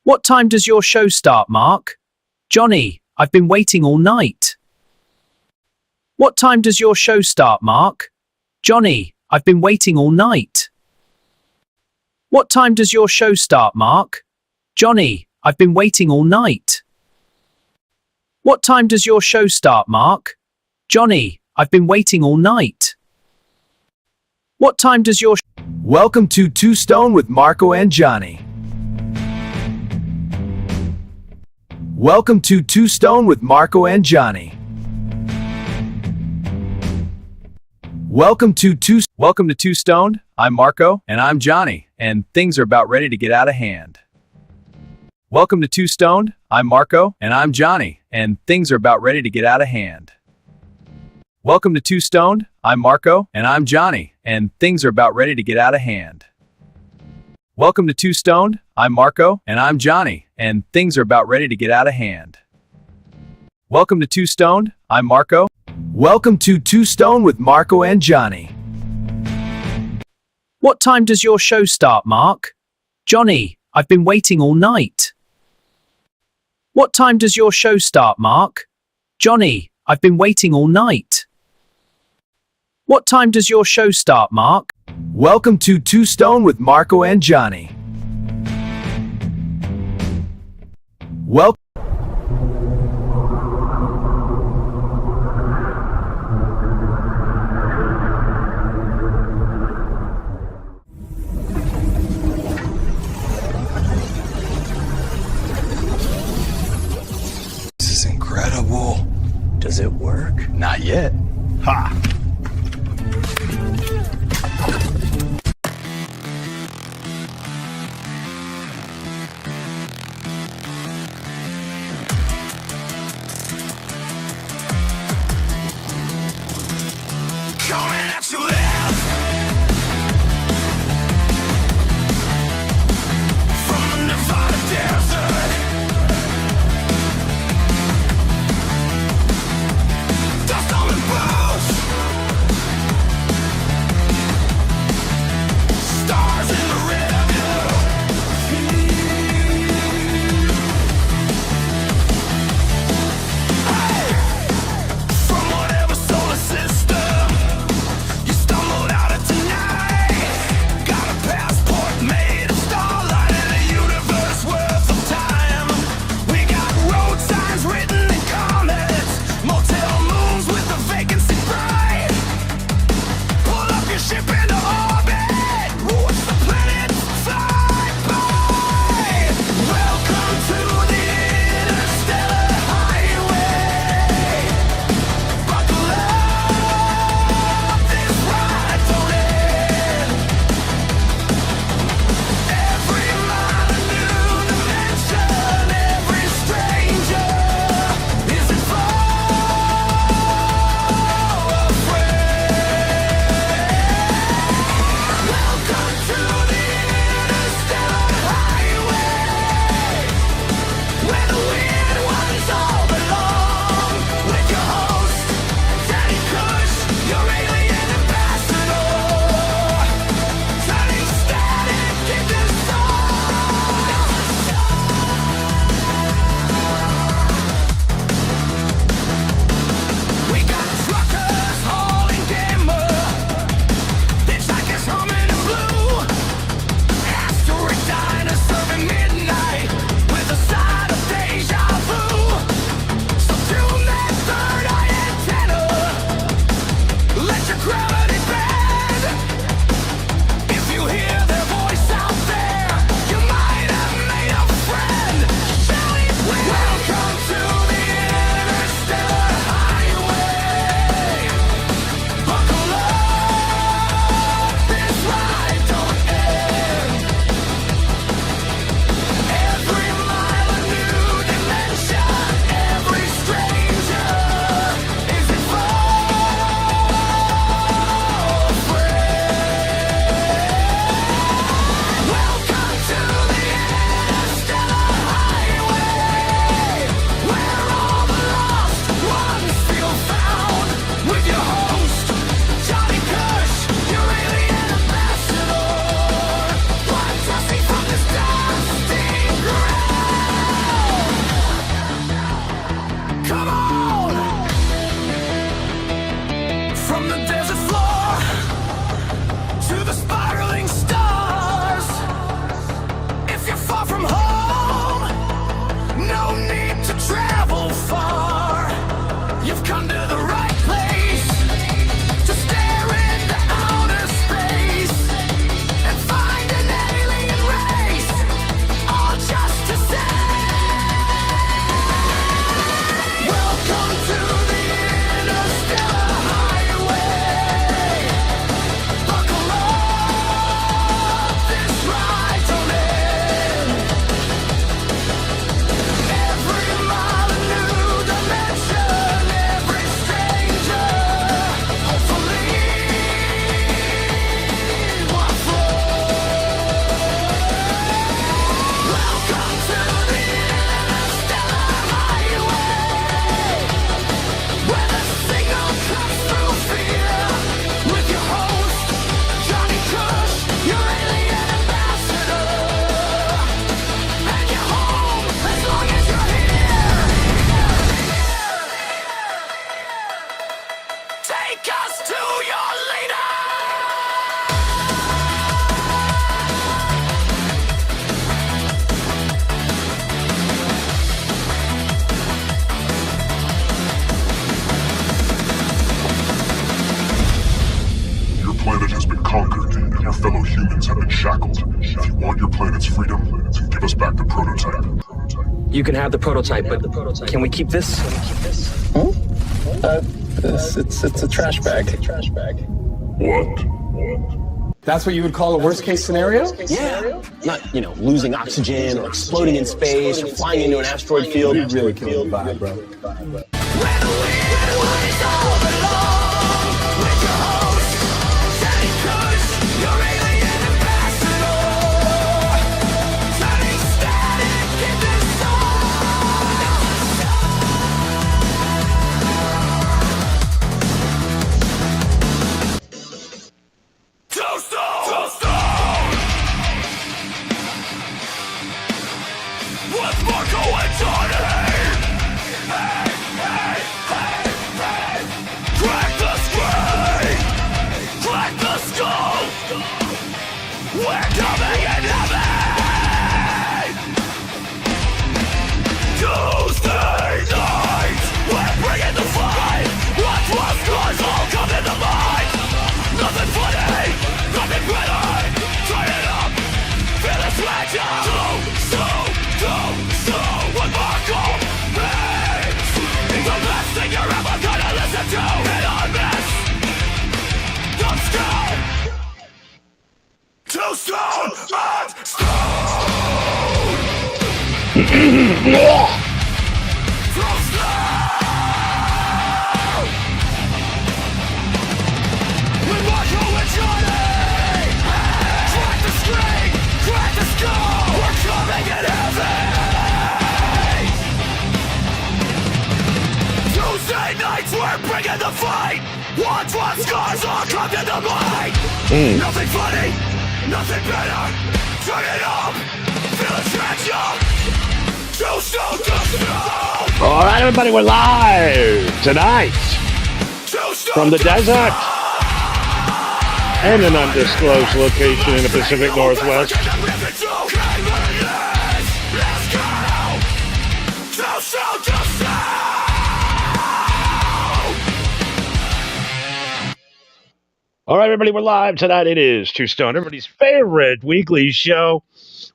What time does your show start, Mark? Johnny, I've been waiting all night. What time does your show start, Mark? Johnny, I've been waiting all night. What time does your show start, Mark? Johnny, I've been waiting all night. What time does your show start, Mark? Johnny, I've been waiting all night. What time does your... Welcome to Two Stone with Marco and Johnny. Welcome to Two Stone with Marco and Johnny. Welcome to Two Stone. I'm Marco and I'm Johnny, and things are about ready to get out of hand. Welcome to Two Stone. I'm Marco and I'm Johnny, and things are about ready to get out of hand. Welcome to Two Stone. I'm Marco and I'm Johnny, and things are about ready to get out of hand. Welcome to Two Stone. I'm Marco and I'm Johnny, and things are about ready to get out of hand. Welcome to Two Stone. I'm Marco. Welcome to Two Stone with Marco and Johnny. What time does your show start, Mark? Johnny, I've been waiting all night. What time does your show start, Mark? Johnny, I've been waiting all night. What time does your show start, Mark? Welcome to Two Stone with Marco and Johnny. Welcome. This is incredible. Does it work? Not yet. Ha! Coming at you left from the Nevada desert. Dust on the bones. far from home. No need to travel far. You've come to the right place to stare into outer space and find an alien race, all just to say, welcome to the interstellar highway. Buckle up, this ride's on end. Every mile a new dimension, every stranger, hopefully, will float. Welcome to the interstellar highway, where the signal cuts through fear. With your host, Johnny Cush, your alien ambassador, and you're home as long as you're here. Take us to your leader. Your planet has been conquered, and your fellow humans have been shackled. If you want your planet's freedom, then give us back the prototype. You can have the prototype, but can we keep this? It's a trash bag. What? That's what you would call a worst case scenario? Yeah. Not, losing oxygen or exploding in space or flying into an asteroid field. You really killed the vibe, bro. Where the ways all belong. With your host, Johnny Cush, your alien ambassador. Turning static into Tombstone! With Marco and Johnny! Crack the screen! Crack the skull! We're coming in heavy! Tuesday night! We're bringing the fight! What's scars all come into mind! Nothing funny! Nothing better! Turn it up! Feel the switch up! So with Marco Banks! The best thing you're ever gonna listen to! Hit on this! Don't stone! Two stone and stone! Throw stone! With Marco and Johnny! Crack the screen! Crack the skull! We're coming in heavy! Tuesday nights we're bringing the fight! Watch what scars all come to the mind! Nothing funny! Nothing better! Turn it up! Feel the tension! Two stone to stone! All right, everybody, we're live tonight Two stone from the to desert and an undisclosed location in the Pacific Northwest. Let's go! Two stone to stone! All right, everybody, we're live tonight. It is Two Stone, everybody's favorite weekly show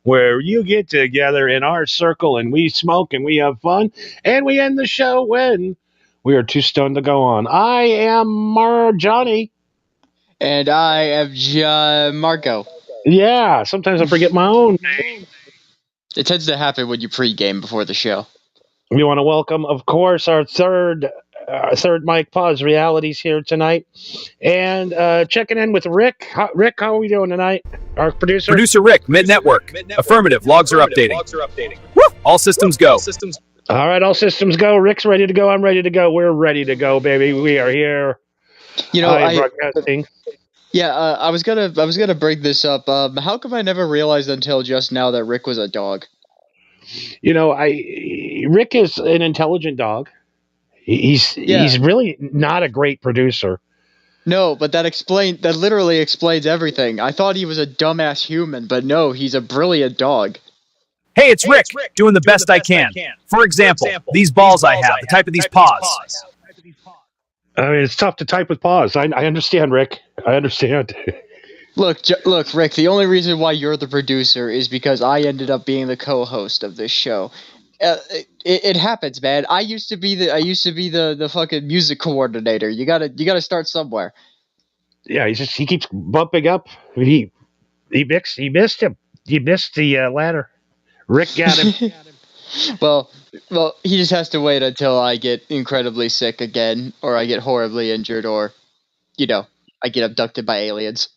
where you get together in our circle and we smoke and we have fun and we end the show when we are too stoned to go on. I am Johnny. And I am Marco. Yeah, sometimes I forget my own name. It tends to happen when you pregame before the show. We want to welcome, of course, our third Mike Pause Realities here tonight. And checking in with Rick. Rick, how are we doing tonight? Our producer? Producer Rick, Mid-Network. Affirmative, logs are updating. Woo! All systems go. All right, all systems go. Rick's ready to go. I'm ready to go. We're ready to go, baby. We are here. Broadcasting. I was gonna bring this up. How come I never realized until just now that Rick was a dog? Rick is an intelligent dog. He's really not a great producer. No, but that literally explains everything. I thought he was a dumbass human, but no, he's a brilliant dog. Hey, it's Rick, doing the best I can. For example, these balls I have, the type of these paws. I mean, it's tough to type with pause. I understand, Rick. I understand. Look, Rick. The only reason why you're the producer is because I ended up being the co-host of this show. It happens, man. I used to be the fucking music coordinator. You gotta start somewhere. Yeah, he keeps bumping up. He missed him. He missed the ladder. Rick got him. Well, he just has to wait until I get incredibly sick again, or I get horribly injured, or, I get abducted by aliens.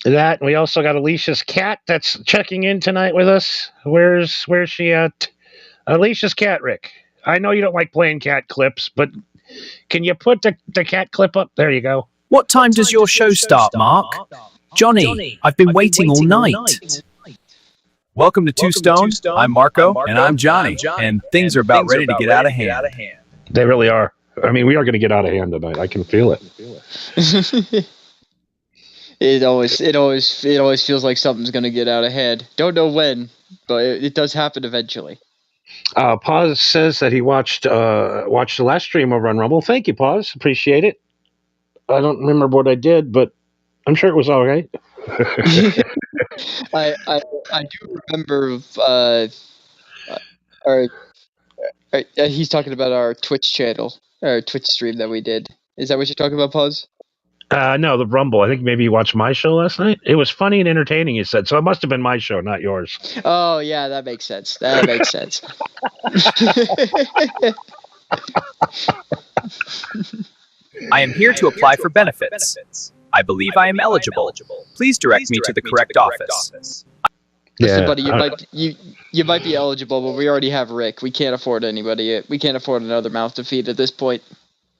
That, and we also got Alicia's cat that's checking in tonight with us. Where's she at? Alicia's cat, Rick. I know you don't like playing cat clips, but can you put the cat clip up? There you go. What time does your show start, Mark? Johnny, I've been waiting all night. Welcome to Two Stoned. I'm Marco, and I'm Johnny, and things are about ready to get out of hand. They really are. I mean, we are going to get out of hand tonight. I can feel it. It always feels like something's going to get out of hand. Don't know when, but it does happen eventually. Paz says that he watched the last stream over on Rumble. Thank you, Paz. Appreciate it. I don't remember what I did, but I'm sure it was all right. I do remember. He's talking about our Twitch channel, our Twitch stream that we did. Is that what you're talking about, Paz? No, the Rumble. I think maybe you watched my show last night. It was funny and entertaining, he said. So it must have been my show, not yours. Oh, yeah, that makes sense. I am here to apply for benefits. I believe I am eligible. Please direct me to the correct office. Listen, buddy, you might be eligible, but we already have Rick. We can't afford anybody. We can't afford another mouth to feed at this point.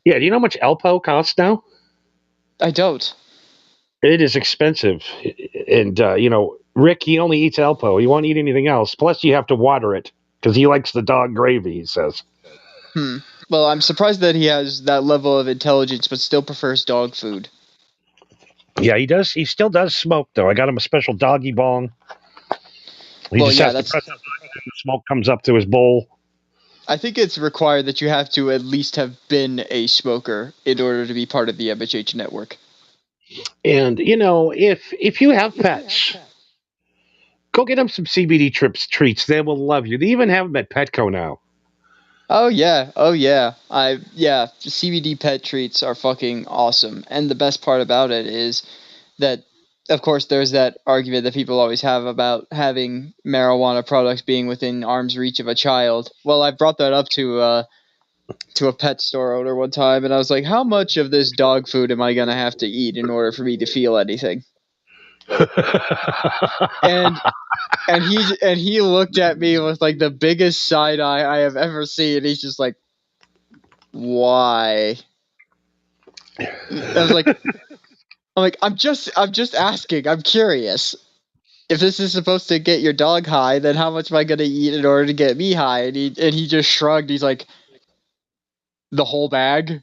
Yeah, do you know how much Elpo costs now? I don't. It is expensive. And, Rick, he only eats Elpo. He won't eat anything else. Plus, you have to water it because he likes the dog gravy, he says. Well, I'm surprised that he has that level of intelligence, but still prefers dog food. Yeah, he does. He still does smoke, though. I got him a special doggy bong. He has to press the button and the smoke comes up to his bowl. I think it's required that you have to at least have been a smoker in order to be part of the MHH network. And, if you have pets, go get them some CBD treats. They will love you. They even have them at Petco now. Oh yeah. CBD pet treats are fucking awesome. And the best part about it is that, of course, there's that argument that people always have about having marijuana products being within arm's reach of a child. Well, I brought that up to a pet store owner one time, and I was like, how much of this dog food am I going to have to eat in order for me to feel anything? and he looked at me with like the biggest side eye I have ever seen. He's just like, why? I'm like, I'm just asking. I'm curious. If this is supposed to get your dog high, then how much am I going to eat in order to get me high? And he just shrugged. He's like, the whole bag?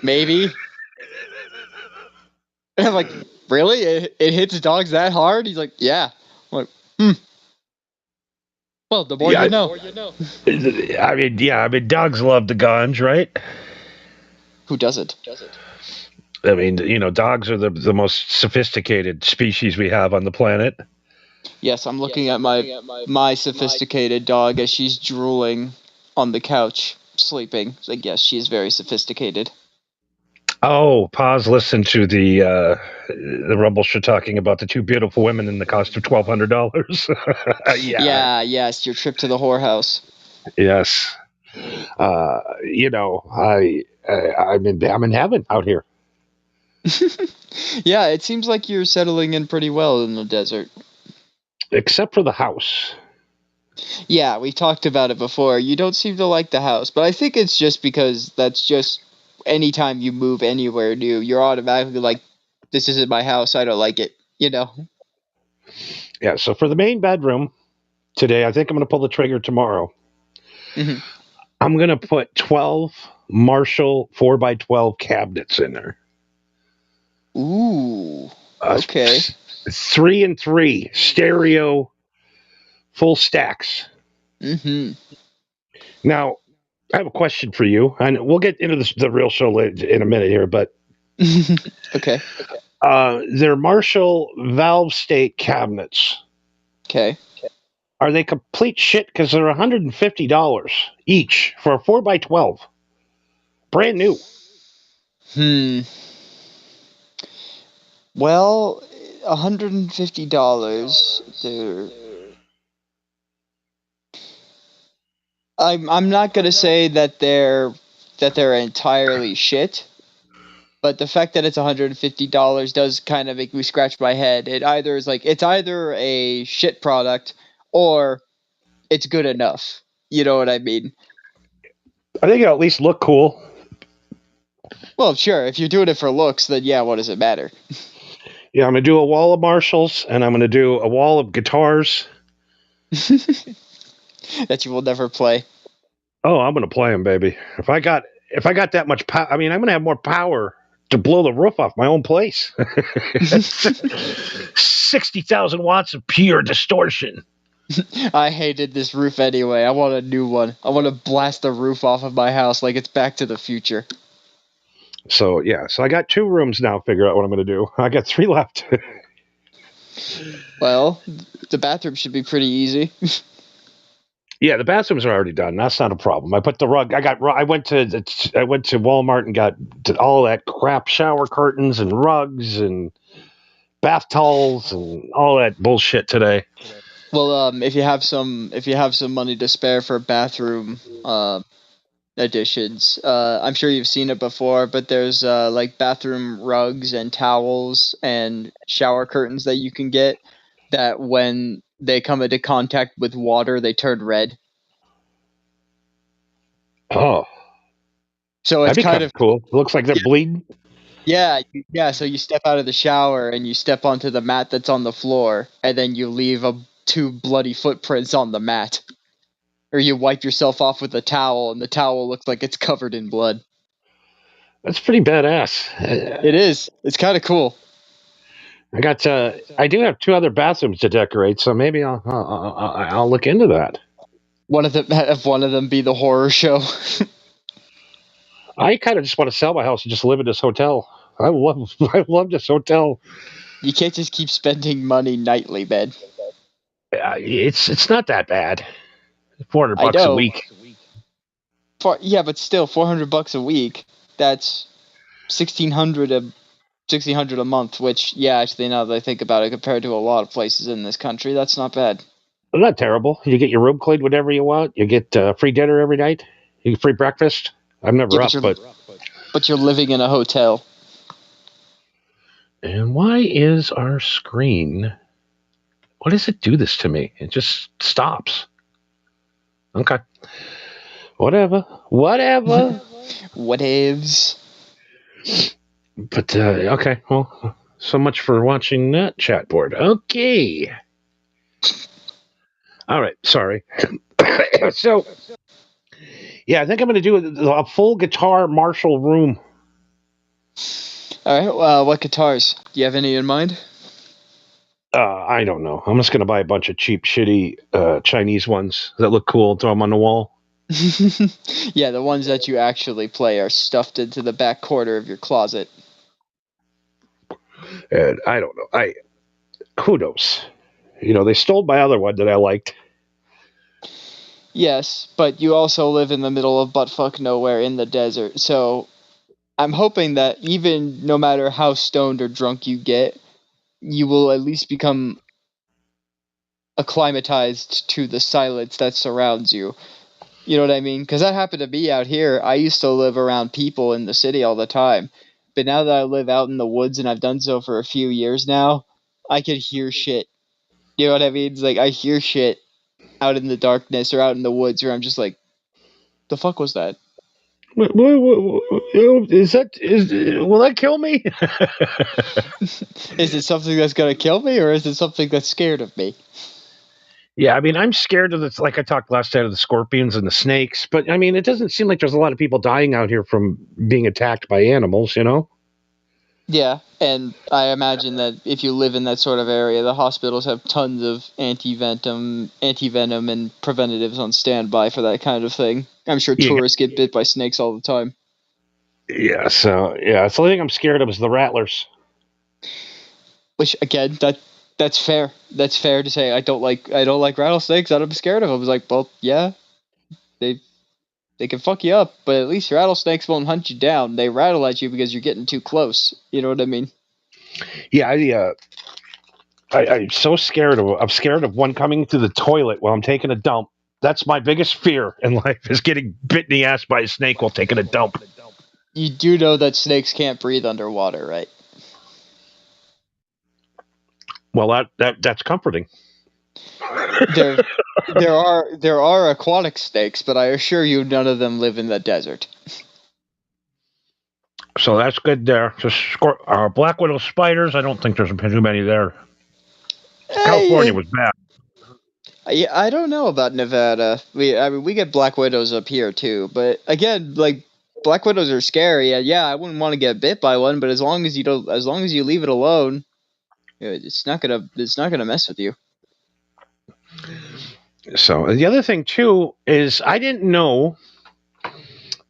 Maybe. And I'm like, really? It hits dogs that hard? He's like, yeah. I'm like, Well, the more you know. I mean, dogs love the ganj, right? Who doesn't? I mean, dogs are the most sophisticated species we have on the planet. Yes, I'm looking at my sophisticated dog as she's drooling on the couch, sleeping. It's like, yes, she is very sophisticated. Oh, pause. Listen to the Rumble show talking about the two beautiful women and the cost of $1,200. Yeah. Yes, your trip to the whorehouse. Yes. I'm in heaven out here. Yeah, it seems like you're settling in pretty well in the desert. Except for the house. Yeah, we talked about it before. You don't seem to like the house, but I think it's just because that's just anytime you move anywhere new, you're automatically like, this isn't my house, I don't like it, Yeah, so for the main bedroom today, I think I'm going to pull the trigger tomorrow. Mm-hmm. I'm going to put 12 Marshall 4x12 cabinets in there. Ooh, okay. 3 and 3 stereo full stacks. Mm-hmm. Now, I have a question for you, and we'll get into the real show later, in a minute here, but Okay. they're Marshall valve state cabinets. Okay. Are they complete shit? Because they're $150 each for a 4x12. Brand new. Well, $150. I'm not gonna say that they're entirely shit, but the fact that it's $150 does kind of make me scratch my head. It's either a shit product or it's good enough. You know what I mean? I think it'll at least look cool. Well, sure. If you're doing it for looks, then yeah, what does it matter? Yeah, I'm going to do a wall of Marshalls, and I'm going to do a wall of guitars. That you will never play. Oh, I'm going to play them, baby. If I got that much power, I mean, I'm going to have more power to blow the roof off my own place. 60,000 watts of pure distortion. I hated this roof anyway. I want a new one. I want to blast the roof off of my house like it's Back to the Future. So, yeah. So I got 2 rooms now. Figure out what I'm going to do. I got 3 left. Well, the bathroom should be pretty easy. Yeah, the bathrooms are already done. That's not a problem. I put the rug. I went to Walmart and got all that crap shower curtains and rugs and bath towels and all that bullshit today. Well, if you have some money to spare for bathroom additions, I'm sure you've seen it before, but there's like bathroom rugs and towels and shower curtains that you can get that when they come into contact with water, they turn red. Oh, so it's kind of cool. It looks like they're bleeding. Yeah. So you step out of the shower and you step onto the mat that's on the floor, and then you leave 2 bloody footprints on the mat. Or you wipe yourself off with a towel, and the towel looks like it's covered in blood. That's pretty badass. It is. It's kind of cool. I do have 2 other bathrooms to decorate, so maybe I'll look into that. Have one of them be the horror show. I kind of just want to sell my house and just live in this hotel. I love this hotel. You can't just keep spending money nightly, man. It's not that bad. $400 a week. Yeah, but still, $400 a week. That's $1,600 a month. Which, yeah, actually, now that I think about it, compared to a lot of places in this country, that's not bad. Not terrible. You get your room cleaned whenever you want. You get free dinner every night. You get free breakfast. I'm never up, but you're living in a hotel. And why is our screen? Why does it do this to me? It just stops. Okay. Whatever. Whatevs. But, okay. Well, so much for watching that chat board. Okay. All right. Sorry. So, yeah, I think I'm going to do a full guitar Marshall room. All right. What guitars? Do you have any in mind? I don't know. I'm just going to buy a bunch of cheap, shitty Chinese ones that look cool and throw them on the wall. Yeah, the ones that you actually play are stuffed into the back corner of your closet. And I don't know. Who knows? You know, they stole my other one that I liked. Yes, but you also live in the middle of buttfuck nowhere in the desert, so I'm hoping that even no matter how stoned or drunk you get, you will at least become acclimatized to the silence that surrounds you. You know what I mean? Because that happened to me out here. I used to live around people in the city all the time, but now that I live out in the woods and I've done so for a few years now, I can hear shit. You know what I mean? It's like I hear shit out in the darkness or out in the woods where I'm just like, the fuck was that? Will that kill me? Is it something that's gonna kill me, or is it something that's scared of me? Yeah, I mean, I'm scared of the, like I talked last time, of the scorpions and the snakes, but I mean, it doesn't seem like there's a lot of people dying out here from being attacked by animals, you know? Yeah, and I imagine that if you live in that sort of area, the hospitals have tons of anti-venom, and preventatives on standby for that kind of thing. I'm sure Yeah. tourists get bit by snakes all the time. Yeah, so the only thing I'm scared of is the rattlers. Which again, that's fair. That's fair to say. I don't like rattlesnakes. I'm scared of them. I was like, well, yeah, they can fuck you up, but at least rattlesnakes won't hunt you down. They rattle at you because you're getting too close. You know what I mean? Yeah, I'm so scared of. I'm scared of one coming to the toilet while I'm taking a dump. That's my biggest fear in life is getting bit in the ass by a snake while taking a dump. You do know that snakes can't breathe underwater, right? Well, that's comforting. There are aquatic snakes, but I assure you, none of them live in the desert. So that's good there. Just black widow spiders. I don't think there's too many there. California was bad. I don't know about Nevada. We get black widows up here too, but again, like black widows are scary. And yeah, I wouldn't want to get bit by one, but as long as you leave it alone, it's not gonna mess with you. So the other thing too is I didn't know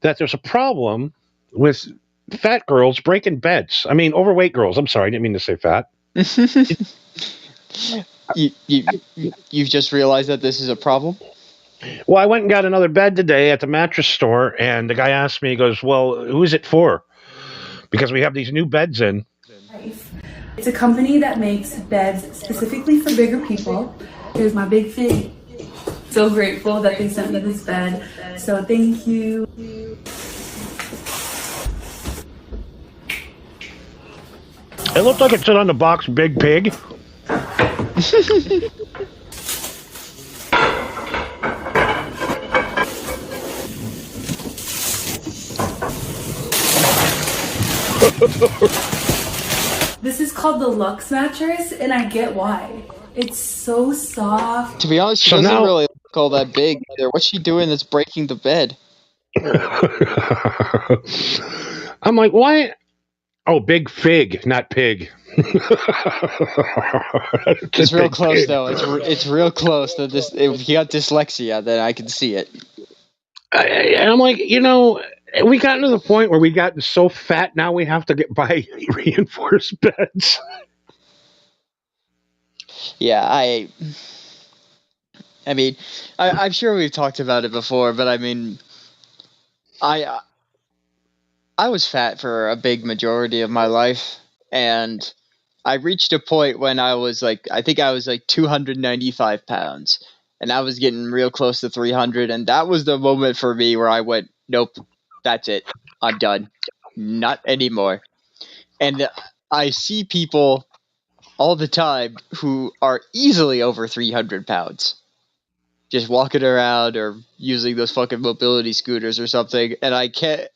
that there's a problem with fat girls breaking beds. I mean, overweight girls. I'm sorry, I didn't mean to say fat. You've just realized that this is a problem? Well, I went and got another bed today at the mattress store, and the guy asked me, he goes, well, who is it for? Because we have these new beds in. It's a company that makes beds specifically for bigger people. Here's my big fig. So grateful that they sent me this bed. So thank you. It looked like it said on the box, Big Pig. This is called the Lux mattress, and I get why. It's so soft. To be honest, she doesn't really look all that big either. What's she doing that's breaking the bed? I'm like, why? Oh, Big Fig, not Pig. It's real close, though. It's real close. That if you got dyslexia, then I can see it. And I'm like, we got to the point where we got so fat now we have to buy reinforced beds. Yeah, I mean, I'm sure we've talked about it before, but I mean, I was fat for a big majority of my life, and I reached a point when I was like 295 pounds, and I was getting real close to 300, and that was the moment for me where I went, nope, that's it, I'm done, not anymore. And I see people all the time who are easily over 300 pounds, just walking around or using those fucking mobility scooters or something, and I can't.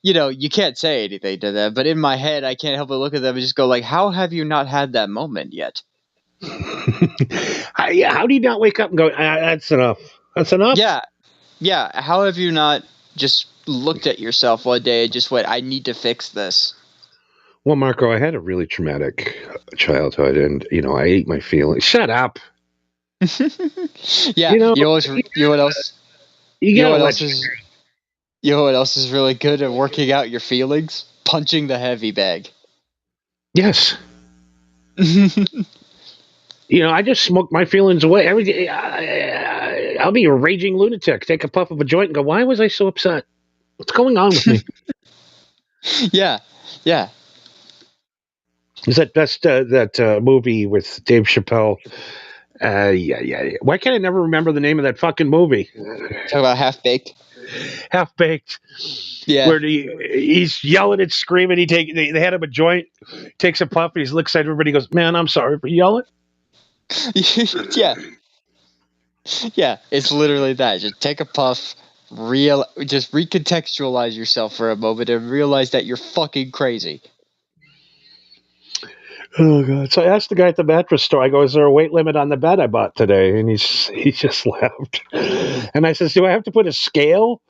You can't say anything to them, but in my head, I can't help but look at them and just go like, how have you not had that moment yet? How do you not wake up and go, that's enough? That's enough? Yeah. How have you not just looked at yourself one day and just went, I need to fix this? Well, Marco, I had a really traumatic childhood, and, I ate my feelings. Shut up. Yeah, you know what else? You know what else is really good at working out your feelings? Punching the heavy bag. Yes. I just smoke my feelings away. Every day, I'll be a raging lunatic. Take a puff of a joint and go, why was I so upset? What's going on with me? Yeah. Is that movie with Dave Chappelle? Yeah. Why can't I never remember the name of that fucking movie? Talk about Half-Baked. Half-Baked. Yeah. Where he's yelling and screaming. They had him a joint, takes a puff, and he looks at everybody and goes, man, I'm sorry for yelling. Yeah. Yeah, it's literally that. Just take a puff, just recontextualize yourself for a moment and realize that you're fucking crazy. Oh God! So I asked the guy at the mattress store. I go, "Is there a weight limit on the bed I bought today?" And he just laughed. And I says, "Do I have to put a scale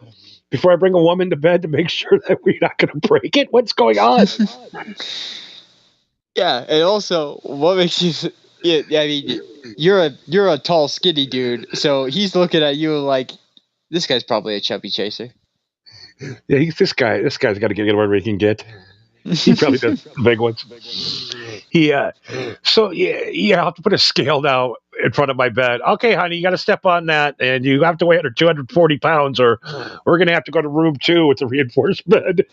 before I bring a woman to bed to make sure that we're not going to break it? What's going on? Yeah, and also, what makes you? Yeah, I mean, you're a tall, skinny dude, so he's looking at you like, this guy's probably a chubby chaser. Yeah, this guy's got to get wherever he can get. He probably does the big ones. So you have to put a scale now in front of my bed. Okay, honey, you got to step on that, and you have to weigh under 240 pounds, or we're gonna have to go to room 2 with the reinforced bed.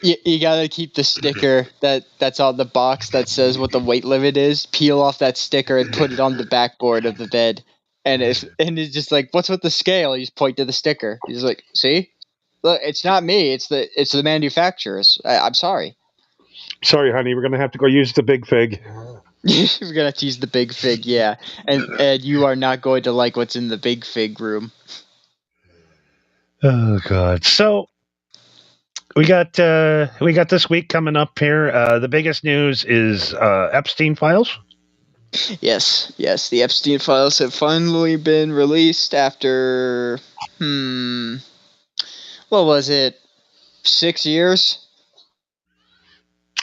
You gotta keep the sticker that's on the box that says what the weight limit is. Peel off that sticker and put it on the backboard of the bed. And it's just like, what's with the scale? You just point to the sticker. He's like, see, look, it's not me. It's the manufacturers. I'm sorry. Sorry, honey, we're gonna have to go use the big fig. We're gonna have to use the big fig, yeah. And you are not going to like what's in the big fig room. Oh God! So we got this week coming up here. The biggest news is Epstein files. Yes, the Epstein files have finally been released after what was it? 6 years?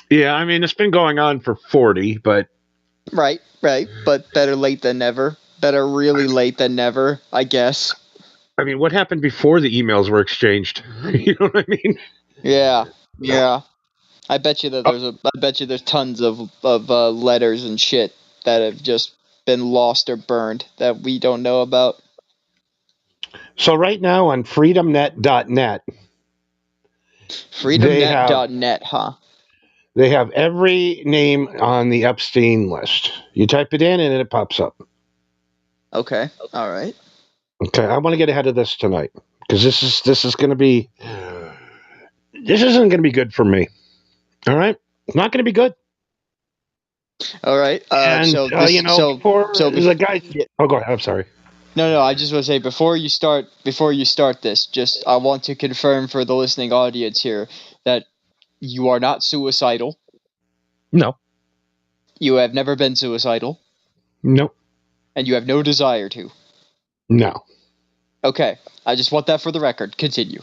Yeah, I mean it's been going on for 40, but right. But better late than never. Better really late than never, I guess. I mean, what happened before the emails were exchanged? You know what I mean? Yeah. I bet you there's tons of letters and shit that have just been lost or burned that we don't know about. So right now on freedomnet.net, freedomnet.net, huh? They have every name on the Epstein list. You type it in and it pops up. Okay. All right. Okay, I want to get ahead of this tonight because this isn't going to be good for me. All right, not going to be good. All right. The guy. Oh, go ahead. I'm sorry. No. I just want to say before you start this, I want to confirm for the listening audience here that you are not suicidal. No. You have never been suicidal. No. And you have no desire to. No. Okay. I just want that for the record. Continue.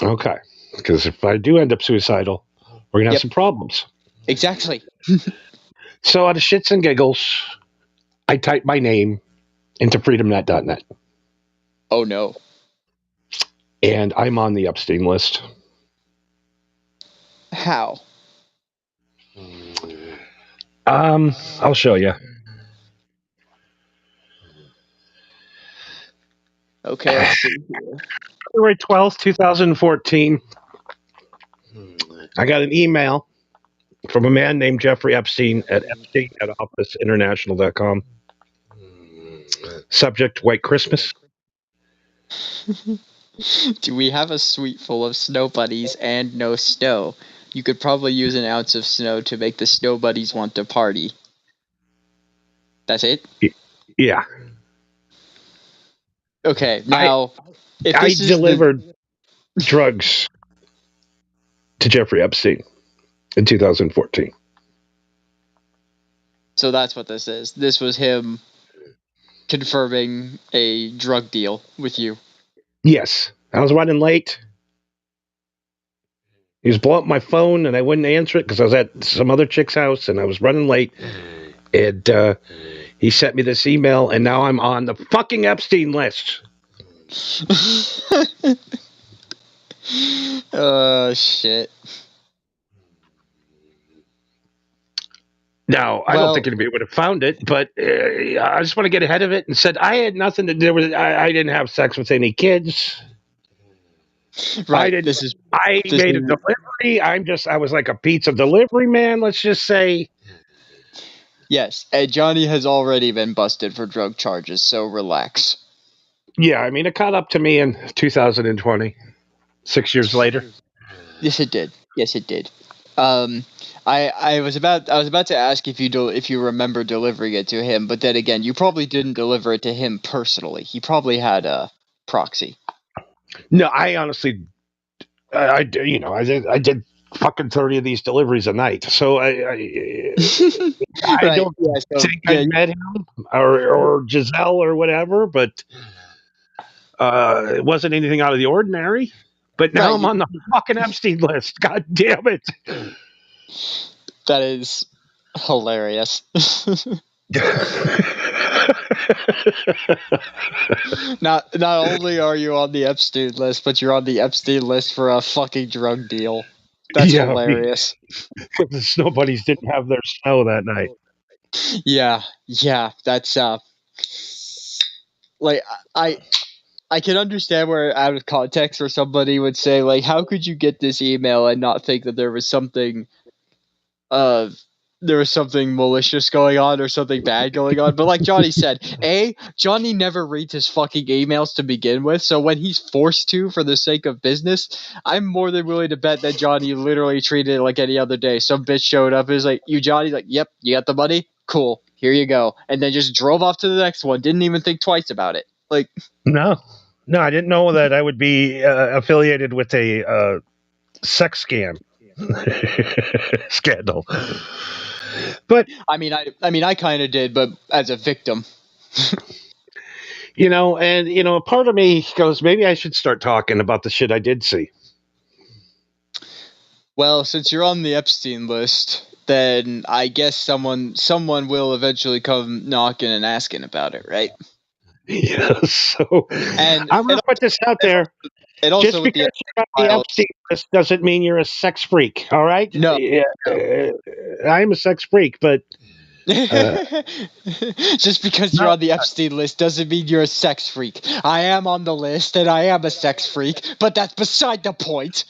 Okay. Because if I do end up suicidal, we're going to have some problems. Exactly. So out of shits and giggles, I typed my name into freedomnet.net. Oh, no. And I'm on the Epstein list. How? I'll show you. Okay, let's see here. February 12th, 2014. I got an email from a man named Jeffrey Epstein at epstein@officeinternational.com. Subject, White Christmas. Do we have a suite full of snow buddies and no snow? You could probably use an ounce of snow to make the snow buddies want to party. That's it? Yeah. Okay, now... I delivered drugs to Jeffrey Epstein in 2014. So that's what this is. This was him confirming a drug deal with you. Yes. I was running late. He was blowing up my phone and I wouldn't answer it because I was at some other chick's house and I was running late. And he sent me this email and now I'm on the fucking Epstein list. Oh, shit. Now, I don't think anybody would have found it, but I just want to get ahead of it and said I had nothing to do with it. I didn't have sex with any kids. Right. I made a delivery. I was like a pizza delivery man, let's just say. Yes, and Johnny has already been busted for drug charges, so relax. Yeah, I mean, it caught up to me in 2020, 6 years later. Yes, it did. I was about to ask if you remember delivering it to him, but then again, you probably didn't deliver it to him personally. He probably had a proxy. No, I honestly, I did fucking 30 of these deliveries a night, so I don't think I met him or Giselle or whatever, but It wasn't anything out of the ordinary. But now I'm on the fucking Epstein list. God damn it. That is hilarious. Not only are you on the Epstein list, but you're on the Epstein list for a fucking drug deal. That's hilarious. Because the snow bunnies didn't have their snow that night. Yeah, that's like I can understand where out of context where somebody would say like, how could you get this email and not think that there was something malicious going on or something bad going on. But like Johnny said, Johnny never reads his fucking emails to begin with, so when he's forced to for the sake of business, I'm more than willing to bet that Johnny literally treated it like any other day. Some bitch showed up and was like, you Johnny? Like, yep, you got the money? Cool, here you go. And then just drove off to the next one, didn't even think twice about it. Like, No, I didn't know that I would be affiliated with a sex scam scandal. But I mean, I kind of did, but as a victim. And part of me goes, maybe I should start talking about the shit I did see. Well, since you're on the Epstein list, then I guess someone will eventually come knocking and asking about it, right? Yeah. So, and I'm gonna put this out there. And also, just because you're on the Epstein list doesn't mean you're a sex freak. All right? No. I'm a sex freak, but just because you're on the Epstein list doesn't mean you're a sex freak. I am on the list and I am a sex freak, but that's beside the point.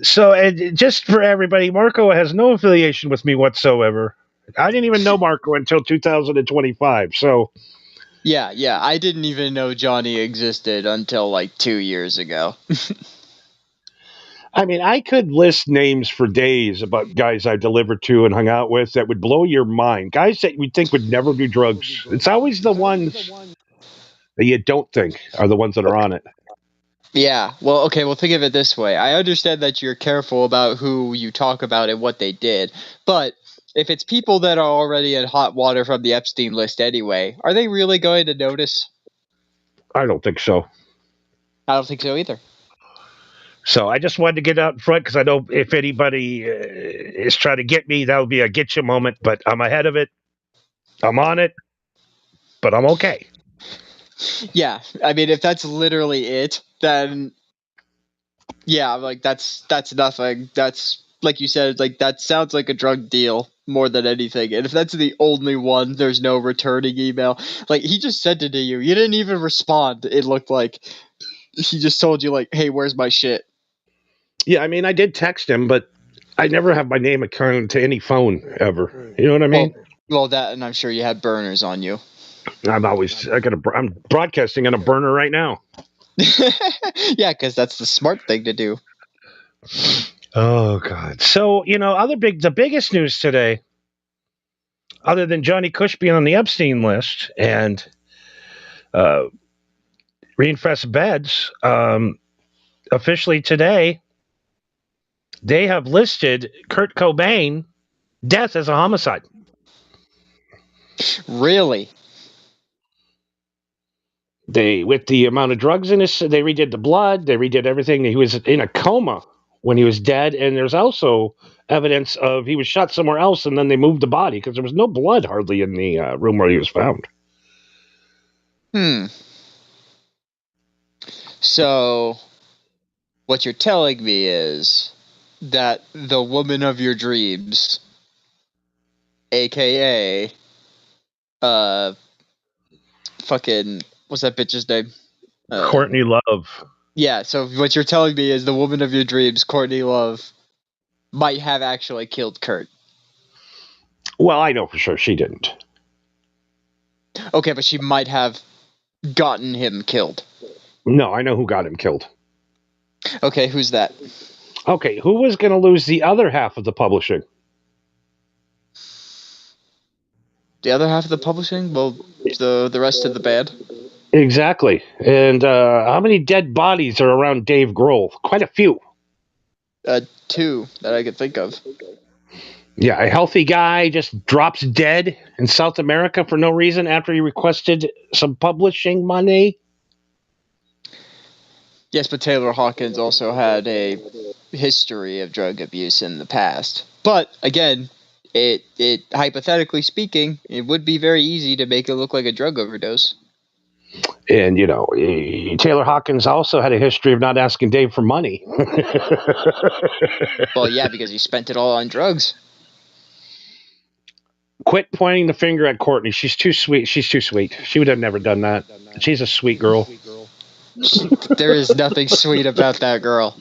So, and just for everybody, Marco has no affiliation with me whatsoever. I didn't even know Marco until 2025. So, yeah, I didn't even know Johnny existed until like 2 years ago. I mean, I could list names for days about guys I delivered to and hung out with that would blow your mind. Guys that you think would never do drugs. It's always the ones that you don't think are the ones that are on it. Yeah. Well, okay. Well, think of it this way. I understand that you're careful about who you talk about and what they did, but if it's people that are already in hot water from the Epstein list anyway, are they really going to notice? I don't think so. I don't think so either. So I just wanted to get out in front because I know if anybody is trying to get me, that'll be a get you moment. But I'm ahead of it. I'm on it. But I'm okay. Yeah, I mean, if that's literally it, then yeah, like that's nothing. That's like you said, like that sounds like a drug deal more than anything. And if that's the only one, there's no returning email. Like he just sent it to you. You didn't even respond. It looked like he just told you like, "Hey, where's my shit?" Yeah, I mean, I did text him, but I never have my name account to any phone ever. You know what I mean? Well, that, and I'm sure you had burners on you. I'm broadcasting on a burner right now. Yeah, because that's the smart thing to do. Oh God! So the biggest news today, other than Johnny Cush being on the Epstein list and Reinfest Beds, officially today, they have listed Kurt Cobain death as a homicide. Really? With the amount of drugs in his, they redid the blood, they redid everything. He was in a coma when he was dead, and there's also evidence of he was shot somewhere else, and then they moved the body because there was no blood hardly in the room where he was found. So, what you're telling me is that the woman of your dreams, aka, fucking, what's that bitch's name? Courtney Love. Yeah, so what you're telling me is the woman of your dreams, Courtney Love, might have actually killed Kurt. Well, I know for sure she didn't. Okay, but she might have gotten him killed. No, I know who got him killed. Okay, who's that? Okay, who was going to lose the other half of the publishing? The other half of the publishing? Well, the rest of the band. Exactly. And how many dead bodies are around Dave Grohl? Quite a few. 2 that I could think of. Yeah, a healthy guy just drops dead in South America for no reason after he requested some publishing money. Yes, but Taylor Hawkins also had a history of drug abuse in the past. But again, it hypothetically speaking, it would be very easy to make it look like a drug overdose. And, Taylor Hawkins also had a history of not asking Dave for money. Well, yeah, because he spent it all on drugs. Quit pointing the finger at Courtney. She's too sweet. She's too sweet. She would have never done that. She's a sweet girl. There is nothing sweet about that girl.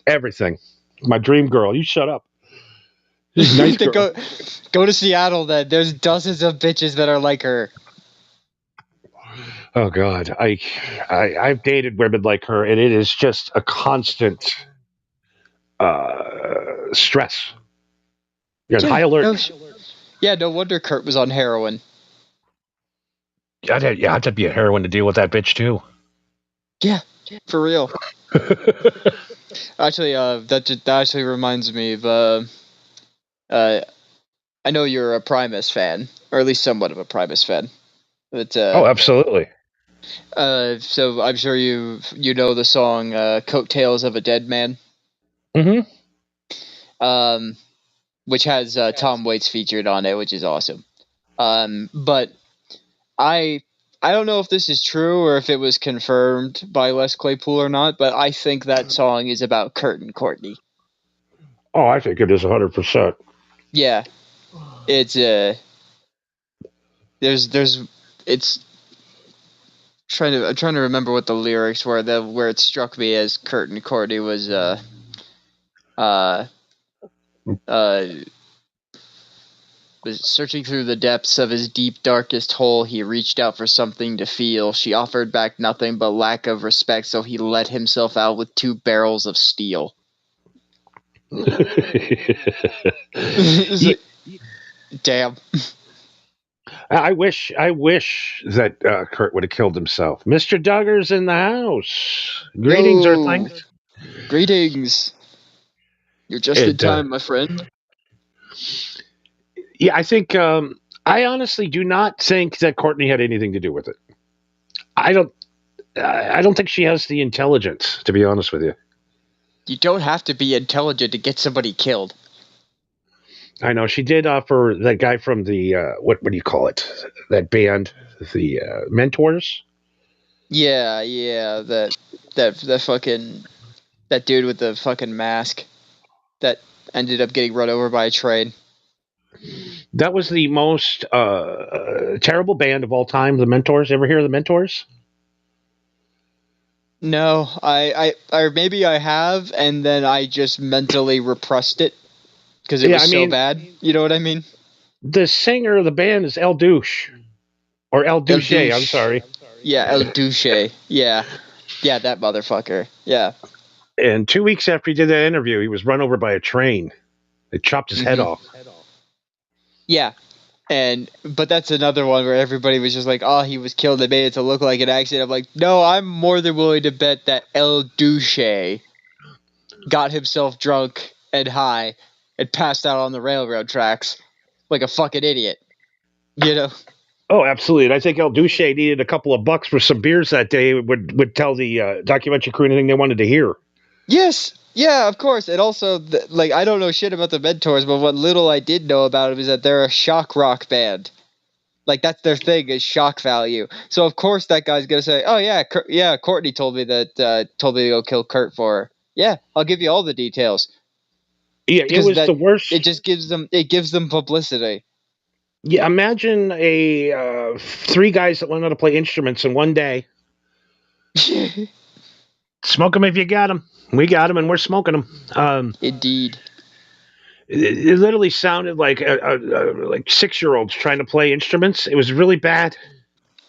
Everything. My dream girl. You shut up. She's a nice girl. Go to Seattle then. There's dozens of bitches that are like her. Oh God, I've dated women like her, and it is just a constant stress. You're on high alert. No wonder Kurt was on heroin. I'd have to be a heroin to deal with that bitch too. Yeah, for real. Actually, that actually reminds me of I know you're a Primus fan, or at least somewhat of a Primus fan. But absolutely. So I'm sure you know the song "Coattails of a Dead Man." Mm-hmm. Which has Tom Waits featured on it, which is awesome. But I don't know if this is true or if it was confirmed by Les Claypool or not, but I think that song is about Kurt and Courtney. Oh, I think it is 100%. Yeah, it's it's I'm trying to remember what the lyrics were. Where it struck me as Kurt and Courtney was was searching through the depths of his deep, darkest hole. He reached out for something to feel. She offered back nothing but lack of respect, so he let himself out with 2 barrels of steel. Damn. I wish that Kurt would have killed himself. Mr. Duggar's in the house. Greetings, Earthlings. Greetings. You're just in time, my friend. Yeah, I think I honestly do not think that Courtney had anything to do with it. I don't think she has the intelligence, to be honest with you. You don't have to be intelligent to get somebody killed. I know she did offer that guy from the what do you call it? That band, the Mentors. Yeah, that dude with the fucking mask that ended up getting run over by a train. That was the most terrible band of all time, the Mentors. Ever hear of the Mentors? No, I maybe I have, and then I just mentally repressed it because it was so bad. You know what I mean? The singer of the band is El Douche, or El Douche. I'm sorry. Yeah, El Douche. Yeah, that motherfucker. Yeah. And 2 weeks after he did that interview, he was run over by a train. They chopped his head off. Yeah. But that's another one where everybody was just like, oh, he was killed. They made it to look like an accident. I'm like, no, I'm more than willing to bet that El Douche got himself drunk and high and passed out on the railroad tracks like a fucking idiot. You know? Oh, absolutely. And I think El Douche needed a couple of bucks for some beers that day. Would tell the documentary crew anything they wanted to hear. Yes. Yeah, of course. And also, I don't know shit about the Mentors, but what little I did know about them is that they're a shock rock band. Like, that's their thing, is shock value. So, of course, that guy's going to say, oh, yeah, Courtney told me to go kill Kurt for her. Yeah, I'll give you all the details. Yeah, because it was the worst. It just gives them publicity. Yeah, imagine 3 guys that learn how to play instruments in one day. Smoke them if you got them. We got them, and we're smoking them. Indeed. It literally sounded like like 6-year-olds trying to play instruments. It was really bad.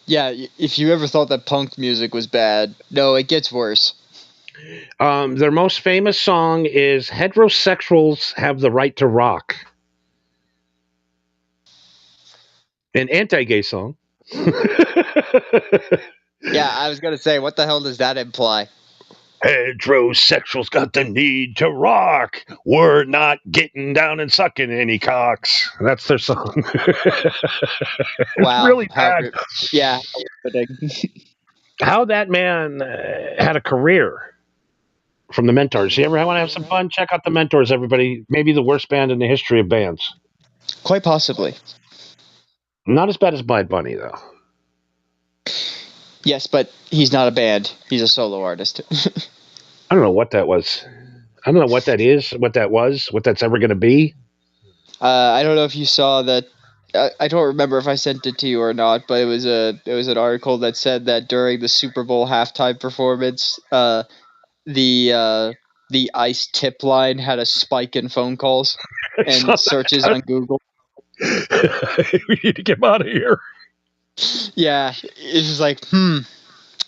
Yeah, if you ever thought that punk music was bad, no, it gets worse. Their most famous song is "Heterosexuals Have the Right to Rock," an anti-gay song. Yeah, I was gonna say, what the hell does that imply? Heterosexuals got the need to rock. We're not getting down and sucking any cocks. That's their song. Wow. It's really how bad. good- Yeah. How that man had a career from the Mentors. You ever want to have some fun? Check out the Mentors, everybody. Maybe the worst band in the history of bands. Quite possibly. Not as bad as Bad Bunny, though. Yes, but he's not a band. He's a solo artist. I don't know what that was. I don't know what that is, what that was, what that's ever going to be. I don't know if you saw that. I don't remember if I sent it to you or not, but it was an article that said that during the Super Bowl halftime performance, the ICE tip line had a spike in phone calls and searches on Google. We need to get him out of here. Yeah, it's just like,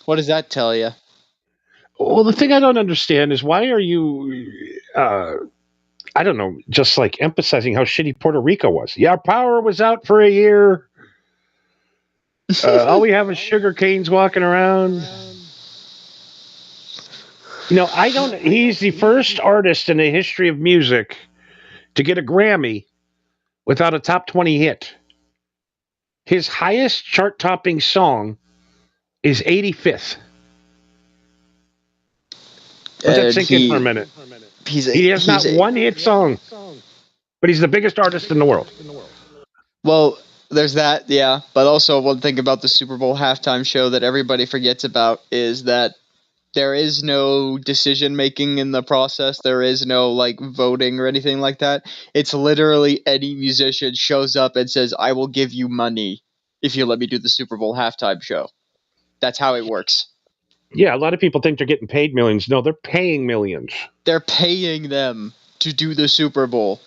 what does that tell you? Well, the thing I don't understand is why are you, I don't know, just like emphasizing how shitty Puerto Rico was. Yeah, power was out for a year. All we have is sugar canes walking around. You know, he's the first artist in the history of music to get a Grammy without a top 20 hit. His highest chart-topping song is 85th. Let that sink in for a minute. He has not one hit song, but he's the biggest artist in the world. Well, there's that, yeah. But also one thing about the Super Bowl halftime show that everybody forgets about is that there is no decision making in the process. There is no like voting or anything like that. It's literally any musician shows up and says, "I will give you money if you let me do the Super Bowl halftime show." That's how it works. Yeah, a lot of people think they're getting paid millions. No, they're paying millions. They're paying them to do the Super Bowl.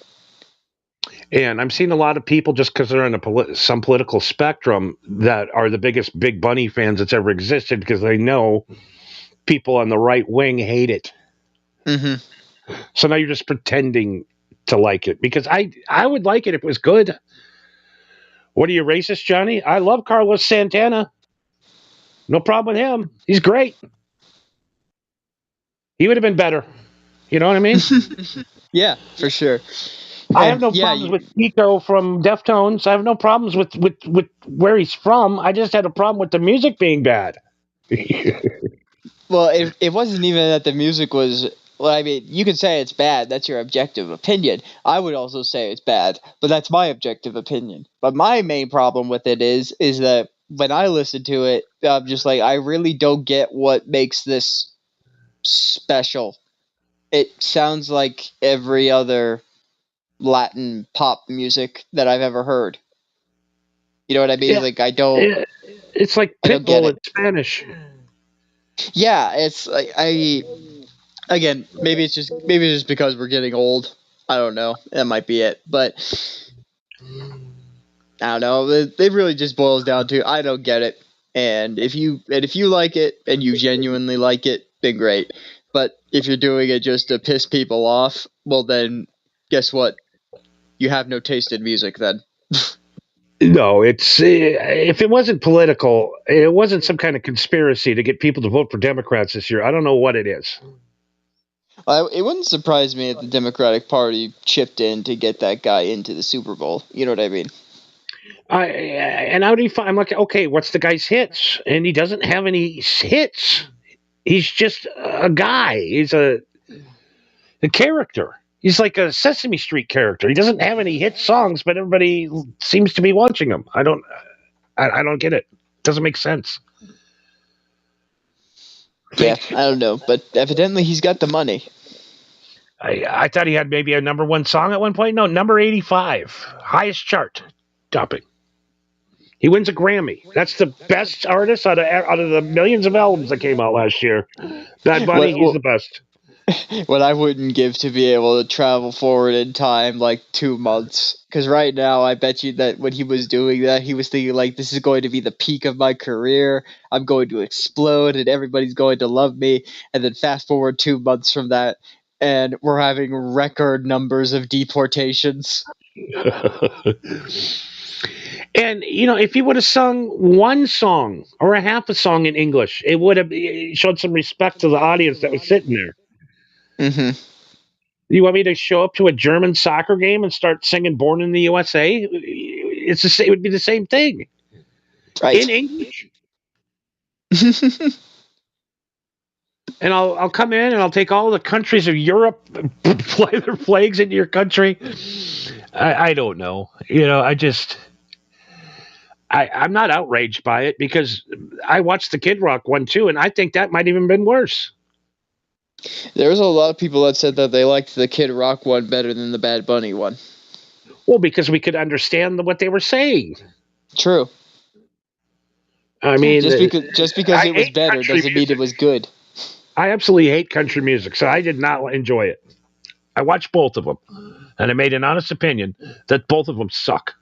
And I'm seeing a lot of people, just because they're in some political spectrum, that are the biggest Big Bunny fans that's ever existed, because they know people on the right wing hate it. Mm-hmm. So now you're just pretending to like it, because I would like it if it was good. What are you, racist, Johnny? I love Carlos Santana. No problem with him. He's great. He would have been better. You know what I mean? Yeah, for sure. I have no problems with Nico from Deftones. I have no problems with where he's from. I just had a problem with the music being bad. Well, it wasn't even that the music was. Well, I mean, you can say it's bad. That's your objective opinion. I would also say it's bad, but that's my objective opinion. But my main problem with it is that when I listen to it, I'm just like, I really don't get what makes this special. It sounds like every other Latin pop music that I've ever heard. You know what I mean? Yeah. Like, I don't. It's like Pitbull in Spanish. Yeah, it's like again, maybe it's just because we're getting old. I don't know. That might be it. But I don't know. It really just boils down to I don't get it. And if you like it and you genuinely like it, then great. But if you're doing it just to piss people off, well then guess what? You have no taste in music then. No, it's if it wasn't political, it wasn't some kind of conspiracy to get people to vote for Democrats this year. I don't know what it is. It wouldn't surprise me if the Democratic Party chipped in to get that guy into the Super Bowl. You know what I mean? I'm like, okay, what's the guy's hits? And he doesn't have any hits. He's just a guy. He's a character. He's like a Sesame Street character. He doesn't have any hit songs, but everybody seems to be watching him. I don't get it. It doesn't make sense. Yeah, I don't know, but evidently he's got the money. I thought he had maybe a number one song at one point. No, number 85, highest chart topping. He wins a Grammy. That's the best artist out of the millions of albums that came out last year. Bad Bunny, he's the best. What I wouldn't give to be able to travel forward in time like 2 months. Because right now, I bet you that when he was doing that, he was thinking like, this is going to be the peak of my career. I'm going to explode and everybody's going to love me. And then fast forward 2 months from that, and we're having record numbers of deportations. And if he would have sung one song or a half a song in English, it would have showed some respect to the audience that was sitting there. Mm-hmm. You want me to show up to a German soccer game and start singing "Born in the USA"? It would be the same thing Right. in English. And I'll come in and I'll take all the countries of Europe and fly their flags into your country. I don't know. I'm not outraged by it because I watched the Kid Rock one too, and I think that might even been worse. There was a lot of people that said that they liked the Kid Rock one better than the Bad Bunny one. Well, because we could understand what they were saying. True. I mean, just because it was better doesn't mean it was good. I absolutely hate country music, so I did not enjoy it. I watched both of them, and I made an honest opinion that both of them suck.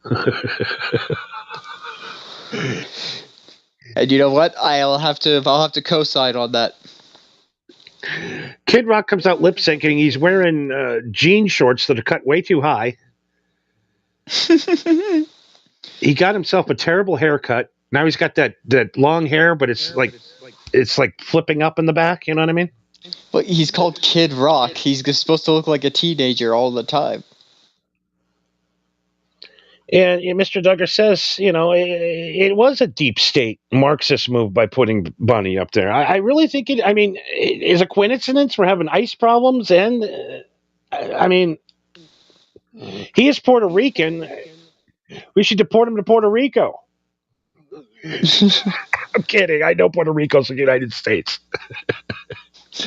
And you know what? I'll have to co-sign on that. Kid Rock comes out lip syncing. He's wearing jean shorts that are cut way too high. He got himself a terrible haircut. Now he's got that long hair, but it's like flipping up in the back. You know what I mean? But he's called Kid Rock. He's supposed to look like a teenager all the time. And Mr. Duggar says, it was a deep state Marxist move by putting Bunny up there. I really think it is a coincidence we're having ice problems. And, he is Puerto Rican. We should deport him to Puerto Rico. I'm kidding. I know Puerto Rico's the United States.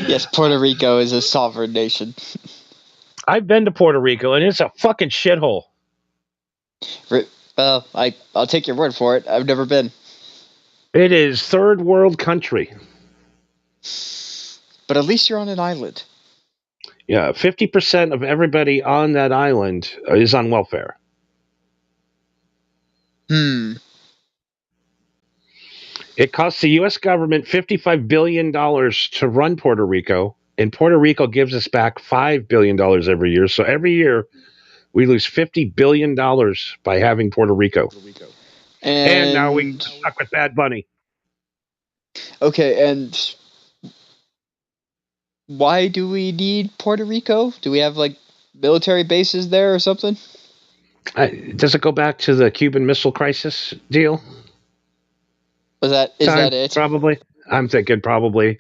Yes, Puerto Rico is a sovereign nation. I've been to Puerto Rico, and it's a fucking shithole. I'll take your word for it. I've never been. It is third world country. But at least you're on an island. Yeah, 50% of everybody on that island is on welfare. It costs the U.S. government $55 billion to run Puerto Rico, and Puerto Rico gives us back $5 billion every year. So every year, we lose $50 billion by having Puerto Rico. And now we're stuck with Bad Bunny. Okay, and why do we need Puerto Rico? Do we have, military bases there or something? Does it go back to the Cuban Missile Crisis deal? Is that it? Probably. I'm thinking probably.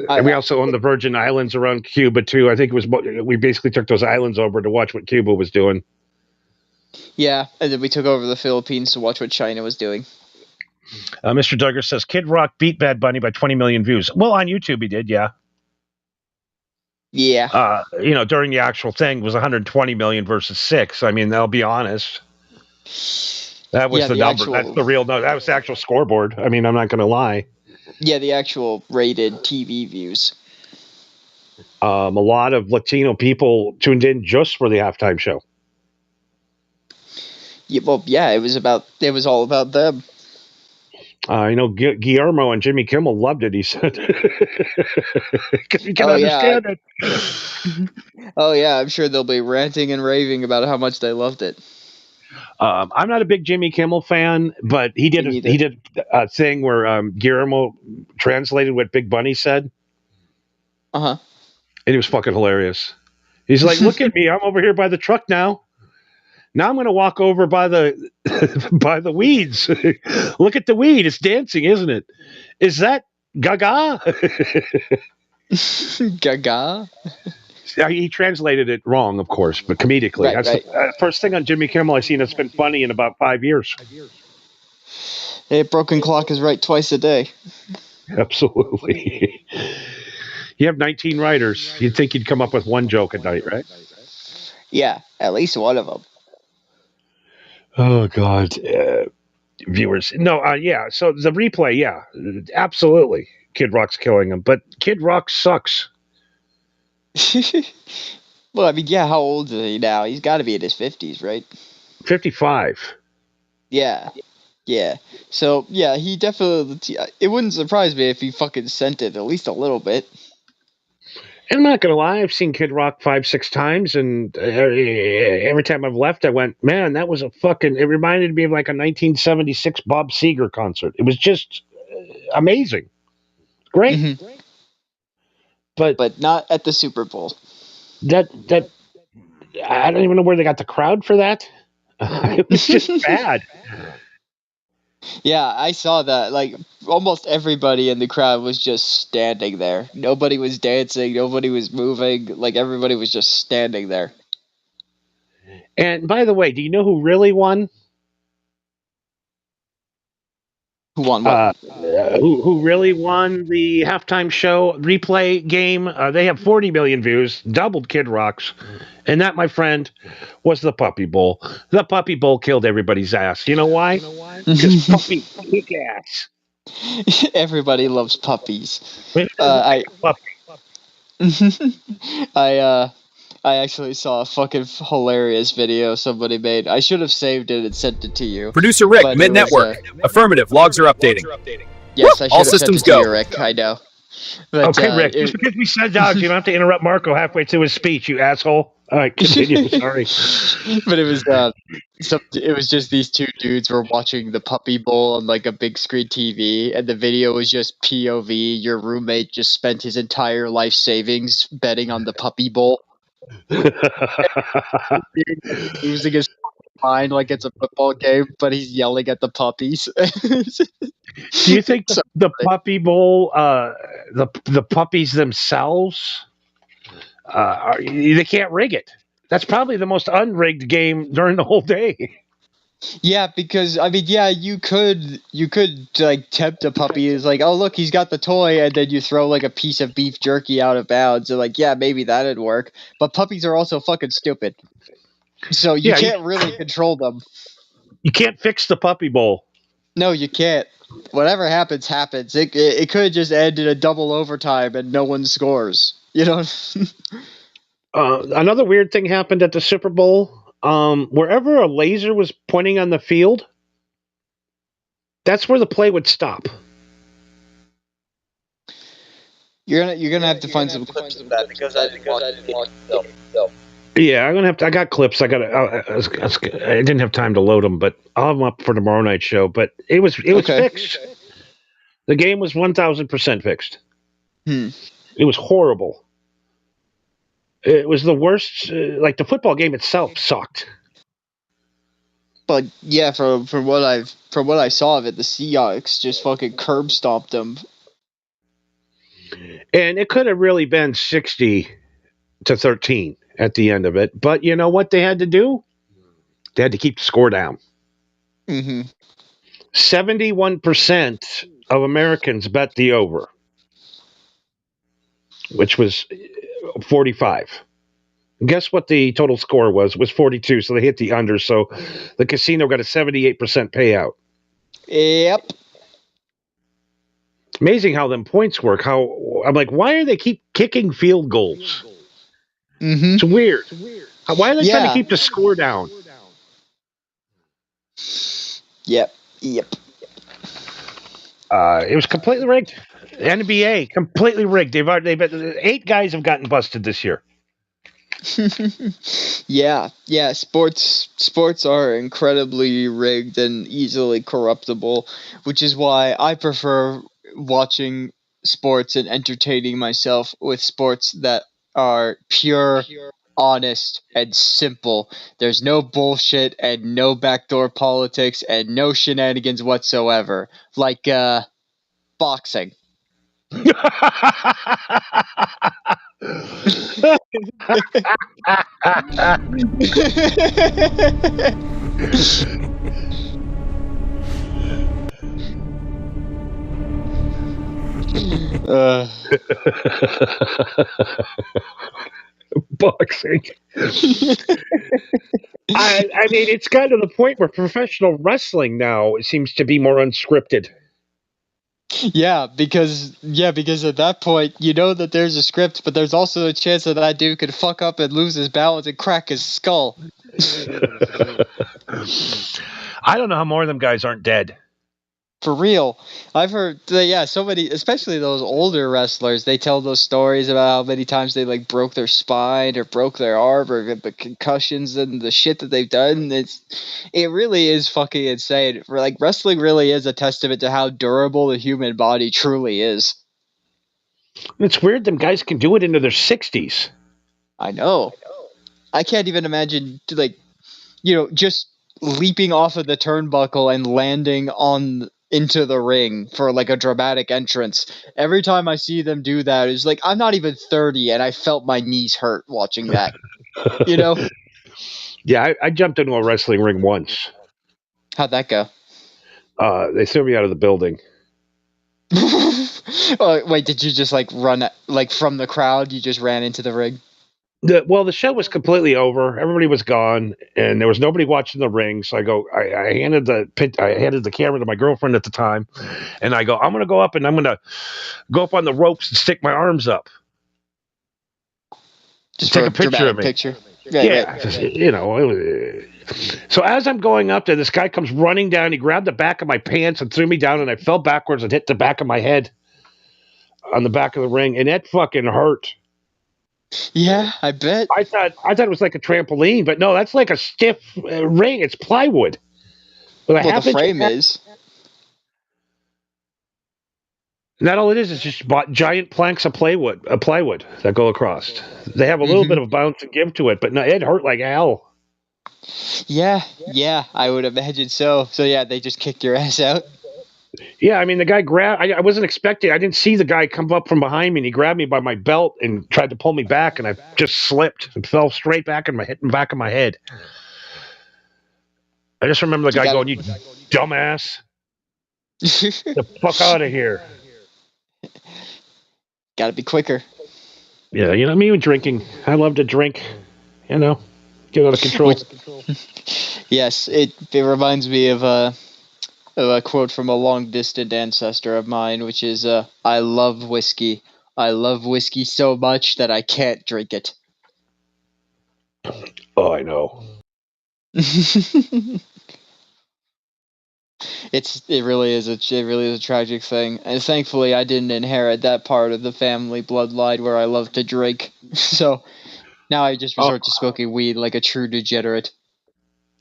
And we also own the Virgin Islands around Cuba, too. I think we basically took those islands over to watch what Cuba was doing. Yeah, and then we took over the Philippines to watch what China was doing. Mr. Duggar says, Kid Rock beat Bad Bunny by 20 million views. Well, on YouTube he did, yeah. Yeah. During the actual thing, it was 120 million versus 6. I mean, I'll be honest. That was the number. That's the real number. That was the actual scoreboard. I mean, I'm not going to lie. Yeah, the actual rated TV views. A lot of Latino people tuned in just for the halftime show. Yeah, well, yeah, it was all about them. Guillermo and Jimmy Kimmel loved it, he said. Because you can understand it. Oh, yeah, I'm sure they'll be ranting and raving about how much they loved it. I'm not a big Jimmy Kimmel fan, but he did a thing where Guillermo translated what Big Bunny said. Uh-huh. And it was fucking hilarious. He's like, look at me, I'm over here by the truck now. Now I'm going to walk over by the by the weeds. Look at the weed. It's dancing, isn't it? Is that Gaga? Gaga? He translated it wrong, of course, but comedically. Right, That's right. the first thing on Jimmy Kimmel I've seen that's been funny in about 5 years. Hey, broken clock is right twice a day. Absolutely. You have 19 writers. You'd think you'd come up with one joke a night, right? Yeah, at least one of them. Oh, God. Viewers. No, yeah. So the replay, yeah. Absolutely. Kid Rock's killing him. But Kid Rock sucks. Well, I mean, yeah, how old is he now? He's got to be in his 50s, right? 55. Yeah. Yeah. So, yeah, he definitely... It wouldn't surprise me if he fucking sent it at least a little bit. I'm not gonna lie, I've seen Kid Rock 5-6 times, and every time I've left, I went, man, that was a fucking. It reminded me of like a 1976 Bob Seger concert. It was just amazing, great. Mhm. But not at the Super Bowl. that I don't even know where they got the crowd for that. It was just bad. Yeah, I saw that. Like almost everybody in the crowd was just standing there. Nobody was dancing. Nobody was moving. Like everybody was just standing there. And by the way, do you know who really won? Who won what? Who really won the halftime show replay game? They have 40 million views, doubled Kid Rock's, and that, my friend, was the Puppy Bowl. The Puppy Bowl killed everybody's ass. You know why? Because Puppy kick ass. Everybody loves puppies. Puppy. I actually saw a fucking hilarious video somebody made. I should have saved it and sent it to you. Producer Rick, But Mid it was, Network. Affirmative. Logs are updating. Yes, I should All have sent systems it to go. you, Rick. I know. But, Okay, Rick. Just because we said dogs, you don't have to interrupt Marco halfway through his speech, you asshole. All right, continue. Sorry. But it was it was just these two dudes were watching the Puppy Bowl on like a big screen TV, and the video was just POV. Your roommate just spent his entire life savings betting on the Puppy Bowl, losing his mind like it's a football game, but he's yelling at the puppies. Do you think the Puppy Bowl, the puppies themselves, they can't rig it? That's probably the most unrigged game during the whole day. Yeah, because I mean, yeah, you could like tempt a puppy. It's like, oh look, he's got the toy, and then you throw like a piece of beef jerky out of bounds. And like, yeah, maybe that'd work. But puppies are also fucking stupid, so you can't really control them. You can't fix the Puppy Bowl. No, you can't. Whatever happens, happens. It could just end in a double overtime and no one scores. You know. Another weird thing happened at the Super Bowl. Wherever a laser was pointing on the field, that's where the play would stop. You're gonna have to find some clips of that because I didn't watch it. Yeah, I'm gonna have to. I got clips. I didn't have time to load them, but I'll have them up for tomorrow night's show. But it was fixed. The game was 1,000% fixed. It was horrible. It was the worst. Like the football game itself sucked. But yeah, from what I saw of it, the Seahawks just fucking curb stomped them. And it could have really been 60-13 at the end of it. But you know what they had to do? They had to keep the score down. 71% of Americans bet the over, which was 45. Guess what the total score was? It was 42, so they hit the under. So the casino got a 78% payout. Yep. Amazing how them points work. How I'm like, why are they keep kicking field goals? It's weird. Why are they trying to keep the score down? Yep. It was completely rigged. NBA completely rigged. They've 8 guys have gotten busted this year. Yeah. Sports are incredibly rigged and easily corruptible, which is why I prefer watching sports and entertaining myself with sports that are pure, honest, and simple. There's no bullshit and no backdoor politics and no shenanigans whatsoever. Like boxing. Boxing. I mean, it's gotten to the point where professional wrestling now seems to be more unscripted. Yeah, because at that point you know that there's a script, but there's also a chance that that dude could fuck up and lose his balance and crack his skull. I don't know how more of them guys aren't dead. For real. I've heard, yeah, so many, especially those older wrestlers, they tell those stories about how many times they like broke their spine or broke their arm or get the concussions and the shit that they've done. It really is fucking insane. Like, wrestling really is a testament to how durable the human body truly is. It's weird them guys can do it into their 60s. I know. I can't even imagine, like, just leaping off of the turnbuckle and landing into the ring for like a dramatic entrance. Every time I see them do that, it's like I'm not even 30 and I felt my knees hurt watching that. Yeah, I jumped into a wrestling ring once. How'd that go? They threw me out of the building. Oh, wait, did you just like run like from the crowd? You just ran into the ring? The show was completely over. Everybody was gone, and there was nobody watching the ring. So I handed the camera to my girlfriend at the time, and I go, I'm going to go up and I'm going to go up on the ropes and stick my arms up. Just take a picture of me. Picture. Yeah, right. So as I'm going up there, this guy comes running down. He grabbed the back of my pants and threw me down, and I fell backwards and hit the back of my head on the back of the ring, and that fucking hurt. Yeah, I bet. I thought it was like a trampoline, but no, that's like a stiff ring. It's plywood. Well, the frame is. Not all it is just giant planks of plywood that go across. They have a little bit of bounce and give to it, but no, it hurt like hell. Yeah, I would imagine so. So yeah, they just kicked your ass out. Yeah, I mean, the guy grabbed. I wasn't expecting. I didn't see the guy come up from behind me, and he grabbed me by my belt and tried to pull me back, and I just slipped and fell straight back and hit the back of my head. I just remember the guy going, "You dumbass, get the fuck out of here!" Got to be quicker. Yeah, me with drinking. I love to drink. Get out of control. Yes, it reminds me of a quote from a long-distant ancestor of mine, which is, I love whiskey. I love whiskey so much that I can't drink it. Oh, I know. It really is a tragic thing. And thankfully, I didn't inherit that part of the family bloodline where I love to drink. So now I just resort to smoking weed like a true degenerate.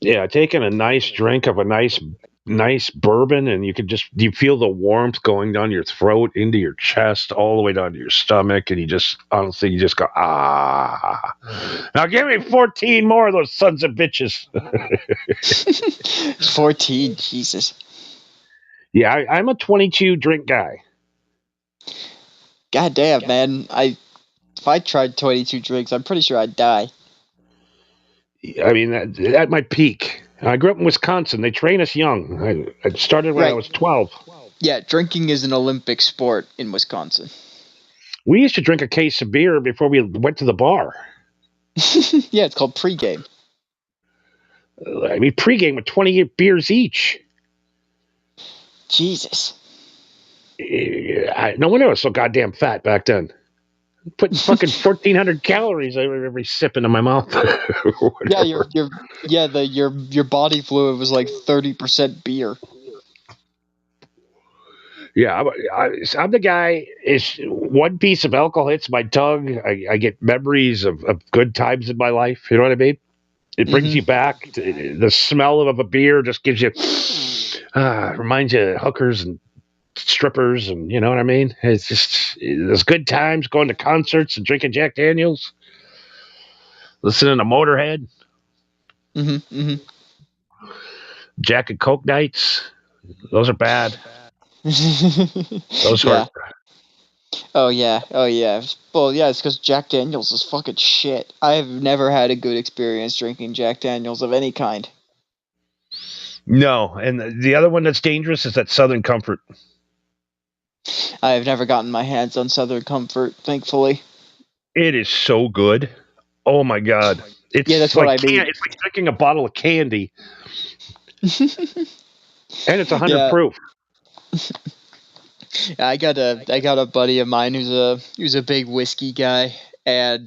Yeah, taking a nice drink of a nice bourbon, and you feel the warmth going down your throat into your chest all the way down to your stomach, and you just go, ah. Now give me 14 more of those sons of bitches. 14, Jesus. Yeah, I'm a 22 drink guy. God damn, man. If I tried 22 drinks, I'm pretty sure I'd die. I mean, at my peak. I grew up in Wisconsin. They train us young. I started when I was 12. Yeah, drinking is an Olympic sport in Wisconsin. We used to drink a case of beer before we went to the bar. Yeah, it's called pregame. I mean, pregame with 20 beers each. Jesus. No wonder I was so goddamn fat back then. Putting fucking 1,400 calories every sip into my mouth. Yeah, your body fluid was like 30% beer. Yeah, I'm the guy. Is one piece of alcohol hits my tongue, I get memories of good times in my life. You know what I mean? It brings you back. The smell of a beer just gives you, reminds you of hookers and strippers, and you know what I mean? It's just there's good times going to concerts and drinking Jack Daniels, listening to Motorhead, Jack and Coke nights. Those are bad. Those hurt. Oh yeah. Well, yeah, it's because Jack Daniels is fucking shit. I have never had a good experience drinking Jack Daniels of any kind. No, and the other one that's dangerous is that Southern Comfort. I have never gotten my hands on Southern Comfort, thankfully. It is so good. Oh my god. That's what I mean. It's like drinking a bottle of candy. And it's 100 proof. I got a buddy of mine who's a big whiskey guy, and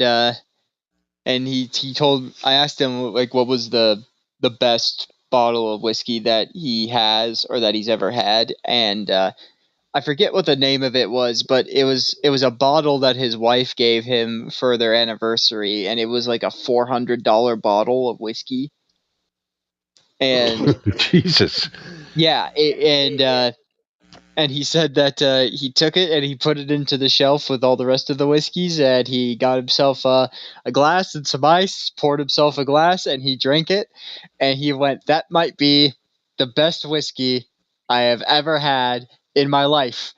he told, I asked him like what was the best bottle of whiskey that he has or that he's ever had, and I forget what the name of it was, but it was a bottle that his wife gave him for their anniversary, and it was like a $400 bottle of whiskey. And Jesus. yeah, and he said that he took it and he put it into the shelf with all the rest of the whiskeys, and he got himself a glass and some ice, poured himself a glass, and he drank it, and he went, "That might be the best whiskey I have ever had in my life."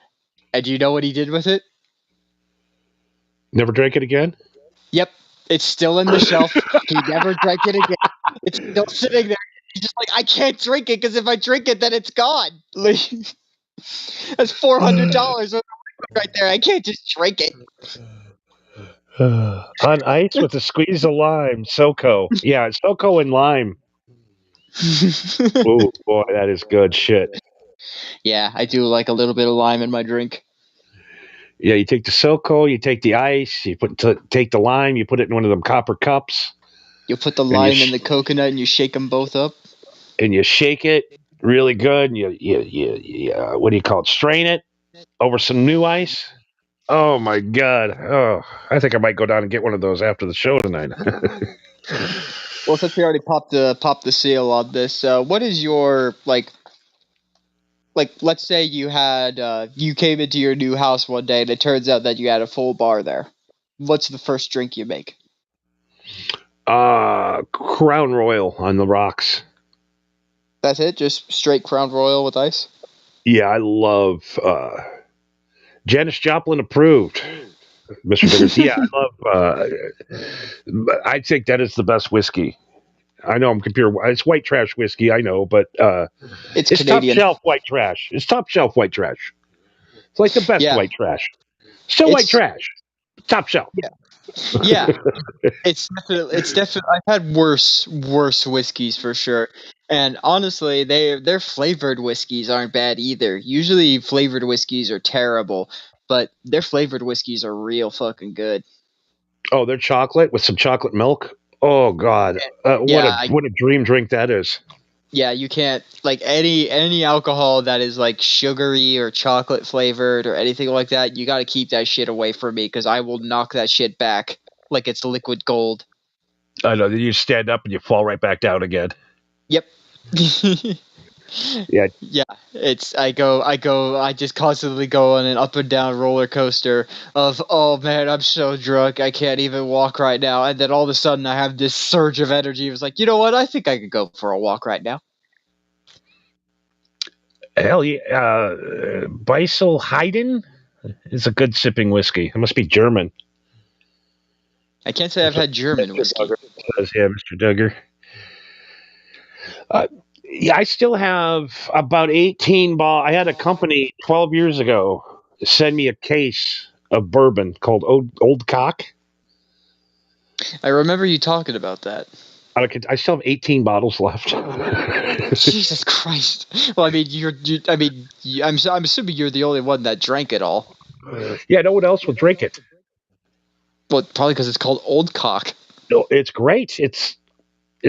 And do you know what he did with it? Never drank it again? Yep, it's still in the shelf. He never drank it again. It's still sitting there. He's just like, I can't drink it because if I drink it, then it's gone. Like, that's $400 right there. I can't just drink it. On ice with a squeeze of lime. SoCo. Yeah, SoCo and lime. Oh, boy, that is good shit. Yeah, I do like a little bit of lime in my drink. Yeah, you take the SoCo, you take the ice, you take the lime, you put it in one of them copper cups. You put the lime and the coconut, and you shake them both up. And you shake it really good. And you what do you call it? Strain it over some new ice. Oh my God! Oh, I think I might go down and get one of those after the show tonight. Well, since we already popped the seal on this, what is your like? Let's say you had you came into your new house one day and it turns out that you had a full bar there. What's the first drink you make? Crown Royal on the rocks. That's it? Just straight Crown Royal with ice? Yeah, I love Janis Joplin approved. Mr. Biggers. Yeah, I love I think that is the best whiskey. I know I'm it's white trash whiskey, I know, but it's Canadian. Top shelf white trash. It's top shelf white trash. It's like the best white trash. Still white trash. Top shelf. Yeah. Yeah. it's definitely I've had worse whiskeys for sure. And honestly, their flavored whiskeys aren't bad either. Usually flavored whiskeys are terrible, but their flavored whiskeys are real fucking good. Oh, they're chocolate with some chocolate milk. Oh God, what a dream drink that is. Yeah, you can't like any alcohol that is like sugary or chocolate flavored or anything like that. You got to keep that shit away from me because I will knock that shit back like it's liquid gold. I know. Then you stand up and you fall right back down again. Yep. Yeah. Yeah. I just constantly go on an up and down roller coaster of, oh man, I'm so drunk, I can't even walk right now. And then all of a sudden I have this surge of energy. It was like, you know what? I think I could go for a walk right now. Hell yeah. Beisel Heiden is a good sipping whiskey. It must be German. I can't say I've had German whiskey. Yeah, Mr. Duggar. Yeah, I still have about 18 I had a company 12 years ago send me a case of bourbon called Old Cock. I remember you talking about that. I still have 18 bottles left. Jesus Christ! Well, I mean, I'm assuming you're the only one that drank it all. Yeah, no one else will drink it. Well, probably because it's called Old Cock. No, it's great. It's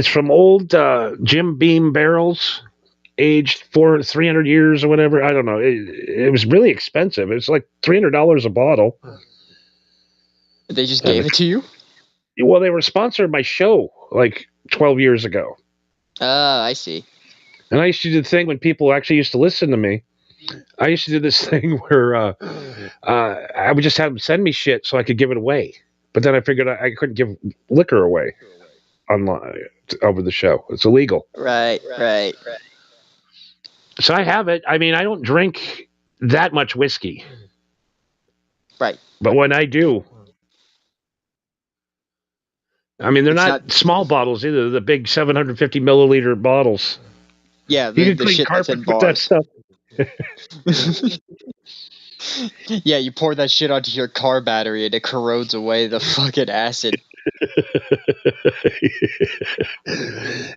from old Jim Beam barrels, aged 300 years or whatever. I don't know. It was really expensive. It's like $300 a bottle. They just gave it to you? Well, they were sponsored by show like 12 years ago. I see. And I used to do the thing when people actually used to listen to me. I used to do this thing where I would just have them send me shit so I could give it away. But then I figured I couldn't give liquor away online over the show. It's illegal. Right. So I have it. I mean, I don't drink that much whiskey. Right. But when I do, I mean, they're not small bottles either. They're the big 750 milliliter bottles. Yeah, you can clean carpet with that stuff. Yeah, you pour that shit onto your car battery and it corrodes away the fucking acid.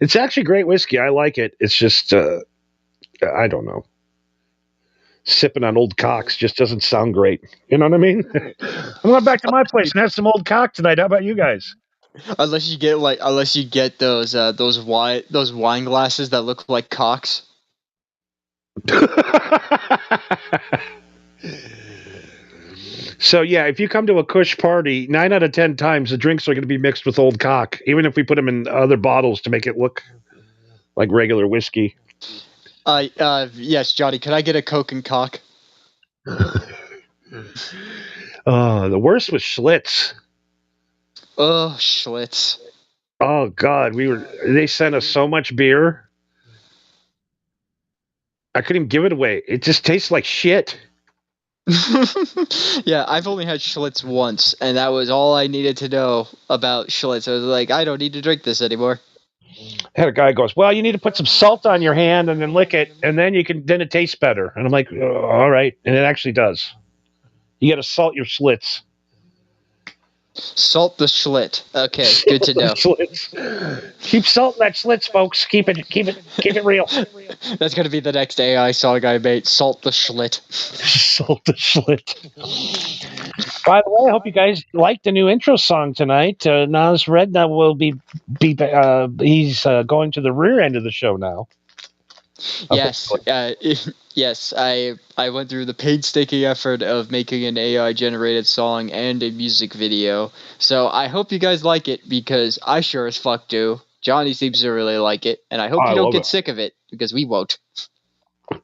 It's actually great whiskey. I like it. It's just, I don't know. Sipping on Old Cocks just doesn't sound great. You know what I mean? I'm going back to my place and have some Old Cock tonight. How about you guys? Unless you get those wine glasses that look like cocks. So yeah, if you come to a Kush party, 9 out of 10 times the drinks are going to be mixed with old cock, even if we put them in other bottles to make it look like regular whiskey. Yes, Johnny. Could I get a Coke and cock? The worst was Schlitz. Oh, Schlitz. Oh God, they sent us so much beer. I couldn't even give it away. It just tastes like shit. Yeah, I've only had Schlitz once, and that was all I needed to know about Schlitz. I was like, I don't need to drink this anymore. I had a guy goes, well, you need to put some salt on your hand and then lick it, and then then it tastes better. And I'm like, all right, and it actually does. You got to salt your Schlitz. Salt the Schlit. Okay, good to know. Keep salting that Schlitz, folks. Keep it real. That's gonna be the next AI song I made. Salt the Schlit. Salt the Schlit. By the way, I hope you guys liked the new intro song tonight. Nas Redna will be he's going to the rear end of the show now. Yes, yes. I went through the painstaking effort of making an AI generated song and a music video. So I hope you guys like it because I sure as fuck do. Johnny seems to really like it, and I hope you don't get sick of it because we won't.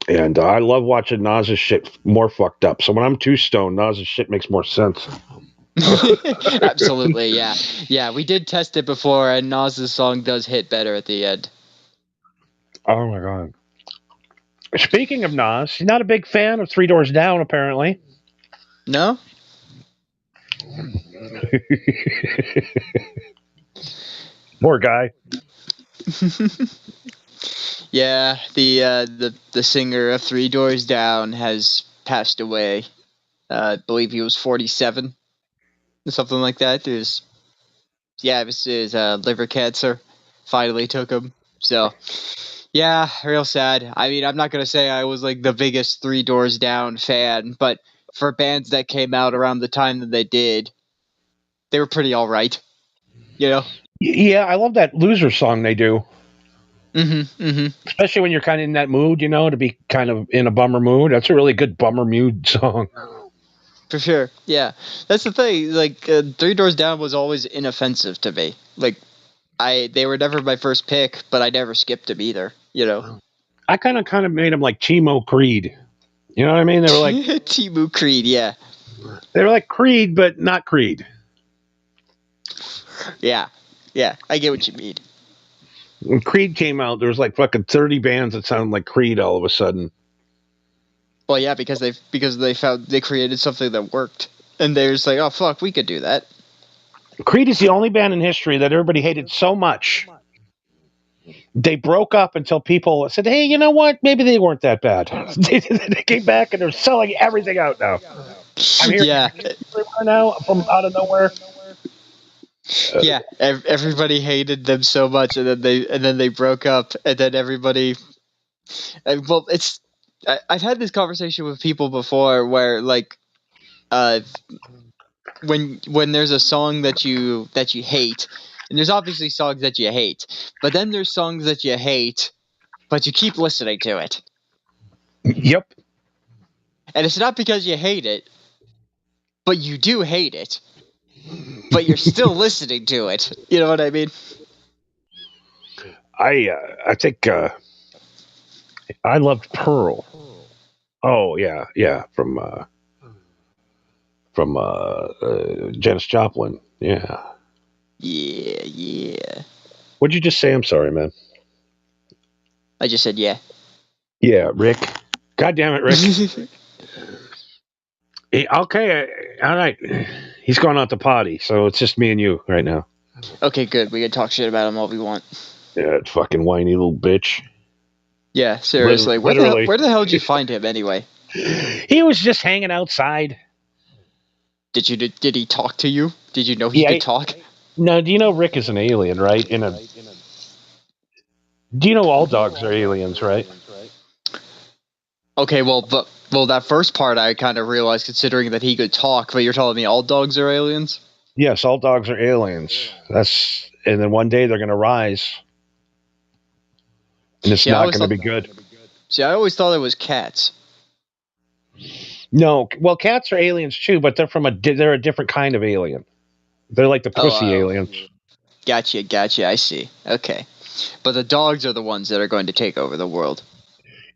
And I love watching Nas's shit more fucked up. So when I'm too stoned, Nas's shit makes more sense. Absolutely, yeah. Yeah, we did test it before, and Nas's song does hit better at the end. Oh my God. Speaking of Nas, he's not a big fan of Three Doors Down, apparently. No? Poor guy. Yeah, the singer of Three Doors Down has passed away. I believe he was 47, something like that. It was his liver cancer finally took him. So, yeah, real sad. I mean, I'm not gonna say I was like the biggest Three Doors Down fan, but for bands that came out around the time that they did, they were pretty all right. You know? Yeah, I love that Loser song they do. Especially when you're kind of in that mood, to be kind of in a bummer mood. That's a really good bummer mood song. For sure, yeah. That's the thing. Like, Three Doors Down was always inoffensive to me. Like, they were never my first pick, but I never skipped them either. I kind of made them like Timo Creed. You know what I mean? They were like Timo Creed, yeah. They were like Creed, but not Creed. Yeah, I get what you mean. When Creed came out, there was like fucking 30 bands that sounded like Creed all of a sudden. Well, yeah, because they created something that worked, and they're just like, oh fuck, we could do that. Creed is the only band in history that everybody hated so much. They broke up until people said, hey, you know what? Maybe they weren't that bad. They came back and they're selling everything out now. I'm here now from out of nowhere. Yeah, everybody hated them so much, and then they broke up, and then everybody. Well, I've had this conversation with people before, where like, when there's a song that you hate, and there's obviously songs that you hate, but then there's songs that you hate, but you keep listening to it. Yep. And it's not because you hate it, but you do hate it. But you're still listening to it. You know what I mean? I think I loved Pearl. Oh yeah, from Janis Joplin. Yeah. Yeah. What'd you just say? I'm sorry, man. I just said yeah. Yeah, Rick. God damn it, Rick. Okay, all right. He's going out to potty, so it's just me and you right now. Okay, good. We can talk shit about him all we want. Yeah, that fucking whiny little bitch. Yeah, seriously. Where the hell did you find him anyway? He was just hanging outside. Did he talk to you? Did you know he could talk? No, do you know Rick is an alien, right? Do you know all dogs are aliens, right? Okay, well, that first part I kind of realized, considering that he could talk, but you're telling me all dogs are aliens? Yes, all dogs are aliens. And then one day they're going to rise, and it's See, I not always going to thought. be good. See, I always thought it was cats. No, well, cats are aliens too, but they're a different kind of alien. They're like the pussy aliens. Gotcha. I see. Okay, but the dogs are the ones that are going to take over the world.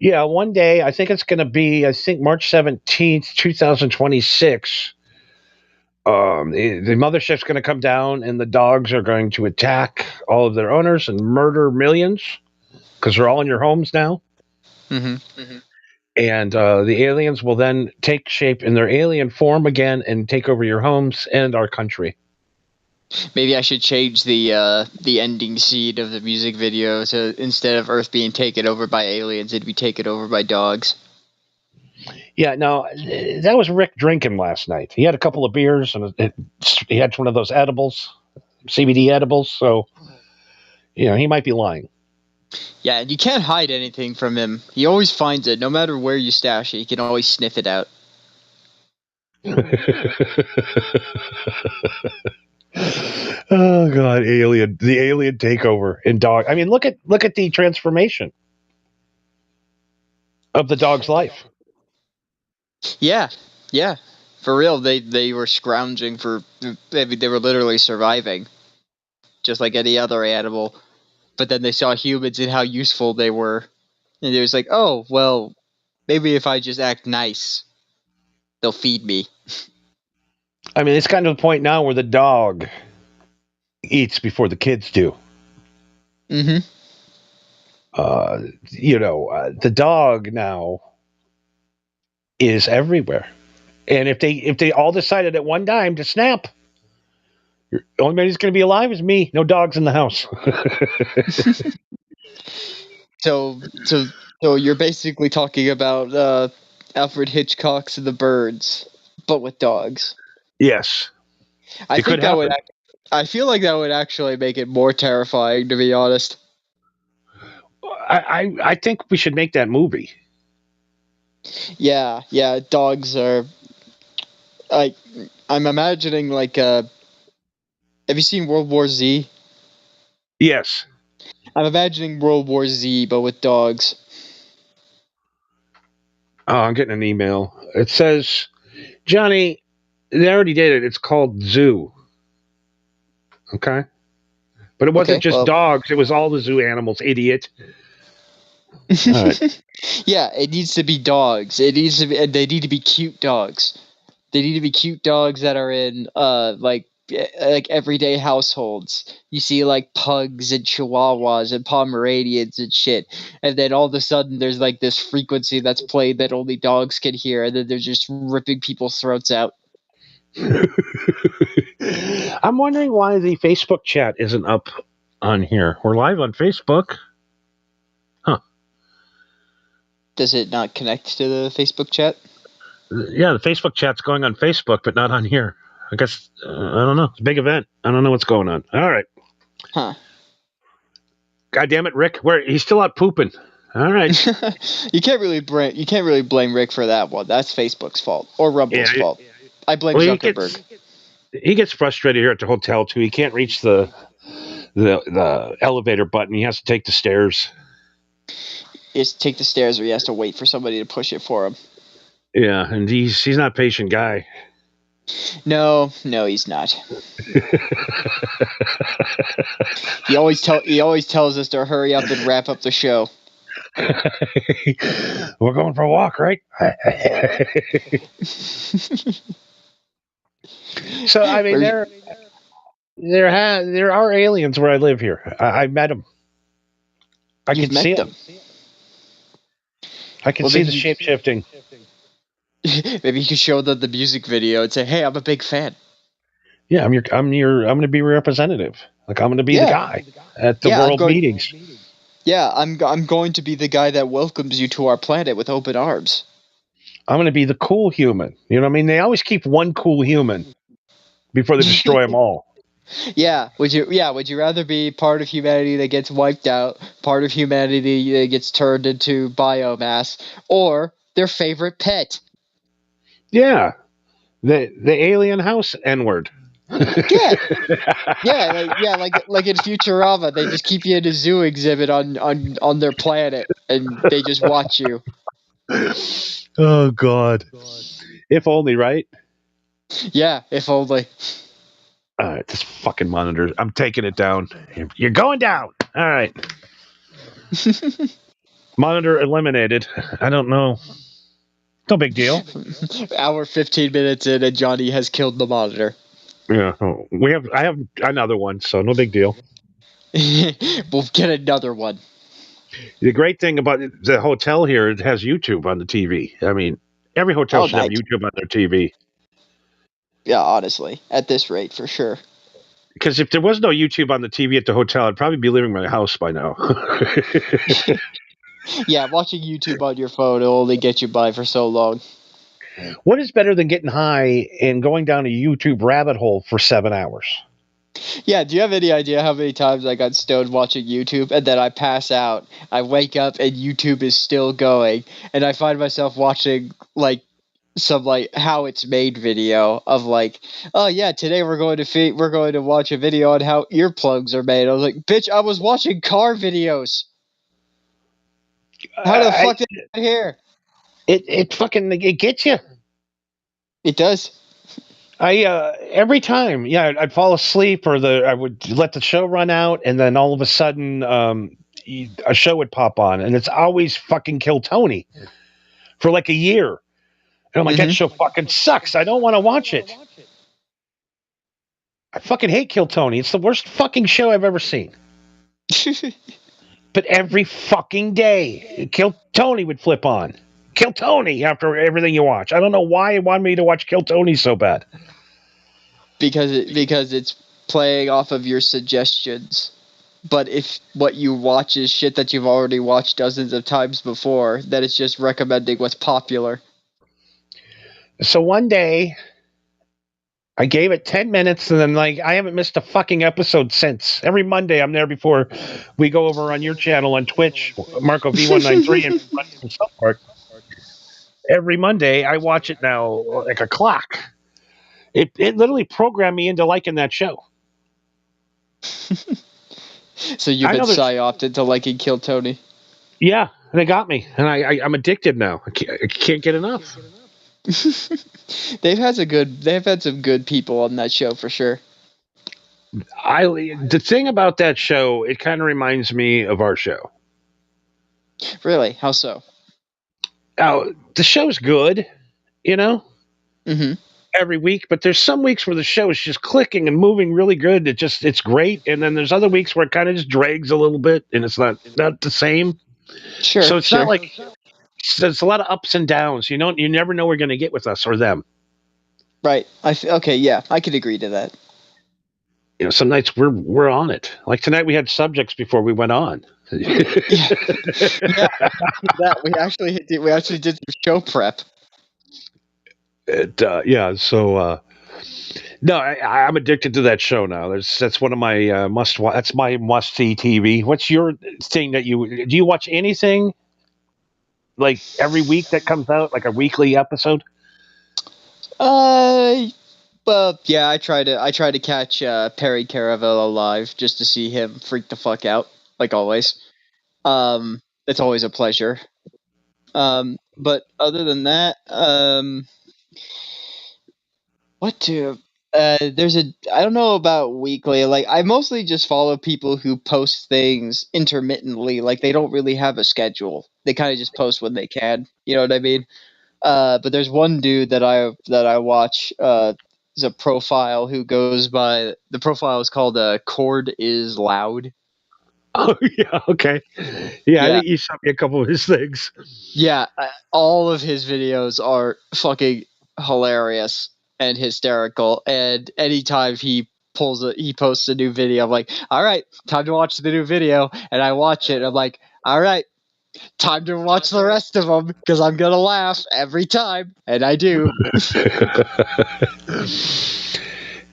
Yeah, one day I think it's going to be March 17th, 2026. The mothership's going to come down, and the dogs are going to attack all of their owners and murder millions because they're all in your homes now. Mm-hmm. And the aliens will then take shape in their alien form again and take over your homes and our country. Maybe I should change the ending scene of the music video to, instead of Earth being taken over by aliens, it'd be taken over by dogs. Yeah, no, that was Rick drinking last night. He had a couple of beers and he had one of those edibles, CBD edibles. So, he might be lying. Yeah, and you can't hide anything from him. He always finds it. No matter where you stash it, he can always sniff it out. Oh God, the alien takeover in dog. I mean, look at the transformation of the dog's life. Yeah, for real. They were scrounging for. They were literally surviving, just like any other animal. But then they saw humans and how useful they were, and it was like, oh well, maybe if I just act nice, they'll feed me. I mean, it's gotten to the point now where the dog eats before the kids do. Mm-hmm. The dog now is everywhere, and if they all decided at one time to snap, the only man who's going to be alive is me. No dogs in the house. So you're basically talking about Alfred Hitchcock's The Birds, but with dogs. Yes, I think that would. I feel like that would actually make it more terrifying, to be honest. I think we should make that movie. Yeah, dogs are. I'm imagining like have you seen World War Z? Yes. I'm imagining World War Z, but with dogs. Oh, I'm getting an email. It says, Johnny, they already did it. It's called Zoo. Okay. But it wasn't just dogs. It was all the zoo animals, idiot. All right. Yeah, it needs to be dogs. They need to be cute dogs. They need to be cute dogs that are in like everyday households. You see like pugs and chihuahuas and Pomeranians and shit. And then all of a sudden there's like this frequency that's played that only dogs can hear, and then they're just ripping people's throats out. I'm wondering why the Facebook chat isn't up on here. We're live on Facebook. Huh. Does it not connect to the Facebook chat? Yeah, the Facebook chat's going on Facebook, but not on here. I guess, I don't know. It's a big event. I don't know what's going on. All right. Huh. God damn it, Rick. He's still out pooping. All right. You can't really blame Rick for that one. That's Facebook's fault or Rumble's fault. I blame Zuckerberg. He gets frustrated here at the hotel too. He can't reach the elevator button. He has to take the stairs. He has to take the stairs, or he has to wait for somebody to push it for him. Yeah, and he's not a patient guy. No, he's not. He always tells us to hurry up and wrap up the show. We're going for a walk, right? So I mean, there are aliens where I live here. I met them. I can see them. I can see the shape shifting. Maybe you could show them the music video and say, "Hey, I'm a big fan." Yeah, I'm going to be representative. Like I'm going to be the guy at the world meetings. Yeah, I'm going to be the guy that welcomes you to our planet with open arms. I'm going to be the cool human. You know what I mean? They always keep one cool human before they destroy them all. Yeah. Would you rather be part of humanity that gets wiped out, part of humanity that gets turned into biomass, or their favorite pet? Yeah. The alien house N-word. Yeah, like in Futurama, they just keep you in a zoo exhibit on their planet, and they just watch you. Oh God! If only, right? Yeah, if only. All right, this fucking monitor. I'm taking it down. You're going down. All right. Monitor eliminated. I don't know. No big deal. Hour 15 minutes in, and Johnny has killed the monitor. Yeah, I have another one, so no big deal. We'll get another one. The great thing about the hotel here, it has YouTube on the TV. I mean, every hotel should have nice. YouTube on their TV. Yeah, honestly, at this rate, for sure. Because if there was no YouTube on the TV at the hotel, I'd probably be leaving my house by now. Yeah, watching YouTube on your phone will only get you by for so long. What is better than getting high and going down a YouTube rabbit hole for 7 hours? Yeah, do you have any idea how many times I got stoned watching YouTube and then I pass out, I wake up and YouTube is still going, and I find myself watching like some like how it's made video of like, oh yeah, today we're going to watch a video on how earplugs are made. I was like, bitch, I was watching car videos. How the fuck did I get here? It fucking it gets you. It does. Every time, I'd fall asleep or I would let the show run out, and then all of a sudden, a show would pop on, and it's always fucking Kill Tony for like a year. And I'm like, that show fucking sucks. I don't want to watch it. I fucking hate Kill Tony. It's the worst fucking show I've ever seen. But every fucking day, Kill Tony would flip on. Kill Tony after everything you watch. I don't know why it wanted me to watch Kill Tony so bad. Because it's playing off of your suggestions. But if what you watch is shit that you've already watched dozens of times before, then it's just recommending what's popular. So one day, I gave it 10 minutes, and then I haven't missed a fucking episode since. Every Monday, I'm there before we go over on your channel on Twitch, Marco V193, and so forth. Every Monday, I watch it now like a clock. It literally programmed me into liking that show. So you've been psyoped into liking Kill Tony. Yeah, they got me, and I'm addicted now. I can't get enough. They've had some good people on that show for sure. The thing about that show, it kind of reminds me of our show. Really? How so? Oh, the show's good, every week, but there's some weeks where the show is just clicking and moving really good. It's great, and then there's other weeks where it kind of just drags a little bit, and it's not the same. Sure. So it's not like there's a lot of ups and downs. You never know what we're going to get with us or them. Right. Okay. Yeah, I could agree to that. Some nights we're on it. Like tonight, we had subjects before we went on. Yeah. That we actually did some show prep. No, I'm addicted to that show now. That's one of my that's my must-see TV. What's your thing do you watch anything like every week that comes out, like a weekly episode? Well, yeah, I try to catch Perry Caravello live just to see him freak the fuck out, like always. It's always a pleasure. But other than that, I don't know about weekly. Like, I mostly just follow people who post things intermittently. Like, they don't really have a schedule. They kind of just post when they can. You know what I mean? But there's one dude that I watch. Is a profile who goes by, the profile is called Cord is Loud. Oh yeah, okay. Yeah, I think you sent me a couple of his things. Yeah, all of his videos are fucking hilarious and hysterical. And anytime he posts a new video, I'm like, all right, time to watch the new video. And I watch it. And I'm like, all right, time to watch the rest of them because I'm gonna laugh every time, and I do.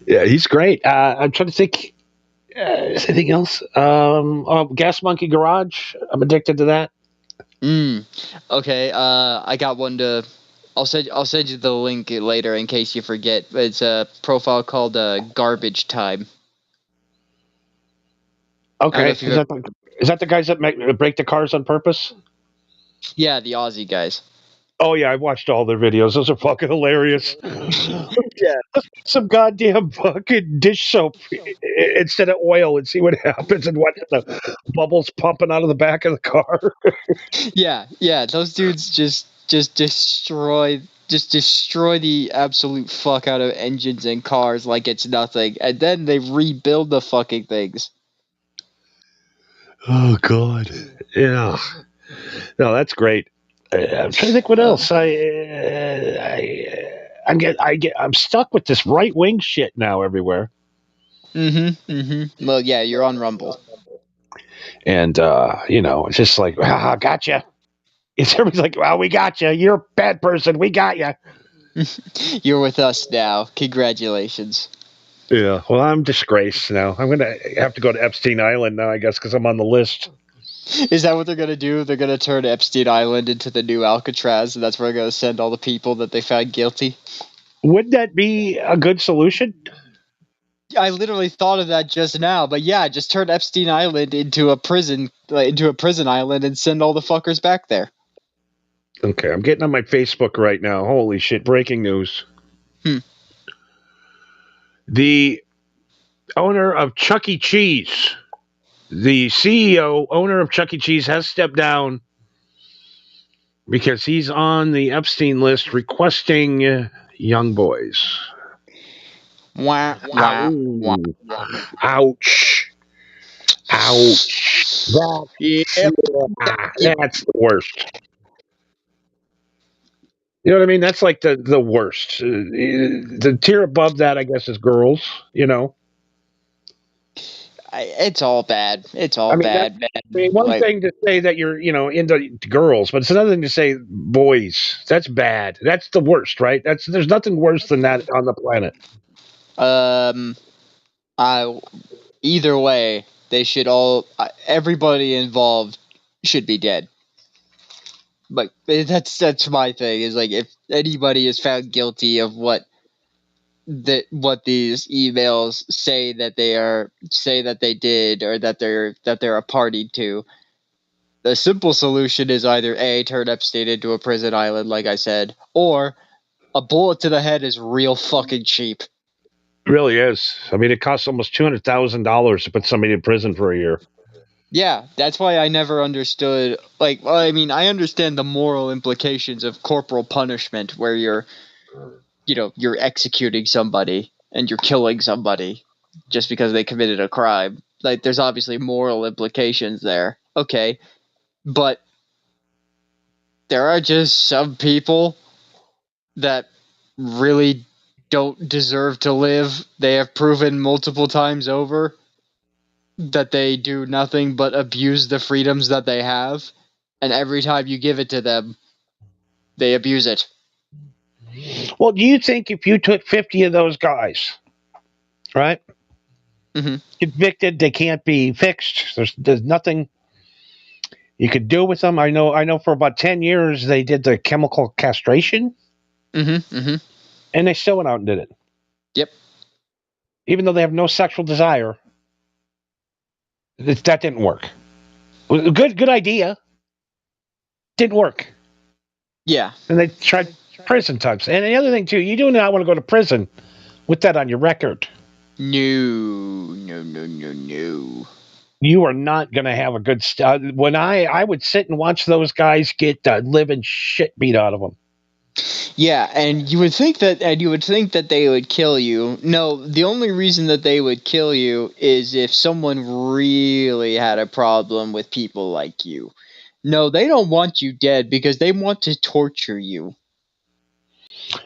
Yeah, he's great. I'm trying to think. Anything else? Gas Monkey Garage. I'm addicted to that. Okay. I got one to I'll send you the link later in case you forget. It's a profile called Garbage Time. Okay, is that the guys that break the cars on purpose? Yeah, the Aussie guys. Oh yeah, I watched all their videos. Those are fucking hilarious. Yeah, let's put some goddamn fucking dish soap instead of oil and see what happens and watch the bubbles pumping out of the back of the car. Yeah, those dudes just destroy the absolute fuck out of engines and cars like it's nothing, and then they rebuild the fucking things. Oh god, yeah. No, that's great. I'm trying to think what else. I'm stuck with this right wing shit now everywhere. Well, yeah, you're on Rumble. And it's just like, gotcha. It's everybody's like, well, we got you. You're a bad person. We got you. You're with us now. Congratulations. Yeah. Well, I'm disgraced now. I'm gonna have to go to Epstein Island now, I guess, because I'm on the list. Is that what they're gonna do? They're gonna turn Epstein Island into the new Alcatraz, and that's where they're gonna send all the people that they found guilty? Would that be a good solution? I literally thought of that just now, but yeah, just turn Epstein Island into a prison island and send all the fuckers back there. Okay, I'm getting on my Facebook right now. Holy shit, breaking news. The owner of Chuck E. Cheese, the CEO, owner of Chuck E. Cheese, has stepped down because he's on the Epstein list requesting young boys. Wah, wah, wah. Ouch. Ouch. That's the worst. You know what I mean? That's like the worst. The tier above that, I guess, is girls, It's all bad. It's all bad, man. I mean, one thing to say that you're, into girls, but it's another thing to say boys. That's bad. That's the worst, right? There's nothing worse than that on the planet. Either way, they should everybody involved should be dead. Like that's my thing. Is like if anybody is found guilty of what these emails say that they did or that they're a party to, the simple solution is either A, turn Epstein into a prison island, like I said, or a bullet to the head is real fucking cheap. It really is. I mean, it costs almost $200,000 to put somebody in prison for a year. Yeah, that's why I never understood. I understand the moral implications of corporal punishment, where you're executing somebody and you're killing somebody just because they committed a crime. Like, there's obviously moral implications there. Okay, but there are just some people that really don't deserve to live. They have proven multiple times over that they do nothing but abuse the freedoms that they have, and every time you give it to them, they abuse it. Well, do you think if you took 50 of those guys, right, convicted, they can't be fixed? There's nothing you could do with them. I know for about 10 years they did the chemical castration, and they still went out and did it. Yep. Even though they have no sexual desire. That didn't work. It was a good idea. Didn't work. Yeah. And they tried prison types. And the other thing, too, you do not want to go to prison with that on your record. No. You are not going to have a good... when I would sit and watch those guys get the living shit beat out of them. Yeah, and you would think that they would kill you. No, the only reason that they would kill you is if someone really had a problem with people like you. No, they don't want you dead because they want to torture you.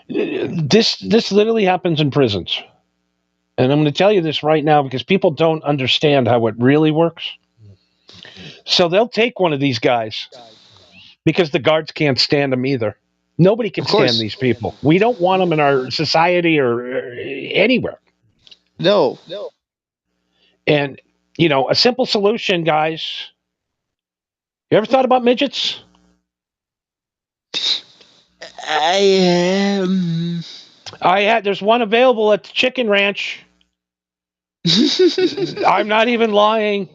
This literally happens in prisons. And I'm going to tell you this right now because people don't understand how it really works. So they'll take one of these guys because the guards can't stand them either. Nobody can stand these people. We don't want them in our society or anywhere. No. And, a simple solution, guys. You ever thought about midgets? There's one available at the Chicken Ranch. I'm not even lying.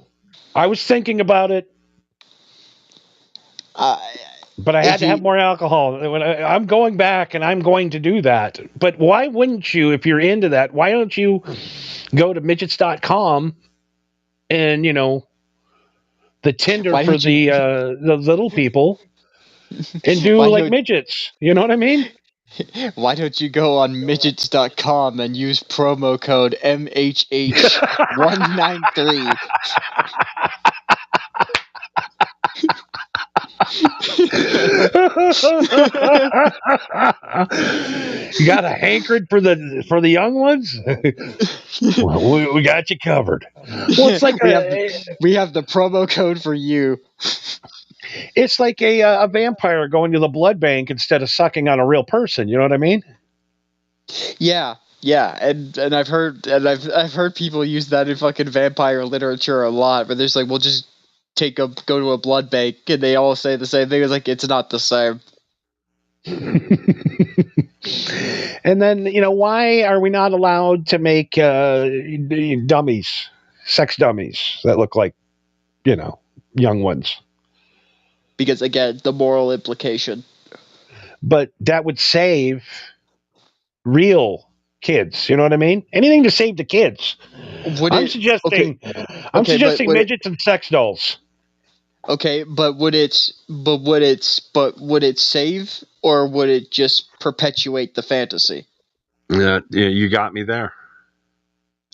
I was thinking about it. But I had to have more alcohol. I'm going back, and I'm going to do that. But why wouldn't you, if you're into that, why don't you go to midgets.com and, the Tinder for the little people and do like midgets? You know what I mean? Why don't you go on midgets.com and use promo code MHH193? You got a hankering for the young ones? Well, we got you covered. Well, it's like we have the promo code for you. It's like a vampire going to the blood bank instead of sucking on a real person. You know what I mean? Yeah, and I've heard people use that in fucking vampire literature a lot. But there's like, we'll just go to a blood bank, and they all say the same thing. It's like, it's not the same. And then, why are we not allowed to make dummies, sex dummies that look like, young ones? Because, again, the moral implication. But that would save real kids. You know what I mean? Anything to save the kids. I'm suggesting midgets and sex dolls. Okay, but would it save, or would it just perpetuate the fantasy? Yeah, you got me there.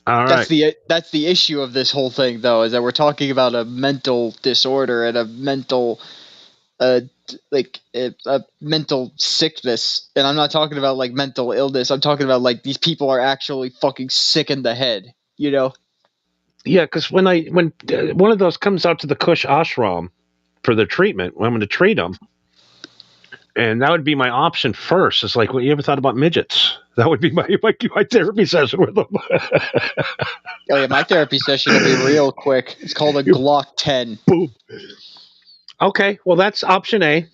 All right. That's the issue of this whole thing, though, is that we're talking about a mental disorder and a mental, a mental sickness, and I'm not talking about like mental illness. I'm talking about like these people are actually fucking sick in the head. Yeah, because when one of those comes out to the Kush ashram for their treatment, I'm going to treat them, and that would be my option first. It's like, well, you ever thought about midgets? That would be my therapy session with them. Oh yeah, my therapy session will be real quick. It's called a Glock 10. Boom. Okay, well that's option A.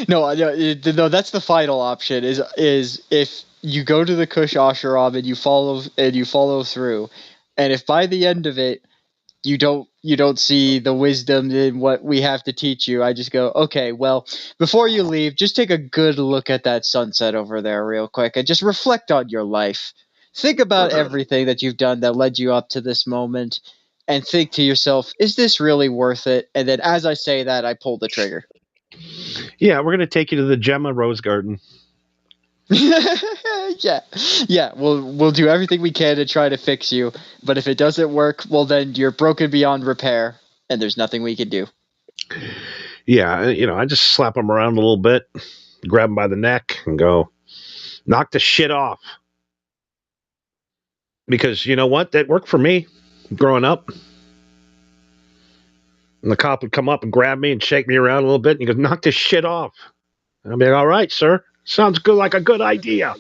No, that's the final option. Is if you go to the Kush ashram and you follow through, and if by the end of it you don't see the wisdom in what we have to teach you, I just go, okay, well, before you leave, just take a good look at that sunset over there real quick and just reflect on your life. Think about everything that you've done that led you up to this moment, and think to yourself, is this really worth it? And then as I say that, I pull the trigger. Yeah, we're going to take you to the Gemma Rose Garden. Yeah. We'll do everything we can to try to fix you. But if it doesn't work, well, then you're broken beyond repair, and there's nothing we can do. Yeah, I just slap them around a little bit, grab them by the neck, and go, knock the shit off. Because you know what? That worked for me growing up. And the cop would come up and grab me and shake me around a little bit, and he goes, knock this shit off. And I'll be like, all right, sir. Sounds good, like a good idea.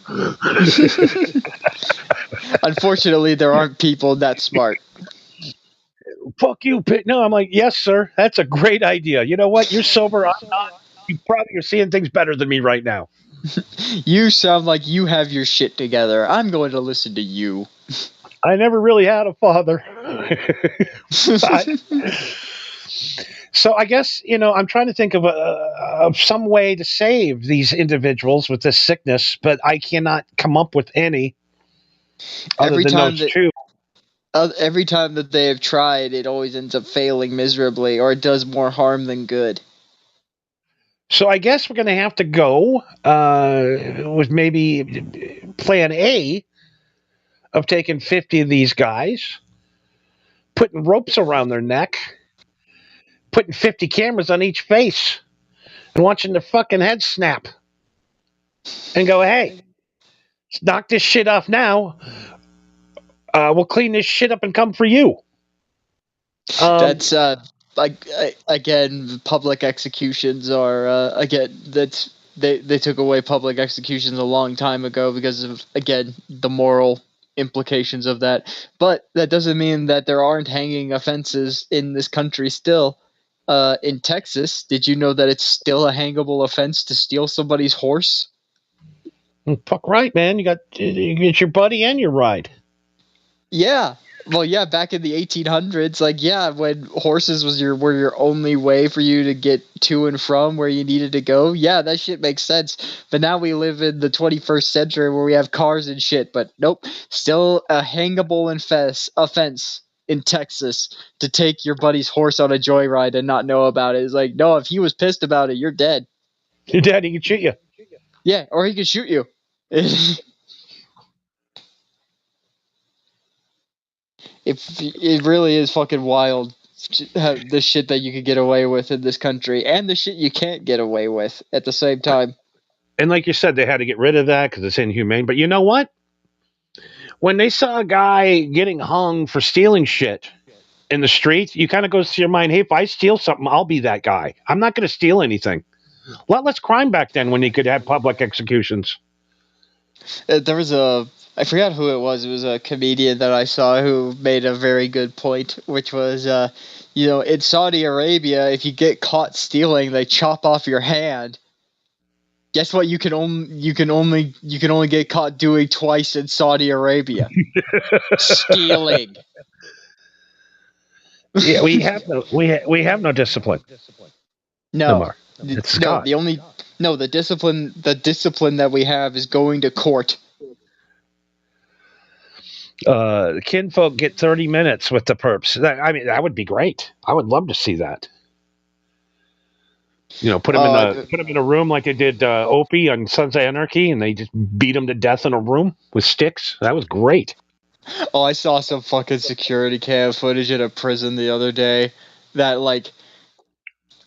Unfortunately, there aren't people that smart. Fuck you, Pit. No, I'm like, yes, sir. That's a great idea. You know what? You're sober. I'm not. You're seeing things better than me right now. You sound like you have your shit together. I'm going to listen to you. I never really had a father. So I guess, I'm trying to think of some way to save these individuals with this sickness, but I cannot come up with any other than those two. Every time that they have tried, it always ends up failing miserably, or it does more harm than good. So I guess we're going to have to go with maybe plan A of taking 50 of these guys, putting ropes around their neck, putting 50 cameras on each face, and watching their fucking heads snap. And go, hey, let's knock this shit off now. We'll clean this shit up and come for you. That's again, public executions are they took away public executions a long time ago because of, again, the moral implications of that. But that doesn't mean that there aren't hanging offenses in this country still. In Texas, did you know that it's still a hangable offense to steal somebody's horse? Fuck right, man. You get your buddy and your ride. Yeah. Well, yeah, back in the 1800s, like, yeah, when horses were your only way for you to get to and from where you needed to go, yeah, that shit makes sense. But now we live in the 21st century where we have cars and shit, but nope, still a hangable offense in Texas to take your buddy's horse on a joyride and not know about it. It's like, no, if he was pissed about it, you're dead. Your daddy can shoot you. Yeah, or he could shoot you. It really is fucking wild, the shit that you could get away with in this country and the shit you can't get away with at the same time. And like you said, they had to get rid of that because it's inhumane. But you know what? When they saw a guy getting hung for stealing shit in the street, you kind of goes to your mind, hey, if I steal something, I'll be that guy. I'm not going to steal anything. A lot less crime back then when you could have public executions. There was I forgot who it was. It was a comedian that I saw who made a very good point, which was, in Saudi Arabia, if you get caught stealing, they chop off your hand. Guess what? You can only get caught doing twice in Saudi Arabia. Stealing. Yeah, we have no discipline. No, it's no. The discipline that we have is going to court. Kinfolk get 30 minutes with the perps. That would be great. I would love to see that. Put him in a room like they did Opie on Sons of Anarchy, and they just beat him to death in a room with sticks. That was great. Oh, I saw some fucking security cam footage in a prison the other day that, like,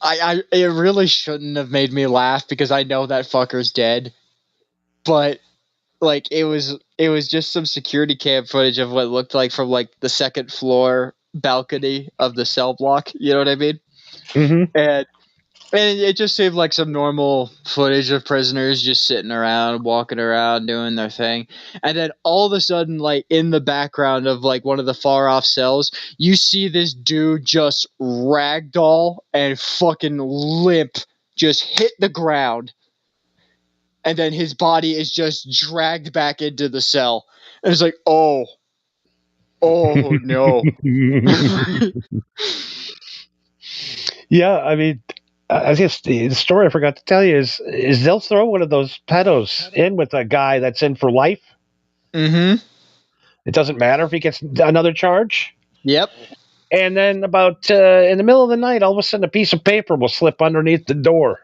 it really shouldn't have made me laugh because I know that fucker's dead. But, like, it was just some security cam footage of what looked like from, like, the second floor balcony of the cell block. You know what I mean? Mm-hmm. And it just seemed like some normal footage of prisoners just sitting around, walking around, doing their thing. And then all of a sudden, like, in the background of, like, one of the far-off cells, you see this dude just ragdoll and fucking limp just hit the ground. And then his body is just dragged back into the cell. And it's like, oh no. Yeah, I mean, I guess the story I forgot to tell you is they'll throw one of those pedos in with a guy that's in for life. Mm-hmm. It doesn't matter if he gets another charge. Yep. And then about in the middle of the night, all of a sudden a piece of paper will slip underneath the door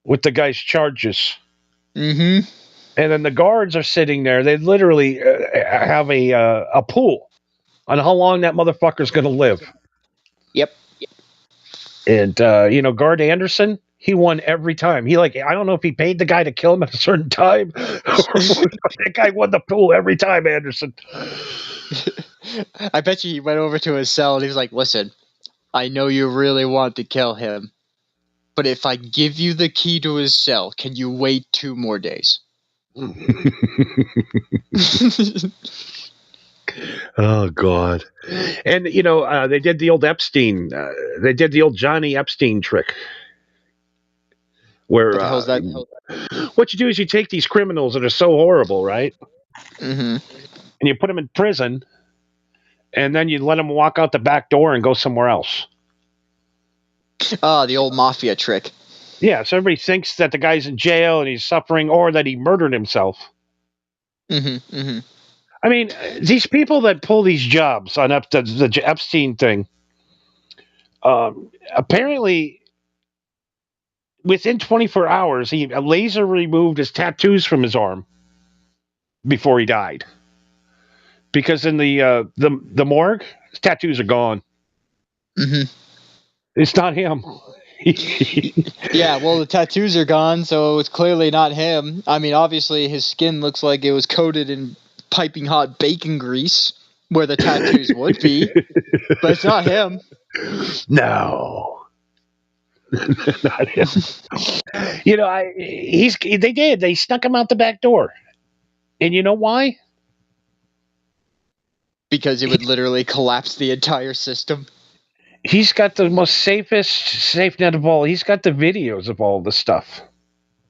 with the guy's charges. Mm-hmm. And then the guards are sitting there. They literally have a pool on how long that motherfucker's going to live. Yep. And, Guard Anderson, he won every time. I don't know if he paid the guy to kill him at a certain time. That guy won the pool every time, Anderson. I bet you he went over to his cell and he was like, listen, I know you really want to kill him, but if I give you the key to his cell, can you wait 2 more days? Oh, God. And, they did the old Epstein, they did the old Johnny Epstein trick. Where, what the hell's that? What you do is you take these criminals that are so horrible, right? Mm-hmm. And you put them in prison, and then you let them walk out the back door and go somewhere else. Oh, the old mafia trick. Yeah, so everybody thinks that the guy's in jail and he's suffering, or that he murdered himself. Mm-hmm. Mm-hmm. I mean, these people that pull these jobs on the Epstein thing, apparently within 24 hours, he laser removed his tattoos from his arm before he died. Because in the morgue, his tattoos are gone. Mm-hmm. It's not him. Yeah, well, the tattoos are gone, so it's clearly not him. I mean, obviously, his skin looks like it was coated in piping hot bacon grease where the tattoos would be, but it's not him. No. Not him. They snuck him out the back door. And you know why? Because it would literally collapse the entire system. he's got the most safest safe net of all. He's got the videos of all the stuff.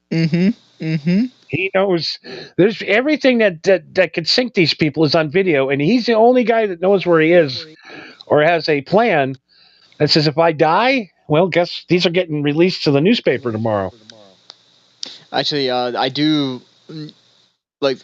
He knows there's everything that could sink these people is on video, and he's the only guy that knows where he is or has a plan that says, if I die, well, guess these are getting released to the newspaper tomorrow. Actually, I do like.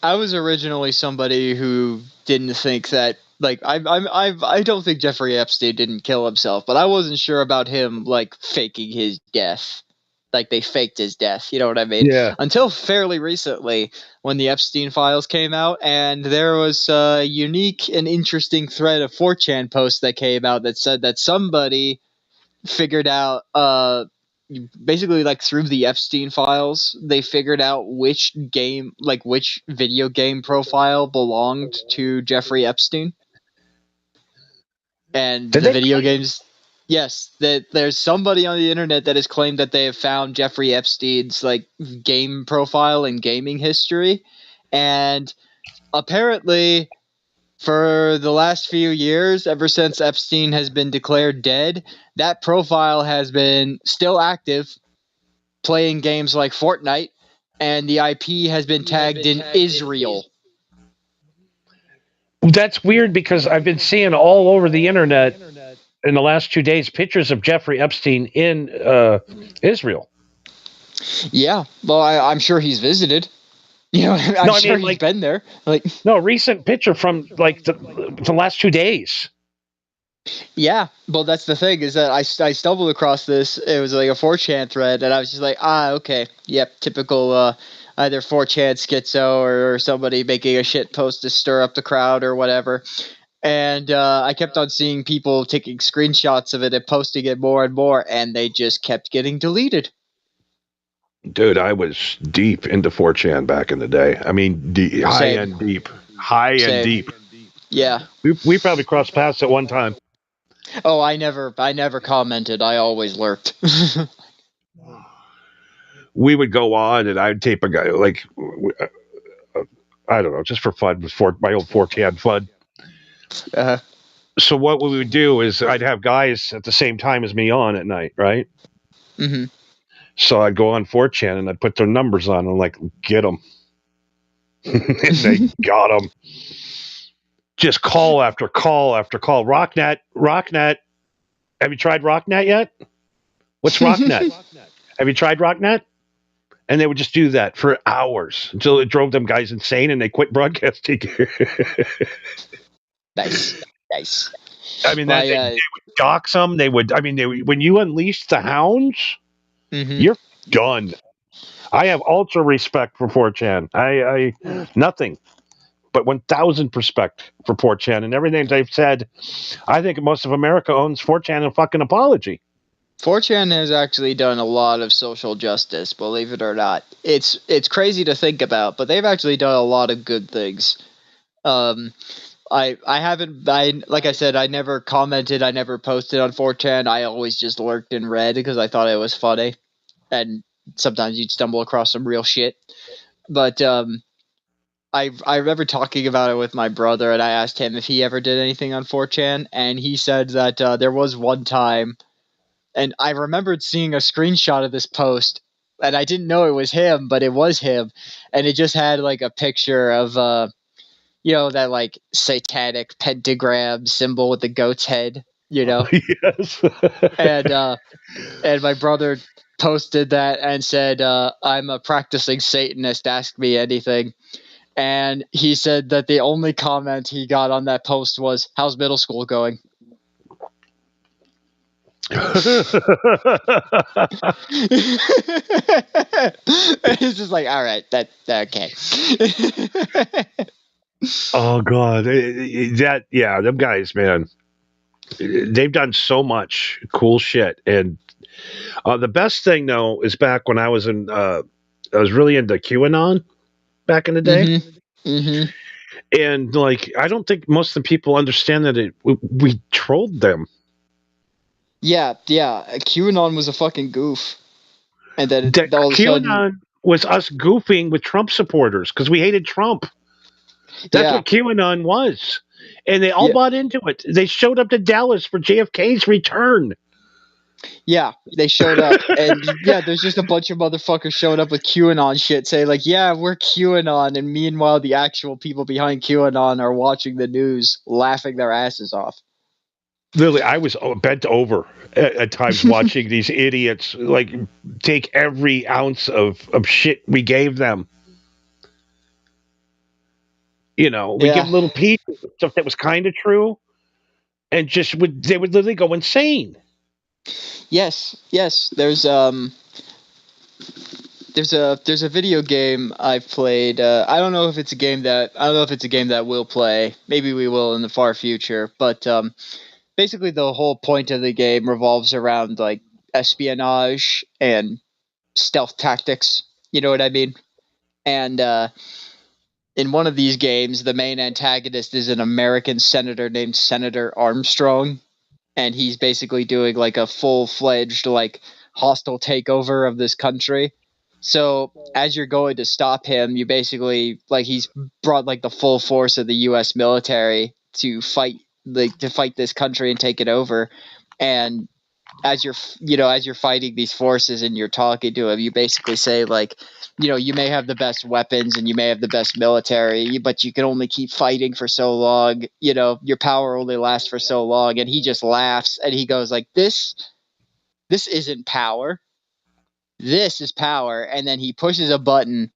I was originally somebody who didn't think that. Like, I don't think Jeffrey Epstein didn't kill himself, but I wasn't sure about him like faking his death. Like they faked his death, you know what I mean? Yeah. Until fairly recently, when the Epstein files came out, and there was a unique and interesting thread of 4chan posts that came out that said that somebody figured out, basically like through the Epstein files, they figured out which video game profile belonged to Jeffrey Epstein, and the video games. Yes, that there's somebody on the internet that has claimed that they have found Jeffrey Epstein's like game profile and gaming history, and apparently for the last few years, ever since Epstein has been declared dead, that profile has been still active, playing games like Fortnite, and the IP has been tagged in Israel. That's weird because I've been seeing all over the internet in the last 2 days pictures of Jeffrey Epstein in Israel. Yeah, well, I'm sure he's visited. You know, I'm sure he's been there. Like, no, recent picture from like the last 2 days. Yeah, well, that's the thing is that I stumbled across this. It was like a 4chan thread, and I was just like, okay, yep, typical either 4chan schizo or somebody making a shit post to stir up the crowd or whatever. And I kept on seeing people taking screenshots of it and posting it more and more, and they just kept getting deleted. Dude, I was deep into 4chan back in the day. I mean, high and deep. Yeah. We probably crossed paths at one time. Oh, I never commented. I always lurked. We would go on, and I'd tape a guy like I don't know, just for fun, with my old 4chan fun. So what we would do is I'd have guys at the same time as me on at night, right? Mm-hmm. So I'd go on 4chan and I'd put their numbers on and like, get them. And they got them. Just call after call after call. Rocknet. Have you tried Rocknet yet? What's Rocknet? Have you tried Rocknet? And they would just do that for hours until it drove them guys insane and they quit broadcasting. Nice. I mean, they would dox them. When you unleash the hounds, you're done. I have ultra respect for 4chan. I nothing but 1,000 respect for 4chan and everything they've said. I think most of America owns 4chan and fucking apology. 4chan has actually done a lot of social justice, believe it or not. It's crazy to think about, but they've actually done a lot of good things. Like I said, I never commented, I never posted on 4chan. I always just lurked and read because I thought it was funny. And sometimes you'd stumble across some real shit. But I remember talking about it with my brother, and I asked him if he ever did anything on 4chan, and he said that there was one time, and I remembered seeing a screenshot of this post, and I didn't know it was him, but it was him, and it just had like a picture of that like satanic pentagram symbol with the goat's head, you know. Yes. and my brother posted that and said, I'm a practicing Satanist, ask me anything. And he said that the only comment he got on that post was, how's middle school going? It's just like, all right, okay. Oh God, them guys, man, they've done so much cool shit. And the best thing though is back when I was really into QAnon back in the day. Mm-hmm. And like, I don't think most of the people understand that we trolled them. Yeah. QAnon was a fucking goof, and then QAnon was us goofing with Trump supporters because we hated Trump. That's what QAnon was. and they all Yeah. bought into it. They showed up to Dallas for JFK's return. Yeah, they showed up, and yeah, there's just a bunch of motherfuckers showing up with QAnon shit, saying like, "Yeah, we're QAnon," and meanwhile, the actual people behind QAnon are watching the news, laughing their asses off. Literally, I was bent over at times watching these idiots like take every ounce of shit we gave them. You know, we give little pieces of stuff that was kind of true, and they would literally go insane. Yes. There's a video game I've played. I don't know if it's a game that we'll play. Maybe we will in the far future. But basically, the whole point of the game revolves around like espionage and stealth tactics. You know what I mean? And in one of these games, the main antagonist is an American senator named Senator Armstrong. And he's basically doing like a full-fledged like hostile takeover of this country. So as you're going to stop him, you basically like he's brought like the full force of the U.S. military to fight this country and take it over. And as you're fighting these forces and you're talking to him, you basically say like, you may have the best weapons and you may have the best military, but you can only keep fighting for so long. Your power only lasts for so long. And he just laughs and he goes like, this isn't power. This is power. And then he pushes a button,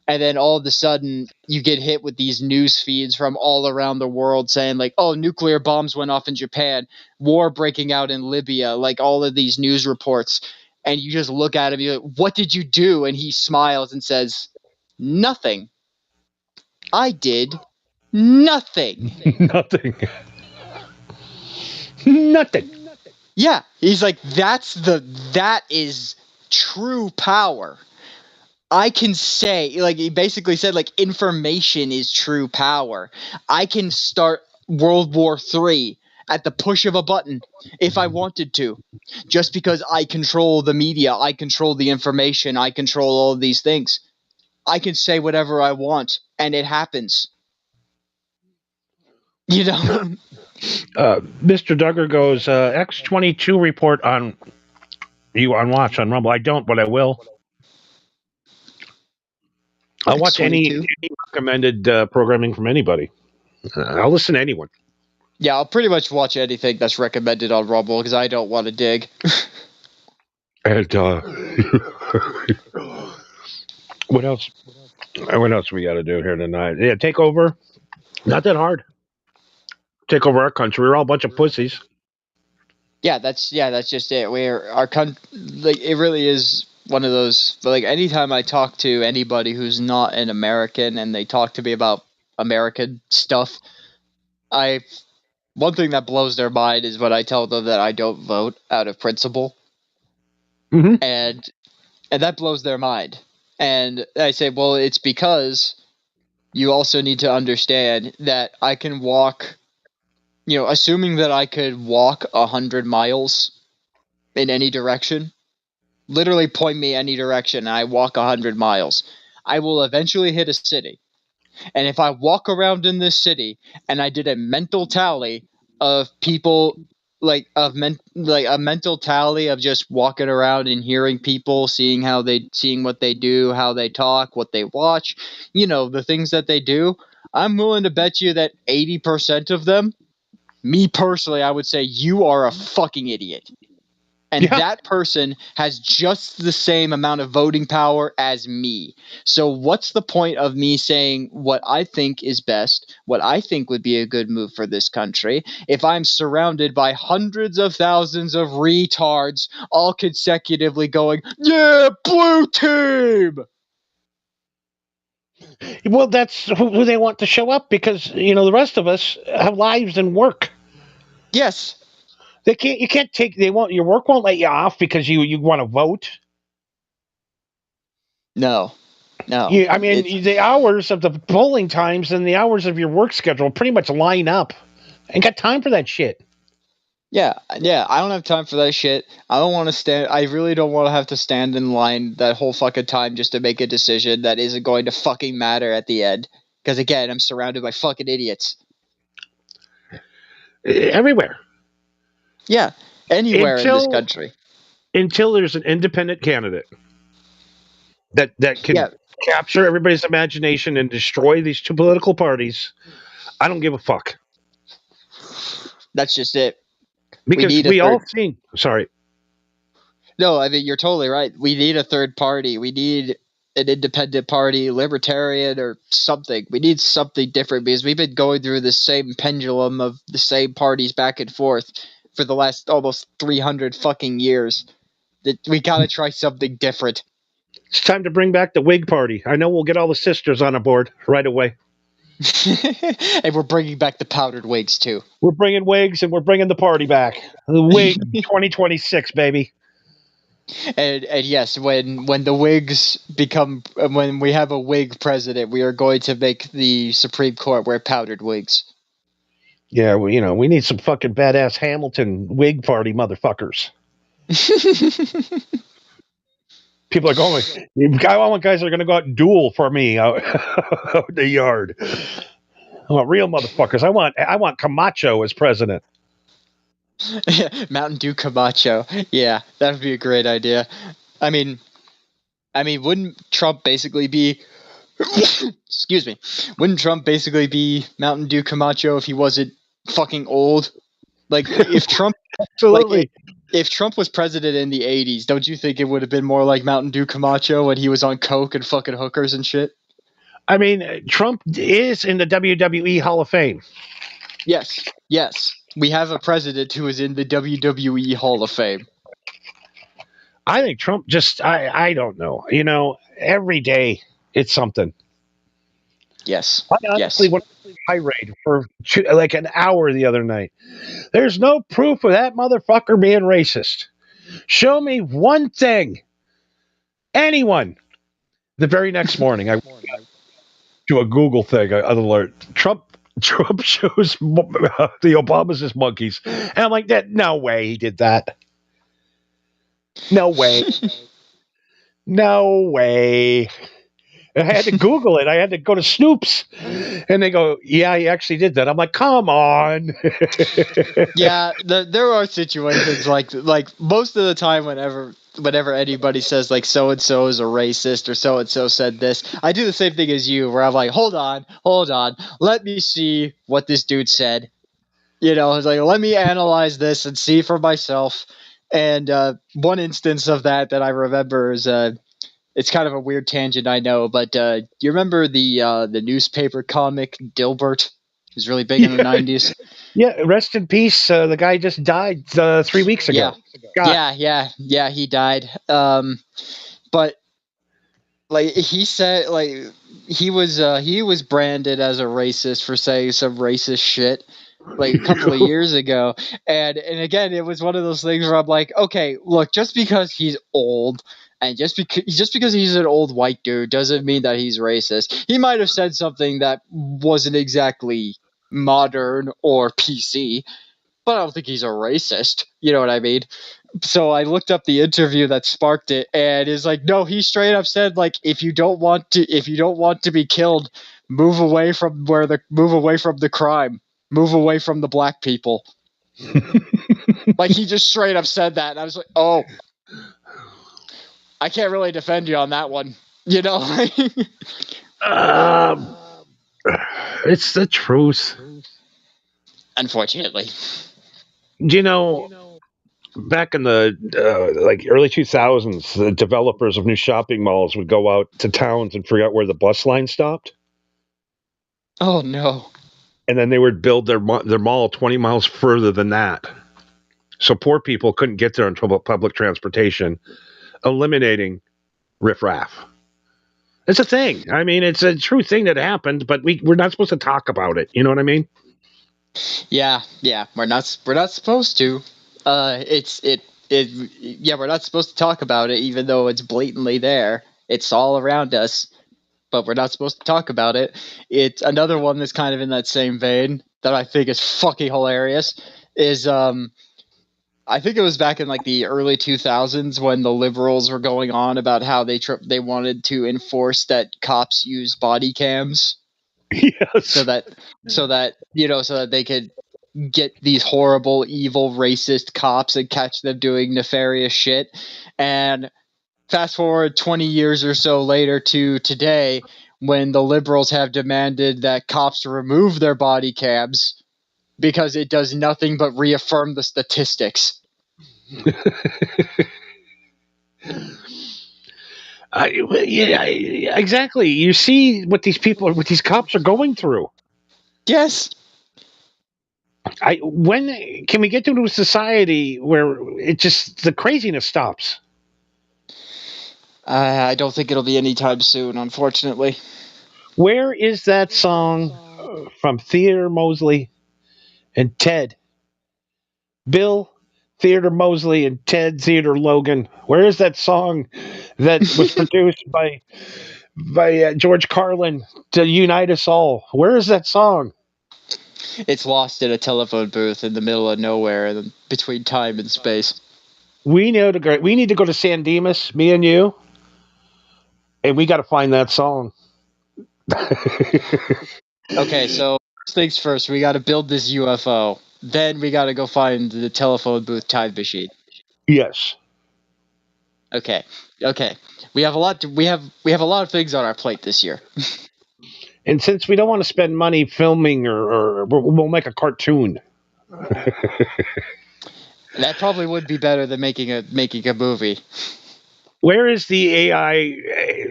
and then all of a sudden you get hit with these news feeds from all around the world saying like, oh, nuclear bombs went off in Japan, war breaking out in Libya, like all of these news reports. And you just look at him, you're like, what did you do? And he smiles and says, nothing. I did nothing. Nothing. Nothing. Yeah. He's like, that is true power. I can say, like, he basically said, like, information is true power. I can start World War III at the push of a button if I wanted to, just because I control the media, I control the information, I control all of these things. I can say whatever I want, and it happens. Mr. Duggar goes, X-22 report on you on Watch on Rumble. I don't, but I will. I'll watch any recommended programming from anybody. I'll listen to anyone. Yeah, I'll pretty much watch anything that's recommended on Rumble because I don't want to dig. And what else? What else we got to do here tonight? Yeah, take over. Not that hard. Take over our country. We're all a bunch of pussies. Yeah, that's just it. It really is one of those, like, anytime I talk to anybody who's not an American and they talk to me about American stuff, one thing that blows their mind is when I tell them that I don't vote out of principle. Mm-hmm. And that blows their mind. And I say, well, it's because you also need to understand that I can walk, assuming that I could walk 100 miles in any direction, literally point me any direction, and I walk 100 miles, I will eventually hit a city. And if I walk around in this city and I did a mental tally of people, like a mental tally of just walking around and hearing people, seeing what they do, how they talk, what they watch, the things that they do, I'm willing to bet you that 80% of them, me personally, I would say you are a fucking idiot. And that person has just the same amount of voting power as me. So what's the point of me saying what I think is best, what I think would be a good move for this country, if I'm surrounded by hundreds of thousands of retards all consecutively going, yeah, blue team? Well, that's who they want to show up because, the rest of us have lives and work. Yes. Your work won't let you off because you want to vote. No. The hours of the polling times and the hours of your work schedule pretty much line up. Ain't got time for that shit. Yeah, I don't have time for that shit. I really don't want to have to stand in line that whole fucking time just to make a decision that isn't going to fucking matter at the end. Because again, I'm surrounded by fucking idiots. everywhere. Yeah, anywhere in this country. Until there's an independent candidate that can capture everybody's imagination and destroy these two political parties, I don't give a fuck. That's just it. Because we all seen. Sorry. No, I mean, you're totally right. We need a third party. We need an independent party, libertarian or something. We need something different because we've been going through the same pendulum of the same parties back and forth for the last almost 300 fucking years. We gotta try something different. It's time to bring back the Whig Party. I know we'll get all the sisters on a board right away. And we're bringing back the powdered wigs too. We're bringing wigs and we're bringing the party back. The wig 2026, baby. And yes, when the wigs when we have a wig president, we are going to make the Supreme Court wear powdered wigs. Yeah, well, we need some fucking badass Hamilton wig party motherfuckers. People are going, I want guys that are going to go out and duel for me out in the yard. I want real motherfuckers. I want Camacho as president. Mountain Dew Camacho. Yeah, that would be a great idea. I mean, wouldn't Trump basically be excuse me. Wouldn't Trump basically be Mountain Dew Camacho if he wasn't fucking old? Like if Trump absolutely if Trump was president in the 80s, don't you think it would have been more like Mountain Dew Camacho when he was on coke and fucking hookers and shit? I mean, Trump is in the WWE Hall of Fame. Yes. We have a president who is in the WWE Hall of Fame. I think Trump I don't know. Every day it's something. Yes. I honestly went on a tirade for like an hour the other night. There's no proof of that motherfucker being racist. Show me one thing. Anyone. The very next morning, I do a Google thing, an alert. Trump shows the Obamas as monkeys. And I'm like, no way he did that. No way. No way. I had to Google it. I had to go to Snoops. And they go, yeah, he actually did that. I'm like, come on. Yeah, there are situations like most of the time whenever anybody says like so-and-so is a racist or so-and-so said this, I do the same thing as you where I'm like, hold on. Let me see what this dude said. It's like, let me analyze this and see for myself. And one instance of that I remember is it's kind of a weird tangent, I know, but do you remember the newspaper comic Dilbert? It was really big in the 90s. Yeah, rest in peace. The guy just died 3 weeks ago. Yeah, he died. But like he said, like he was branded as a racist for saying some racist shit like a couple of years ago. And again, it was one of those things where I'm like, okay, look, just because he's old and just because he's an old white dude doesn't mean that he's racist. He might have said something that wasn't exactly modern or PC, but I don't think he's a racist. You know what I mean? So I looked up the interview that sparked it, and it's like, no, he straight up said, like, if you don't want to be killed, move away from the crime, move away from the black people. Like, he just straight up said that, and I was like, oh, I can't really defend you on that one, It's the truth. Unfortunately. Back in the early 2000s, the developers of new shopping malls would go out to towns and figure out where the bus line stopped. Oh, no. And then they would build their mall 20 miles further than that. So poor people couldn't get there until public transportation, eliminating riffraff. It's a thing. I mean, it's a true thing that happened, but we're not supposed to talk about it. You know what I mean? Yeah, we're not supposed to. We're not supposed to talk about it, even though it's blatantly there. It's all around us, but we're not supposed to talk about it. It's another one that's kind of in that same vein that I think is fucking hilarious. Is I think it was back in like the early 2000s when the liberals were going on about how they wanted to enforce that cops use body cams. Yes. So that they could get these horrible, evil, racist cops and catch them doing nefarious shit. And fast forward 20 years or so later to today, when the liberals have demanded that cops remove their body cams because it does nothing but reaffirm the statistics. Yeah, exactly. You see what these cops are going through. Yes. When can we get to a society where the craziness stops? I don't think it'll be anytime soon, unfortunately. Where is that song from Theodore Mosley and Ted? Bill Theodore Mosley and Ted Theodore Logan. Where is that song that was produced by George Carlin to unite us all? Where is that song? It's lost in a telephone booth in the middle of nowhere, between time and space. We need to go to San Dimas, me and you, and we got to find that song. Okay, so first things first, we got to build this UFO. Then we got to go find the telephone booth time machine. Yes. Okay. We have a lot of things on our plate this year. And since we don't want to spend money filming, or we'll make a cartoon. That probably would be better than making a movie. Where is the AI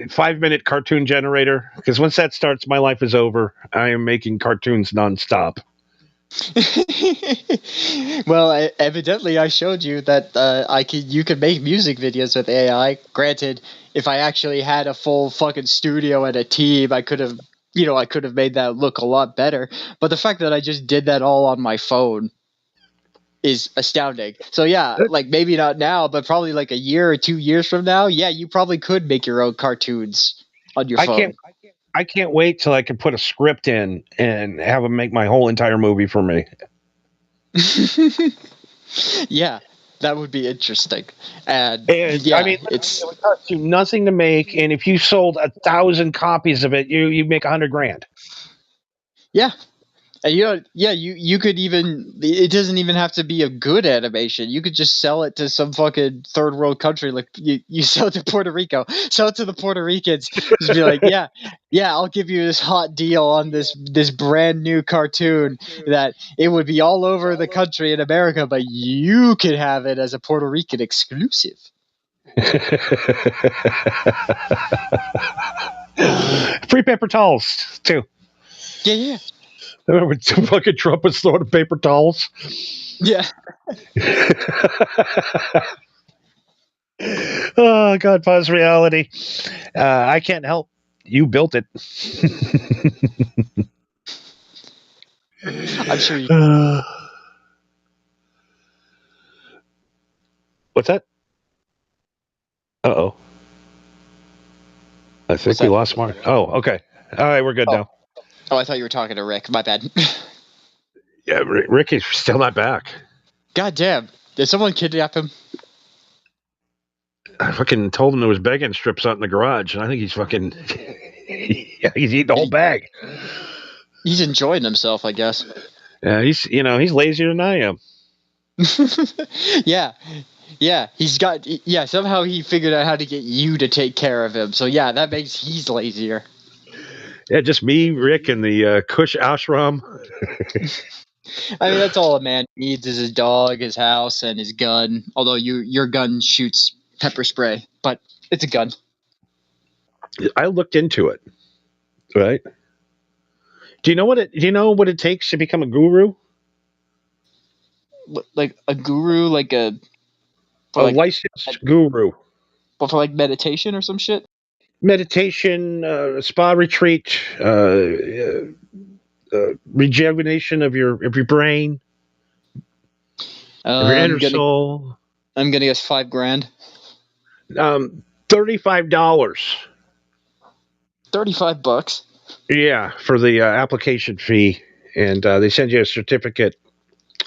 5-minute cartoon generator? Because once that starts, my life is over. I am making cartoons nonstop. Well, evidently I showed you that you could make music videos with AI. Granted, if I actually had a full fucking studio and a team, I could have made that look a lot better. But the fact that I just did that all on my phone is astounding. So yeah, like maybe not now, but probably like a year or 2 years from now, yeah, you probably could make your own cartoons on your phone. I can't wait till I can put a script in and have them make my whole entire movie for me. Yeah, that would be interesting. And yeah, I mean, it would cost you nothing to make, and if you sold 1,000 copies of it, you make $100,000. Yeah. And you could even, it doesn't even have to be a good animation. You could just sell it to some fucking third world country. Like you sell it to Puerto Rico, sell it to the Puerto Ricans. Just be like, yeah, I'll give you this hot deal on this brand new cartoon that it would be all over the country in America, but you could have it as a Puerto Rican exclusive. Free paper towels too. Yeah. Remember when fucking Trump was throwing paper towels? Yeah. Oh, God, pause reality. I can't help. You built it. I'm sure you. What's that? Uh-oh. I think we lost Mark. Oh, okay. All right, we're good now. Oh, I thought you were talking to Rick. My bad. Yeah, Rick is still not back. God damn. Did someone kidnap him? I fucking told him there was bacon strips out in the garage, and I think he's fucking... he's eating the whole bag. He's enjoying himself, I guess. Yeah, he's lazier than I am. Yeah, somehow he figured out how to get you to take care of him. So yeah, that makes he's lazier. Yeah, just me, Rick, and the Kush ashram. I mean, that's all a man needs is his dog, his house, and his gun. Although your gun shoots pepper spray, but it's a gun. I looked into it. Right? Do you know what it takes to become a guru? Like a guru, like a licensed guru. But for like meditation or some shit? Meditation, spa retreat, rejuvenation of your brain, of your inner soul. I'm gonna guess $5,000. $35. $35. Yeah, for the application fee, and they send you a certificate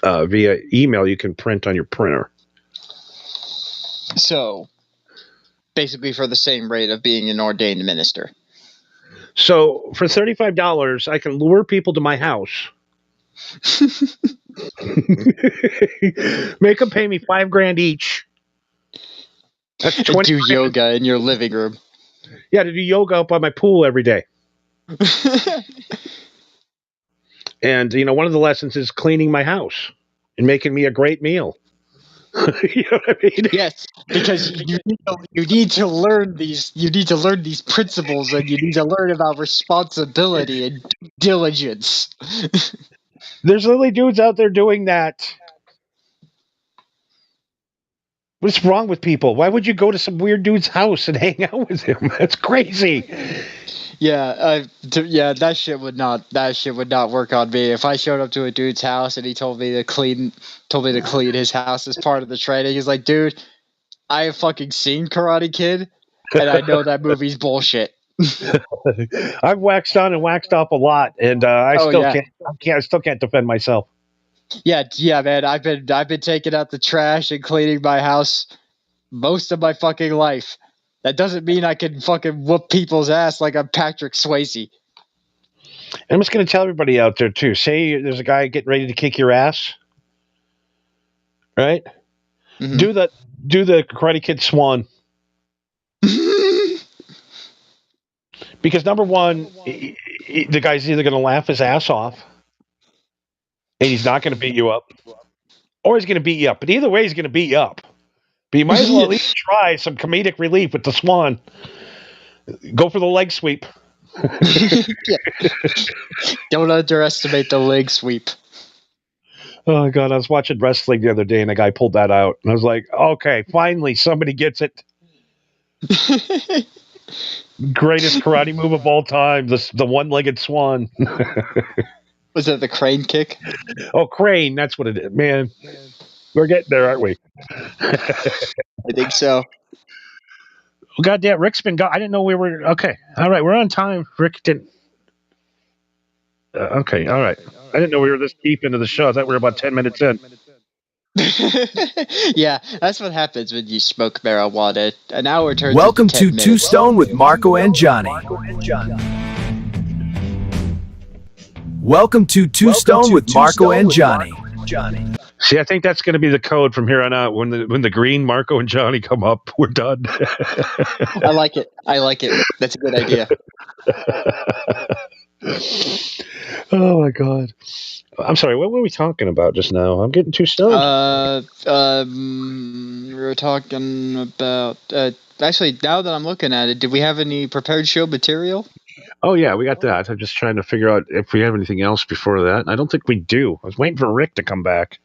via email you can print on your printer. So, basically for the same rate of being an ordained minister. So, for $35, I can lure people to my house Make them pay me $5,000 each. That's And do yoga in your living room. Yeah, to do yoga up by my pool every day. And one of the lessons is cleaning my house and making me a great meal. You know what I mean? Yes, because you need to learn these. You need to learn these principles, and you need to learn about responsibility and diligence. There's literally dudes out there doing that. What's wrong with people? Why would you go to some weird dude's house and hang out with him? That's crazy. Yeah, that shit would not work on me. If I showed up to a dude's house and he told me to clean his house as part of the training, he's like, dude, I have fucking seen Karate Kid, and I know that movie's bullshit. I've waxed on and waxed off a lot, and I still can't defend myself. Yeah, man. I've been taking out the trash and cleaning my house most of my fucking life. That doesn't mean I can fucking whoop people's ass like I'm Patrick Swayze. I'm just going to tell everybody out there too. Say there's a guy getting ready to kick your ass, right? Mm-hmm. Do the Karate Kid Swan. Because number one, the guy's either going to laugh his ass off, and he's not going to beat you up, or he's going to beat you up. But either way, he's going to beat you up. But you might as well at least try some comedic relief with the Swan. Go for the leg sweep. Don't underestimate the leg sweep. Oh, God. I was watching wrestling the other day, and a guy pulled that out. And I was like, okay, finally, somebody gets it. Greatest karate move of all time, the one-legged Swan. Was it the crane kick? Oh, crane. That's what it is. Man, we're getting there, aren't we? I think so. Well, goddamn, Rick's been gone. I didn't know we were... Okay. All right, we're on time. Rick didn't... okay, all right. I didn't know we were this deep into the show. I thought we were about 10 minutes in. Yeah, that's what happens when you smoke marijuana. An hour turns Welcome into 10 to minutes. Two Stone with Marco and Johnny. Welcome to Two Stone with Marco and Johnny. See, I think that's going to be the code from here on out. When the green Marco and Johnny come up, we're done. I like it. That's a good idea. Oh my God. I'm sorry, what were we talking about just now? I'm getting too stoned. We were talking about actually, now that I'm looking at it, did we have any prepared show material? Oh yeah, we got that. I'm just trying to figure out if we have anything else before that. I don't think we do. I was waiting for Rick to come back.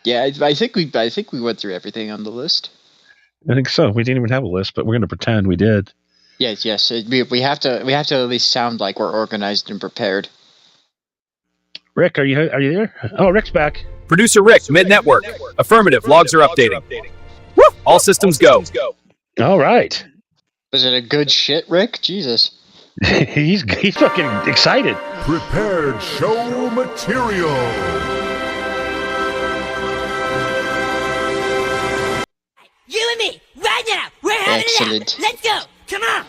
Yeah, I think we went through everything on the list. I think so. We didn't even have a list, but we're going to pretend we did. Yes. We have to at least sound like we're organized and prepared. Rick, are you there? Oh, Rick's back. Producer Rick, mid-network. Affirmative, logs are updating. Woo! All systems go. All right. Was it a good shit, Rick? Jesus. He's fucking excited. Prepared show material. You and me, right now, we're having Excellent. it out. Let's go. Come on.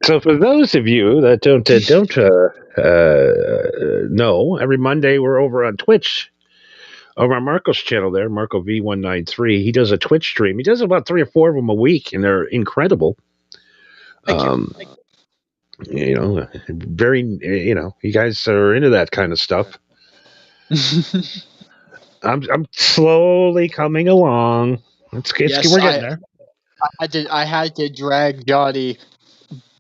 So for those of you that don't know, every Monday we're over on Twitch, over on Marco's channel there, Marco V193. He does a Twitch stream. He does about 3 or 4 of them a week, and they're incredible. Thank you. Very, you guys are into that kind of stuff. I'm slowly coming along. We're getting there. I had to drag Johnny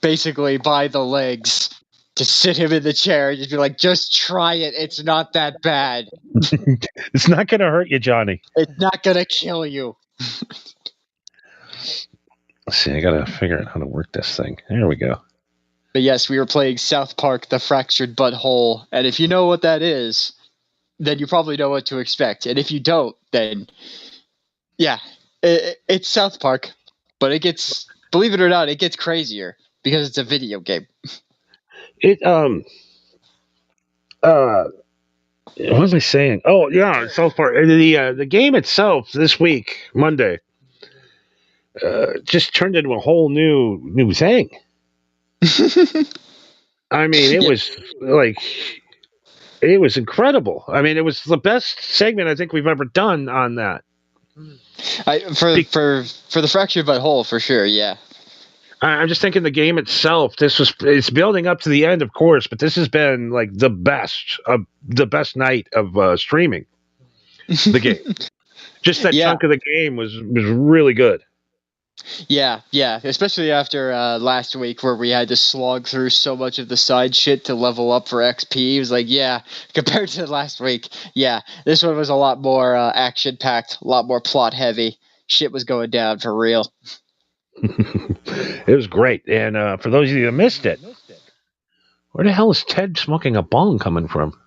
basically by the legs to sit him in the chair and just be like, just try it. It's not that bad. It's not going to hurt you, Johnny. It's not going to kill you. Let's see, I got to figure out how to work this thing. There we go. But yes, we were playing South Park, The Fractured Butthole. And if you know what that is, then you probably know what to expect. And if you don't, then yeah, it's South Park. But it gets, believe it or not, it gets crazier because it's a video game. What was I saying? Oh yeah, South Park. The game itself this week, Monday, just turned into a whole new thing. I mean, it was like it was incredible. I mean, it was the best segment I think we've ever done on that. For the fractured but whole, for sure. Yeah. I'm just thinking the game itself. It's building up to the end, of course, but this has been like the best night of streaming. The game, just that chunk of the game was really good. Yeah, especially after last week where we had to slog through so much of the side shit to level up for XP. It was like, compared to last week, this one was a lot more action-packed, a lot more plot-heavy. Shit was going down for real. It was great. And for those of you that missed it, where the hell is Ted smoking a bong coming from?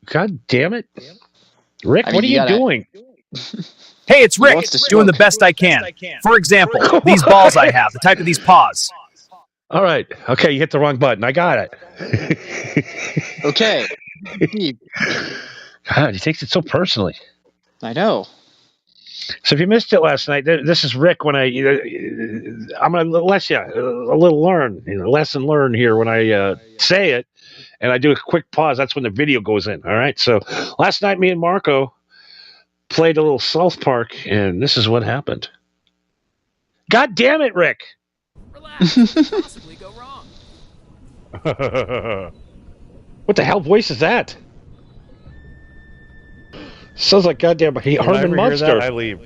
God damn it. Rick, what are you doing? Hey, it's Rick, doing the best I can. For example, these balls I have, the type of these paws. All right. Okay, you hit the wrong button. I got it. Okay. God, he takes it so personally. I know. So if you missed it last night, this is Rick. When I'm going to let you a little lesson learned here when I say it, and I do a quick pause. That's when the video goes in. All right. So last night, me and Marco played a little South Park, and this is what happened. God damn it, Rick! Relax, what could possibly go wrong? What the hell voice is that? Sounds like goddamn Herman Munster. I leave.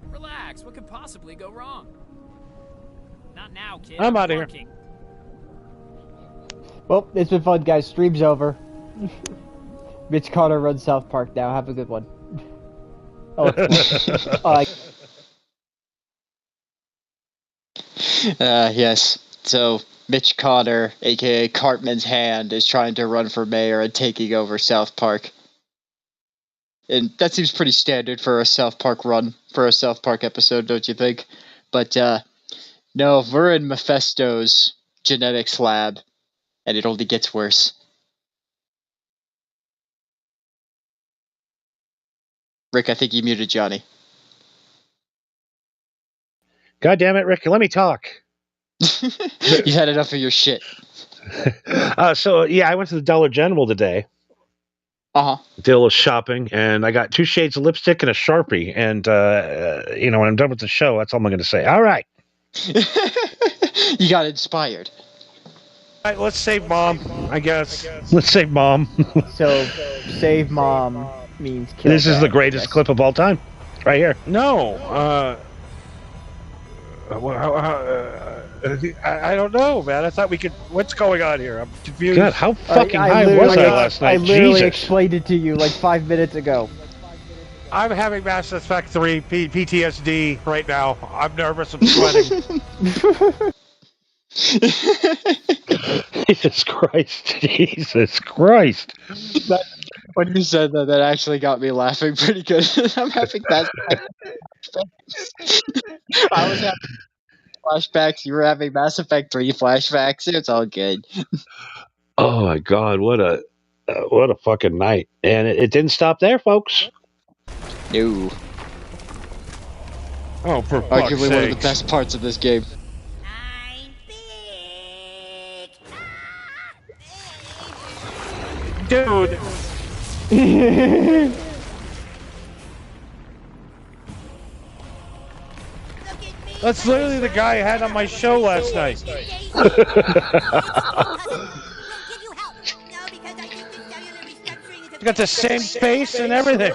Relax, what could possibly go wrong? Not now, kid. I'm out of here. Well, it's been fun, guys. Stream's over. Mitch Carter runs South Park now. Have a good one. Yes. So Mitch Carter, aka Cartman's Hand, is trying to run for mayor and taking over South Park. And that seems pretty standard for a South Park run, for a South Park episode, don't you think? But no, we're in Mephisto's genetics lab, and it only gets worse. Rick, I think you muted Johnny. God damn it, Rick, let me talk. You've had enough of your shit. So I went to the Dollar General today. Did a little shopping, and I got 2 shades of lipstick and a Sharpie. And when I'm done with the show, that's all I'm going to say. All right. You got inspired. All right, let's save Mom, I guess. Let's save Mom. So, save Mom means kill This is Dad, the greatest clip of all time. Right here. No. I don't know, man. I thought we could... What's going on here? I'm confused. God, how fucking high was I last night? I literally Jesus. explained it to you like 5 minutes ago. I'm having Mass Effect 3 PTSD right now. I'm nervous. I'm sweating. Jesus Christ. Jesus Christ. When you said that, that actually got me laughing pretty good. I'm having that. I was having flashbacks. You were having Mass Effect 3 flashbacks. It's all good. Oh my God, what a fucking night! And it didn't stop there, folks. No. Oh, for fuck's Arguably one of the sakes. best parts of this game. Dude. That's literally the guy I had on my show last night. Got the same face and everything.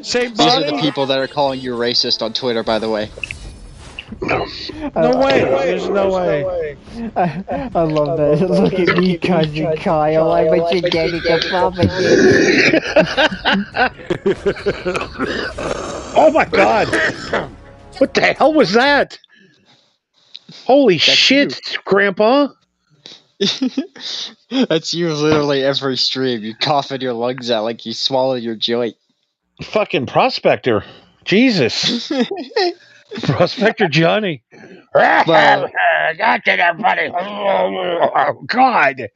Same These are body. the people that are calling you racist on Twitter, by the way. No way. There's no way. I love that. Look at me, cousin Kyle. I'm a genetic prophecy. Oh my God! What the hell was that? Holy shit, Grandpa! That's you literally every stream. You cough in your lungs out like you swallowed your joint. Fucking prospector. Jesus. Prospector Johnny. Well, Got to that buddy. Oh, God.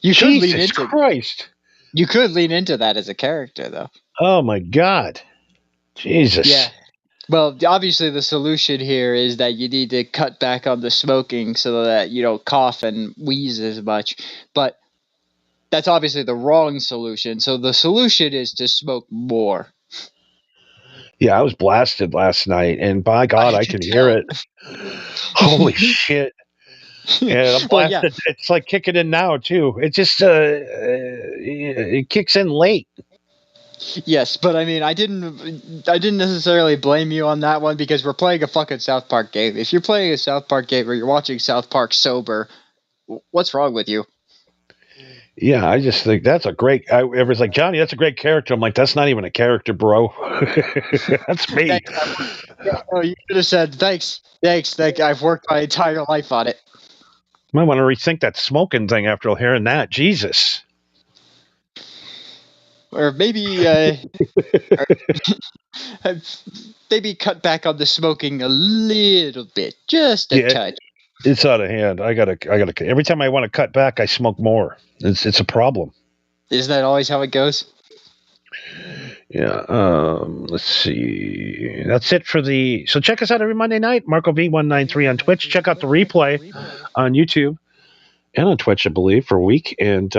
you could lean Jesus into Christ. you could lean into that as a character, though. Oh, my God. Jesus. Yeah. Well, obviously the solution here is that you need to cut back on the smoking so that you don't cough and wheeze as much. But that's obviously the wrong solution. So the solution is to smoke more. Yeah, I was blasted last night, and by God, I can hear it. Holy shit. Yeah, I'm Well, yeah. blasted. It's like kicking in now, too. It just, it kicks in late. Yes, but I mean, I didn't necessarily blame you on that one because we're playing a fucking South Park game. If you're playing a South Park game or you're watching South Park sober, what's wrong with you? Yeah, I just think that's a great. Everyone's like, Johnny, that's a great character. I'm like, that's not even a character, bro. That's me. Oh, you could have said thanks. I've worked my entire life on it. Might want to rethink that smoking thing after hearing that. Jesus. Or maybe, maybe cut back on the smoking a little bit, just a touch. It's out of hand. I gotta. Every time I want to cut back, I smoke more. It's a problem. Isn't that always how it goes? Yeah. Let's see. That's it for the. So check us out every Monday night, Marco V193 on Twitch. Check out the replay on YouTube and on Twitch, I believe, for a week. And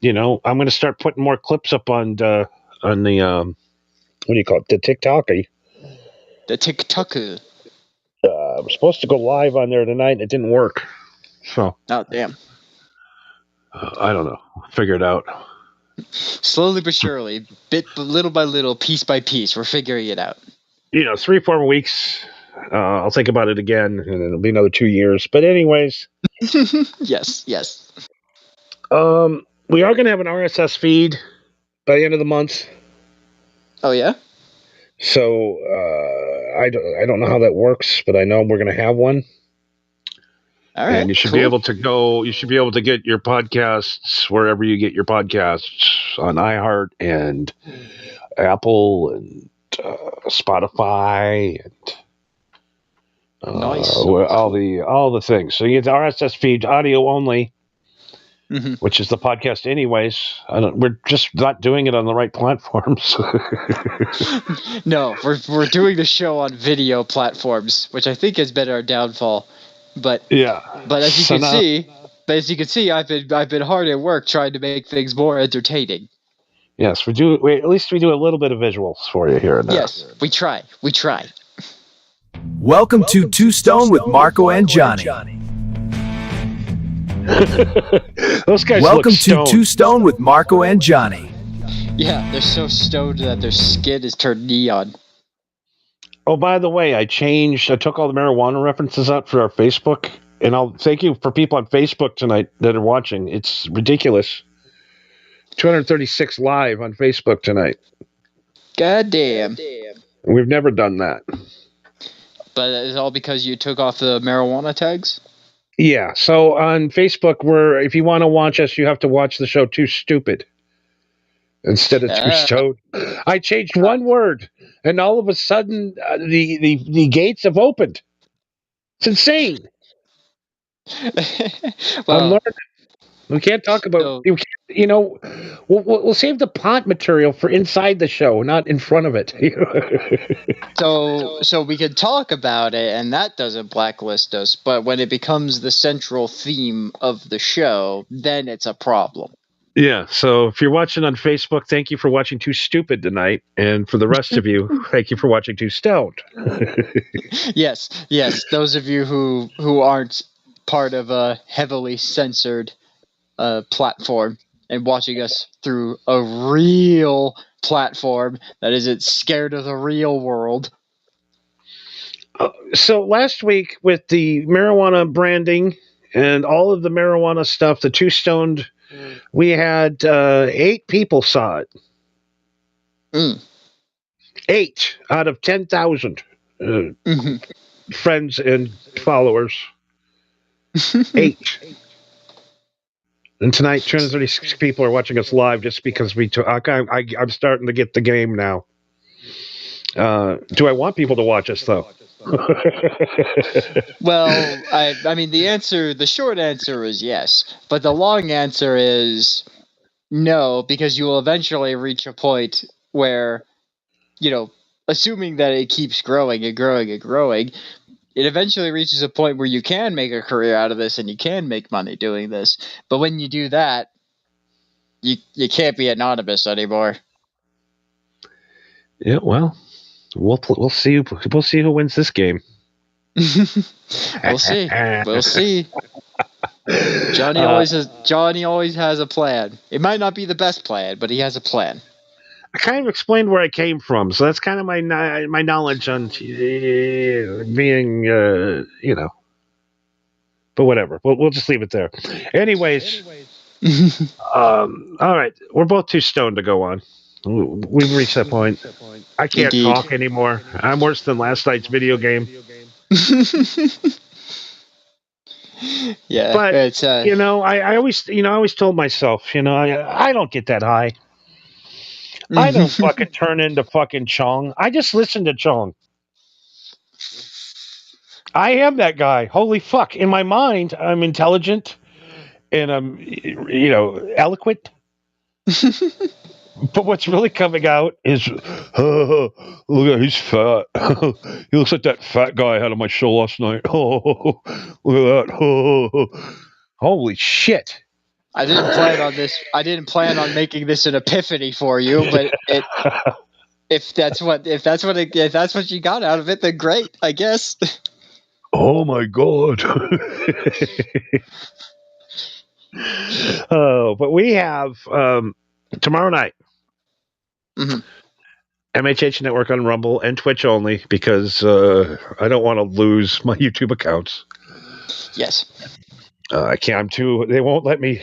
you know, I'm going to start putting more clips up on the what do you call it? The TikTok. The TikToker. I was supposed to go live on there tonight, and it didn't work. So. Oh damn. I don't know. Figure it out. Slowly but surely, little by little, piece by piece, we're figuring it out. You know, 3-4 weeks. I'll think about it again, and it'll be another 2 years. But anyways. Yes. We are going to have an RSS feed by the end of the month. Oh yeah. So I don't know how that works, but I know we're going to have one. All right. And you should be able to go. You should be able to get your podcasts wherever you get your podcasts on iHeart and Apple and Spotify and nice. all the things. So you get the RSS feed, audio only, which is the podcast, anyways. We're just not doing it on the right platforms. No, we're doing the show on video platforms, which I think has been our downfall. But yeah. But as you can see, I've been hard at work trying to make things more entertaining. Yes, at least we do a little bit of visuals for you here and there. Yes, we try. Welcome to Two Stone with Marco and Johnny. Those guys Welcome look to stoned. Two Stone with Marco and Johnny. Yeah, they're so stoned that their skin is turned neon. Oh, by the way, I took all the marijuana references out for our Facebook, and I'll thank you for people on Facebook tonight that are watching. It's ridiculous. 236 live on Facebook tonight. God damn. We've never done that. But it's all because you took off the marijuana tags? Yeah, so on Facebook, if you want to watch us, you have to watch the show Too Stupid instead of Too Stoned. I changed one word, and all of a sudden, the gates have opened. It's insane. Well, I'm learning. We can't talk about. We'll save the pot material for inside the show, not in front of it. So we could talk about it, and that doesn't blacklist us. But when it becomes the central theme of the show, then it's a problem. Yeah. So if you're watching on Facebook, thank you for watching Too Stupid tonight, and for the rest of you, thank you for watching Too Stoned. Yes. Those of you who aren't part of a heavily censored platform and watching us through a real platform that isn't scared of the real world. So last week with the marijuana branding and all of the marijuana stuff, the Too Stoned, we had 8 people saw it. 8 out of 10,000 friends and followers. 8. And tonight, 236 people are watching us live just because we took. I'm starting to get the game now. Do I want people to watch us though? Well, I mean, the short answer is yes, but the long answer is no, because you will eventually reach a point where, assuming that it keeps growing and growing and growing, it eventually reaches a point where you can make a career out of this and you can make money doing this. But when you do that, you can't be anonymous anymore. Yeah, well, we'll see. We'll see who wins this game. We'll see. We'll see. Johnny always has a plan. It might not be the best plan, but he has a plan. I kind of explained where I came from, so that's kind of my knowledge on being, But whatever, we'll just leave it there. Anyways, all right, we're both too stoned to go on. We've reached that point. I can't talk anymore. I'm worse than last night's video game. Yeah, but it's I always told myself, I don't get that high. I don't fucking turn into fucking Chong. I just listen to Chong. I am that guy. Holy fuck! In my mind, I'm intelligent and I'm, eloquent. But what's really coming out is, look at he's fat. He looks like that fat guy I had on my show last night. Oh, look at that. Holy shit. I didn't plan on this. I didn't plan on making this an epiphany for you, but if that's what you got out of it, then great, I guess. Oh my god. But we have tomorrow night. MHH Network on Rumble and Twitch only, because I don't want to lose my YouTube accounts. Yes. I can't. They won't let me.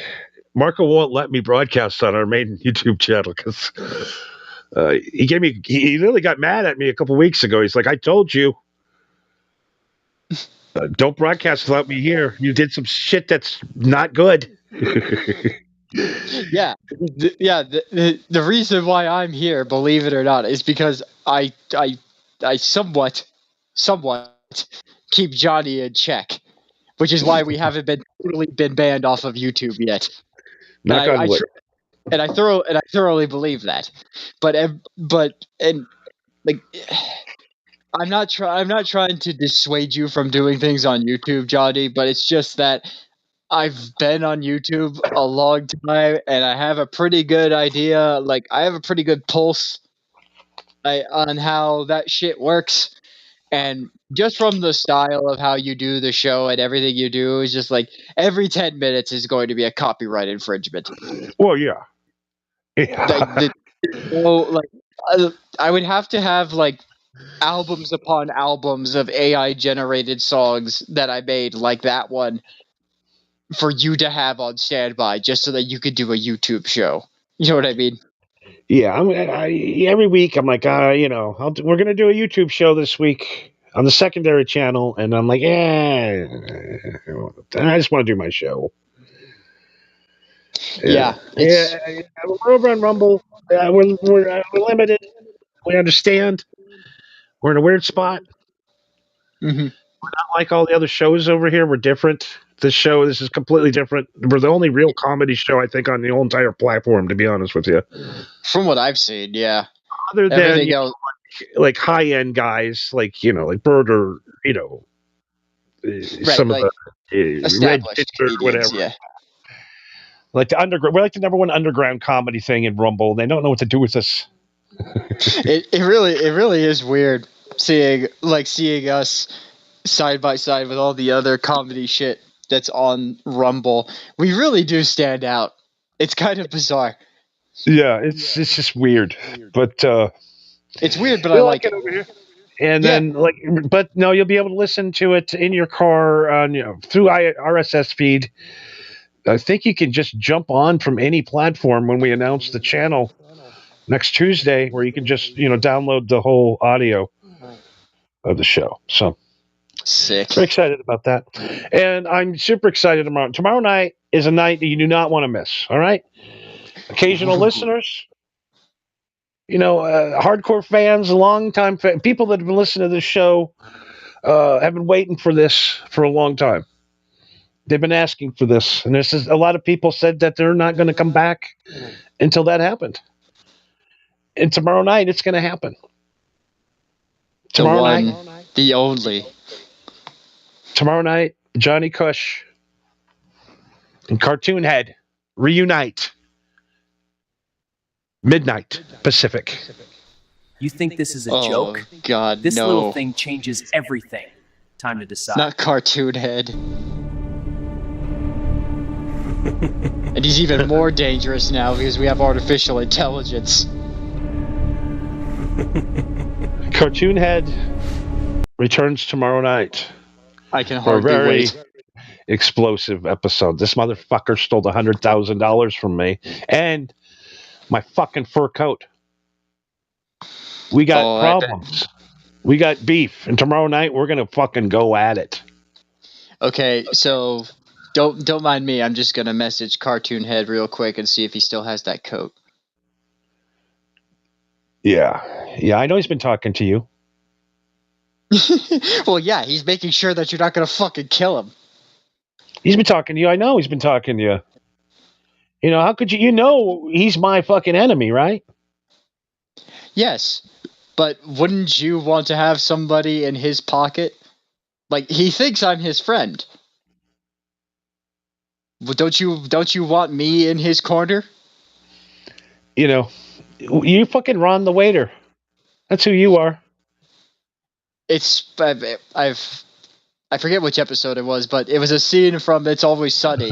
Marco won't let me broadcast on our main YouTube channel because he really got mad at me a couple weeks ago. He's like, I told you, don't broadcast without me here. You did some shit that's not good. Yeah. The reason why I'm here, believe it or not, is because I somewhat keep Johnny in check, which is why we haven't been banned off of YouTube yet. And I thoroughly believe that. But I'm not trying to dissuade you from doing things on YouTube, Johnny, but it's just that I've been on YouTube a long time, and I have a pretty good idea. Like, I have a pretty good pulse on how that shit works. And just from the style of how you do the show and everything you do, is just like every 10 minutes is going to be a copyright infringement. Well, yeah. I would have to have like albums upon albums of AI generated songs that I made, like that one, for you to have on standby, just so that you could do a YouTube show. You know what I mean? Yeah, every week I'm like, we're gonna do a YouTube show this week on the secondary channel, and I'm like, I just want to do my show. Yeah, we're over on Rumble. We're limited. We understand. We're in a weird spot. Mm-hmm. We're not like all the other shows over here. We're different. This is completely different. We're the only real comedy show, I think, on the whole entire platform, to be honest with you. From what I've seen, yeah. Other than like high-end guys, like Bird, or some of the Red Pitcher, whatever. Yeah. Like the underground, we're like the number one underground comedy thing in Rumble. They don't know what to do with us. It really is weird seeing us side by side with all the other comedy shit that's on Rumble. We really do stand out. It's kind of bizarre. Yeah, it's just weird, but it's weird, but I like it over here. And then but no, you'll be able to listen to it in your car on through RSS feed. I think you can just jump on from any platform when we announce the channel next Tuesday, where you can just download the whole audio of the show. So sick. Very excited about that, and I'm super excited tomorrow. Tomorrow night is a night that you do not want to miss. All right, occasional listeners, hardcore fans, long-time people that have been listening to this show have been waiting for this for a long time. They've been asking for this, and a lot of people said that they're not going to come back until that happened. And tomorrow night, it's going to happen. Tomorrow night, the only. Tomorrow night, Johnny Cush and Cartoon Head reunite. Midnight Pacific. You think this is a Oh, joke? God, This no. little thing changes everything. Time to decide. Not Cartoon Head. And he's even more dangerous now because we have artificial intelligence. Cartoon Head returns tomorrow night. I can For a hardly very wait. explosive episode. This motherfucker stole $100,000 from me and my fucking fur coat. We got Oh, I bet. problems. We got beef, and tomorrow night we're gonna fucking go at it. Okay, so don't mind me. I'm just gonna message Cartoon Head real quick and see if he still has that coat. Yeah, I know he's been talking to you. Well, yeah, he's making sure that you're not gonna fucking kill him. He's been talking to you. I know he's been talking to you. How could you? He's my fucking enemy, right? Yes, but wouldn't you want to have somebody in his pocket? Like, he thinks I'm his friend. Well, don't you want me in his corner? You fucking Ron the waiter. That's who you are. I forget which episode it was, but it was a scene from It's Always Sunny,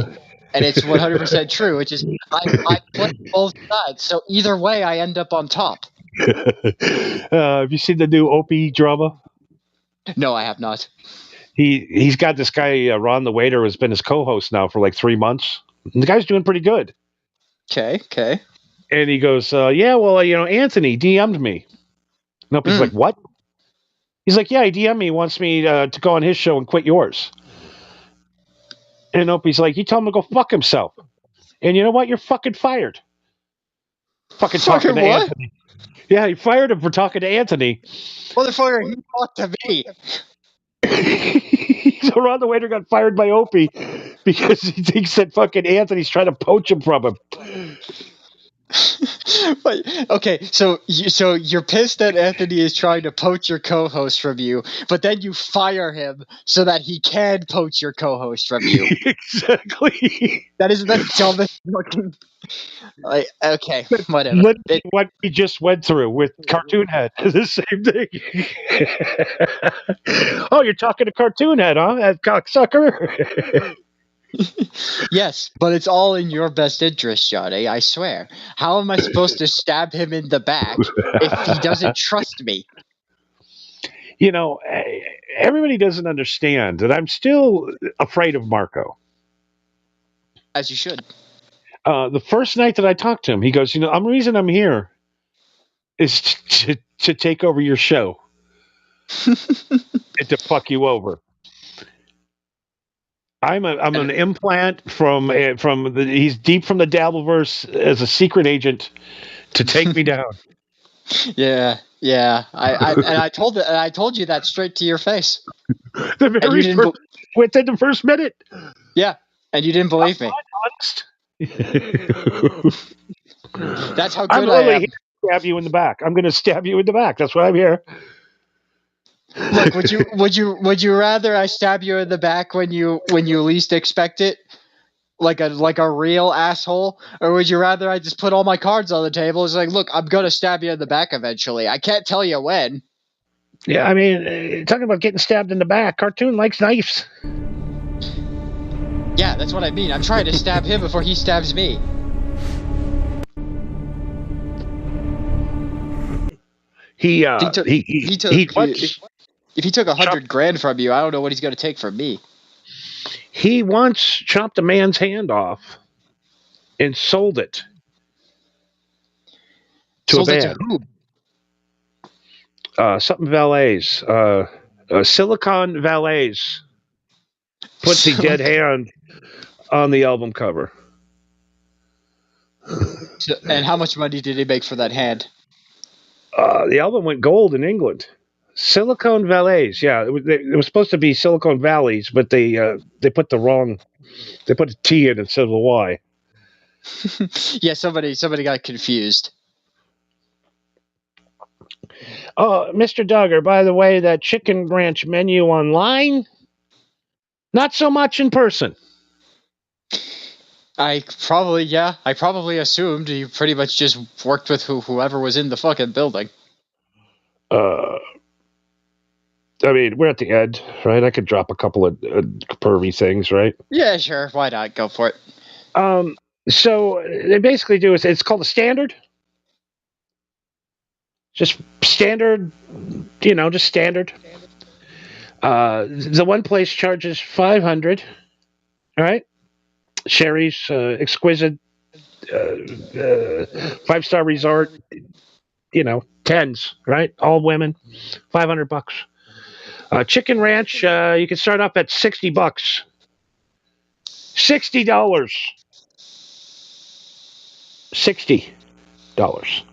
and it's 100% true, which is I play both sides, so either way I end up on top. Have you seen the new Opie drama? No, I have not. He's got this guy Ron the waiter who's been his co-host now for like 3 months. And the guy's doing pretty good. Okay. And he goes, yeah, well, Anthony DM'd me. And Opie's like, what? He's like, yeah, he DM'd me, wants me to go on his show and quit yours. And Opie's like, you tell him to go fuck himself. And you know what? You're fucking fired. Fucking talking to what? Anthony. Yeah, he fired him for talking to Anthony. Motherfucker, he talked to me. So Ron the waiter got fired by Opie because he thinks that fucking Anthony's trying to poach him from him. But, okay, so you're pissed that Anthony is trying to poach your co-host from you, but then you fire him so that he can poach your co-host from you. Exactly. That is the dumbest fucking. Okay, whatever. Literally what we just went through with Cartoon Head. The same thing. Oh, you're talking to Cartoon Head, huh? That cocksucker. Yes, but it's all in your best interest, Johnny, I swear. How am I supposed to stab him in the back if he doesn't trust me? Everybody doesn't understand that I'm still afraid of Marco. As you should. The first night that I talked to him, he goes, the reason I'm here is to take over your show and to fuck you over. I'm an implant from he's deep from the Dabbleverse as a secret agent to take me down. Yeah. I told you that straight to your face. Within the first minute. Yeah, and you didn't believe me. That's how good I'm I really am. here to stab you in the back. I'm going to stab you in the back. That's why I'm here. Look, would you rather I stab you in the back when you least expect it, like a real asshole, or would you rather I just put all my cards on the table? It's like, look, I'm gonna stab you in the back eventually. I can't tell you when. Yeah, I mean, talking about getting stabbed in the back. Cartoon likes knives. Yeah, that's what I mean. I'm trying to stab him before he stabs me. If he took 100 grand from you, I don't know what he's going to take from me. He once chopped a man's hand off and sold it to a band. Something Valets. Silicon Valets put the dead hand on the album cover. And how much money did he make for that hand? The album went gold in England. Silicon Valleys, yeah, it was supposed to be Silicon Valleys, but they put they put a T in instead of a Y. Yeah, somebody got confused. Oh, Mr. Duggar, by the way, that Chicken Ranch menu online, not so much in person. I probably assumed you pretty much just worked with whoever was in the fucking building. I mean, we're at the end, right? I could drop a couple of pervy things, right? Yeah, sure. Why not? Go for it. So they basically do is it's called a standard. Just standard, just standard. The one place charges $500. All right. Sherry's exquisite 5-star resort, tens, right? All women, $500. Chicken Ranch, you can start off at $60. $60. $60.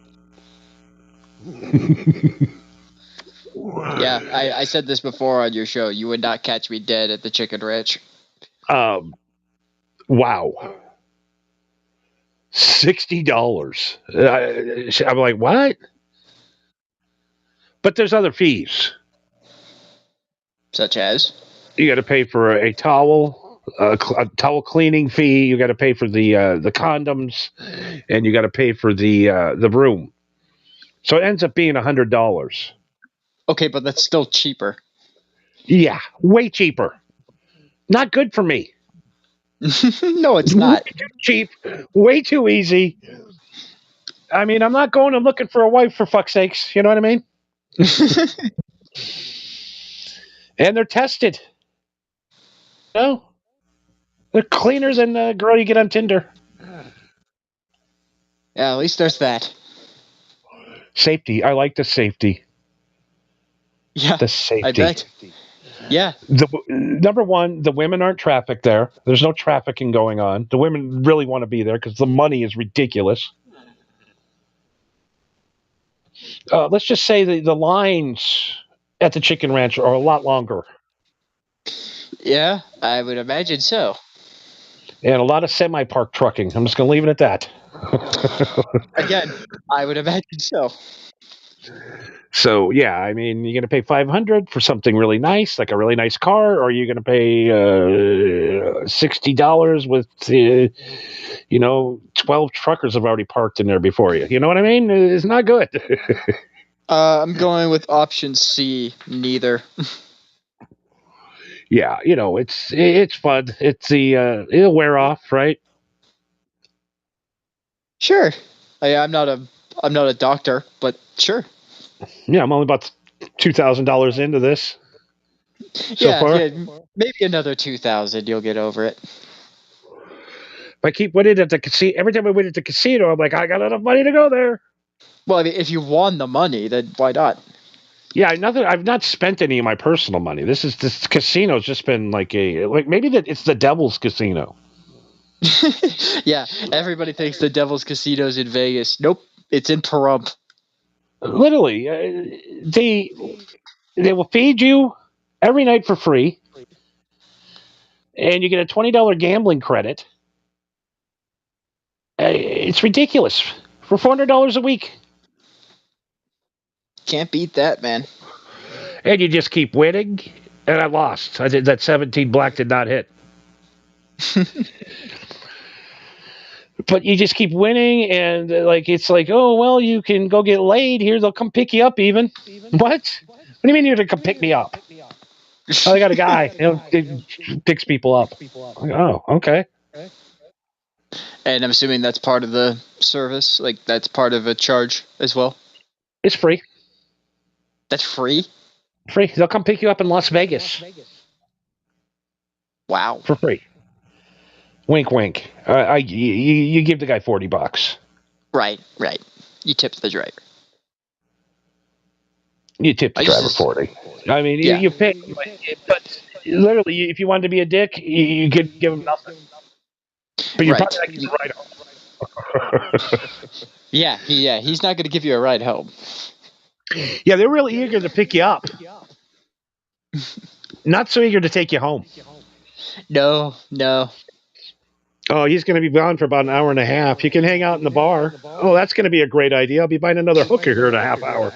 Yeah, I said this before on your show. You would not catch me dead at the Chicken Ranch. Wow. $60. I'm like, what? But there's other fees. Such as? You got to pay for a towel, a towel cleaning fee. You got to pay for the condoms, and you got to pay for the room. So it ends up being $100. Okay, but that's still cheaper. Yeah, way cheaper. Not good for me. No, it's not. Way too cheap. Way too easy. I mean, I'm not going and looking for a wife, for fuck's sakes. You know what I mean? And they're tested. No, they're cleaner than the girl you get on Tinder. Yeah, at least there's that. Safety. I like the safety. Yeah, the safety. I bet. Yeah. Number one, the women aren't trafficked there. There's no trafficking going on. The women really want to be there because the money is ridiculous. Let's just say the lines at the Chicken Ranch are a lot longer. Yeah, I would imagine so. And a lot of semi-park trucking. I'm just going to leave it at that. Again, I would imagine so. So, yeah, I mean, you're going to pay $500 for something really nice, like a really nice car, or are you going to pay $60 with, 12 truckers have already parked in there before you. You know what I mean? It's not good. I'm going with option C, neither. Yeah, it's fun. It's it'll wear off, right? Sure. I'm not a doctor, but sure. Yeah, I'm only about $2,000 into this. So far. Yeah, maybe another 2,000. You'll get over it. If I keep winning at the casino, every time I win at the casino, I'm like, I got enough money to go there. Well, I mean, if you won the money, then why not? Yeah, I've not spent any of my personal money. This casino's just been maybe it's the Devil's Casino. Yeah, everybody thinks the Devil's Casino's in Vegas. Nope, it's in Pahrump. Literally, they will feed you every night for free, and you get a $20 gambling credit. It's ridiculous for $400 a week. Can't beat that, man. And you just keep winning, and I lost. I did that 17 black did not hit. But you just keep winning, and it's like, oh well, you can go get laid here. They'll come pick you up. Even what? What do you mean you're gonna come pick me up? Oh, I got a guy. He picks people up. Oh, okay. And I'm assuming that's part of the service. Like that's part of a charge as well. It's free. That's free. Free. They'll come pick you up in Las Vegas. Wow. For free. Wink, wink. You give the guy $40. Right. You tip the driver. You tip the driver 40. I mean, yeah. you pay, but literally, if you wanted to be a dick, you could give him nothing. But you're probably not getting a ride home. Yeah. He's not going to give you a ride home. Yeah, they're really eager to pick you up. Not so eager to take you home. No. Oh, he's going to be gone for about an hour and a half. You can hang out in the bar. Oh, that's going to be a great idea. I'll be buying another hooker here in a half hour.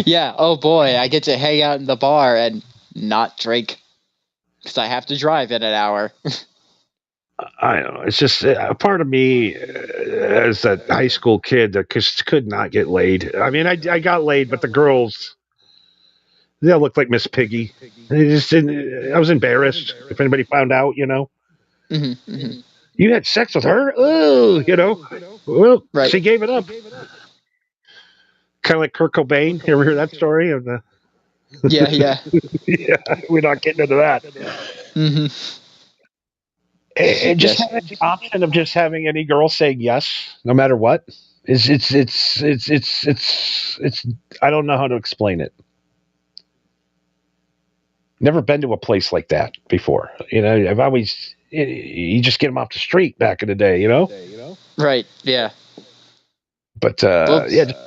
Yeah. Oh boy, I get to hang out in the bar and not drink because I have to drive in an hour. I don't know. It's just a part of me as that high school kid that just could not get laid. I mean, I got laid, but the girls, they looked like Miss Piggy. They just didn't. I was embarrassed if anybody found out. Mm-hmm. You had sex with her? Oh, Well, right. She gave it up. Kind of like Kurt Cobain. You ever hear that story of the? Yeah. Yeah, we're not getting into that. Mm-hmm. And just having the option of just having any girl saying yes, no matter what, it's I don't know how to explain it. Never been to a place like that before. I've always you just get them off the street back in the day, Right. Yeah. But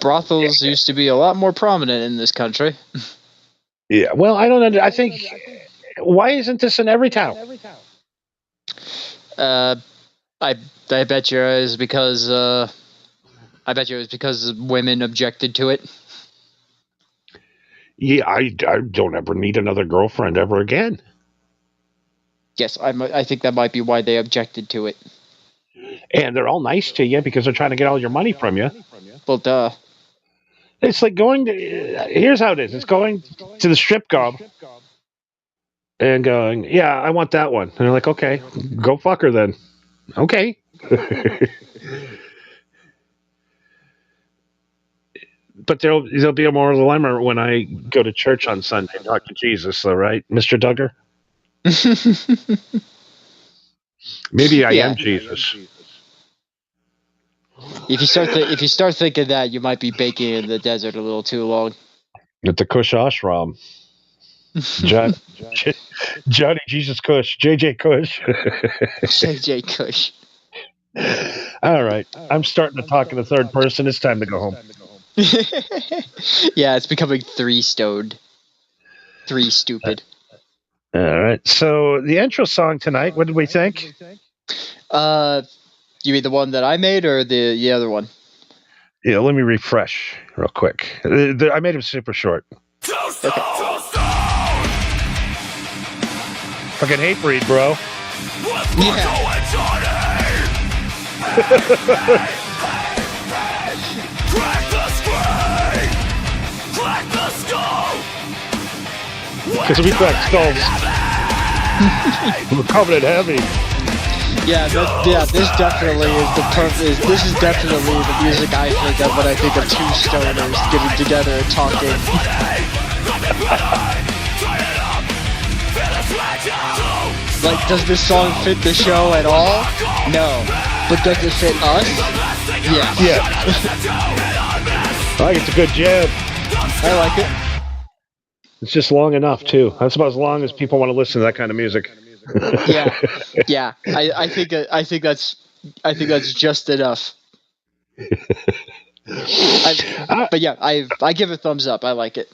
brothels used to be a lot more prominent in this country. Yeah. Well, I don't know. I think why isn't this in every town? I bet you it was because women objected to it. Yeah, I don't ever need another girlfriend ever again. Yes, I think that might be why they objected to it. And they're all nice to you because they're trying to get all your money from you. Well, duh. It's like going to. Here's how it is. It's going to the strip club and going, yeah, I want that one. And they're like, okay, go fuck her then. Okay. But there'll be a moral dilemma when I go to church on Sunday and talk to Jesus, though, right, Mr. Duggar? Maybe I am Jesus. If you start thinking that, you might be baking in the desert a little too long. At the Kush Ashram. Johnny Jesus Kush. JJ Kush. JJ Kush. All right. I'm starting to talk in the third person. It's time to go home. Yeah, it's becoming 3 stoned. 3 stupid. All right. So the intro song tonight, what did we think? You mean the one that I made or the other one? Yeah, let me refresh real quick. I made him super short. Okay. Fucking hate breed, bro. Because we crack skulls. We're coming in heavy. Yeah, this definitely is this is definitely the music I think of when I think of 2 stoners getting together and talking. Like, does this song fit the show at all? No. But does it fit us? Yeah. Yeah. I think it's a good jam. I like it. It's just long enough too. That's about as long as people want to listen to that kind of music. Yeah. I think that's just enough. But yeah, I give it a thumbs up. I like it.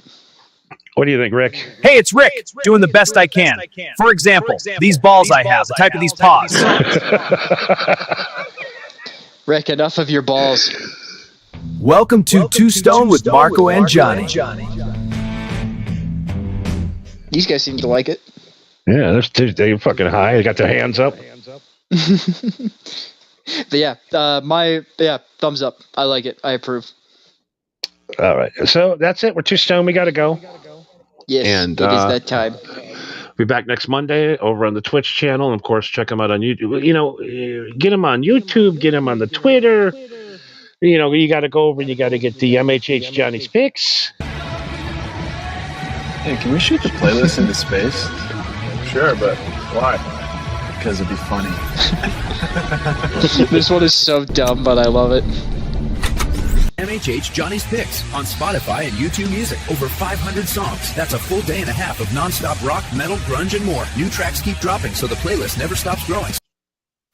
What do you think, Rick? Hey, it's Rick, doing the best I can. For example, these balls I have, the type of these paws. Rick, enough of your balls. Welcome to Two Stone with Marco and Johnny. These guys seem to like it. Yeah, they're fucking high. They got their hands up. But yeah, thumbs up. I like it. I approve. All right, so that's it. We're Two Stone. We got to go. Yes, and, it is that time. Be back next Monday over on the Twitch channel. And of course, check them out on YouTube. Get them on YouTube. Get them on the Twitter. You got to go over and you got to get the MHH Johnny's Picks. Hey, can we shoot the playlist into space? Sure, but why? Because it'd be funny. This one is so dumb, but I love it. MHH Johnny's Picks on Spotify and YouTube Music. Over 500 songs. That's a full day and a half of non-stop rock, metal, grunge, and more. New tracks keep dropping, so the playlist never stops growing.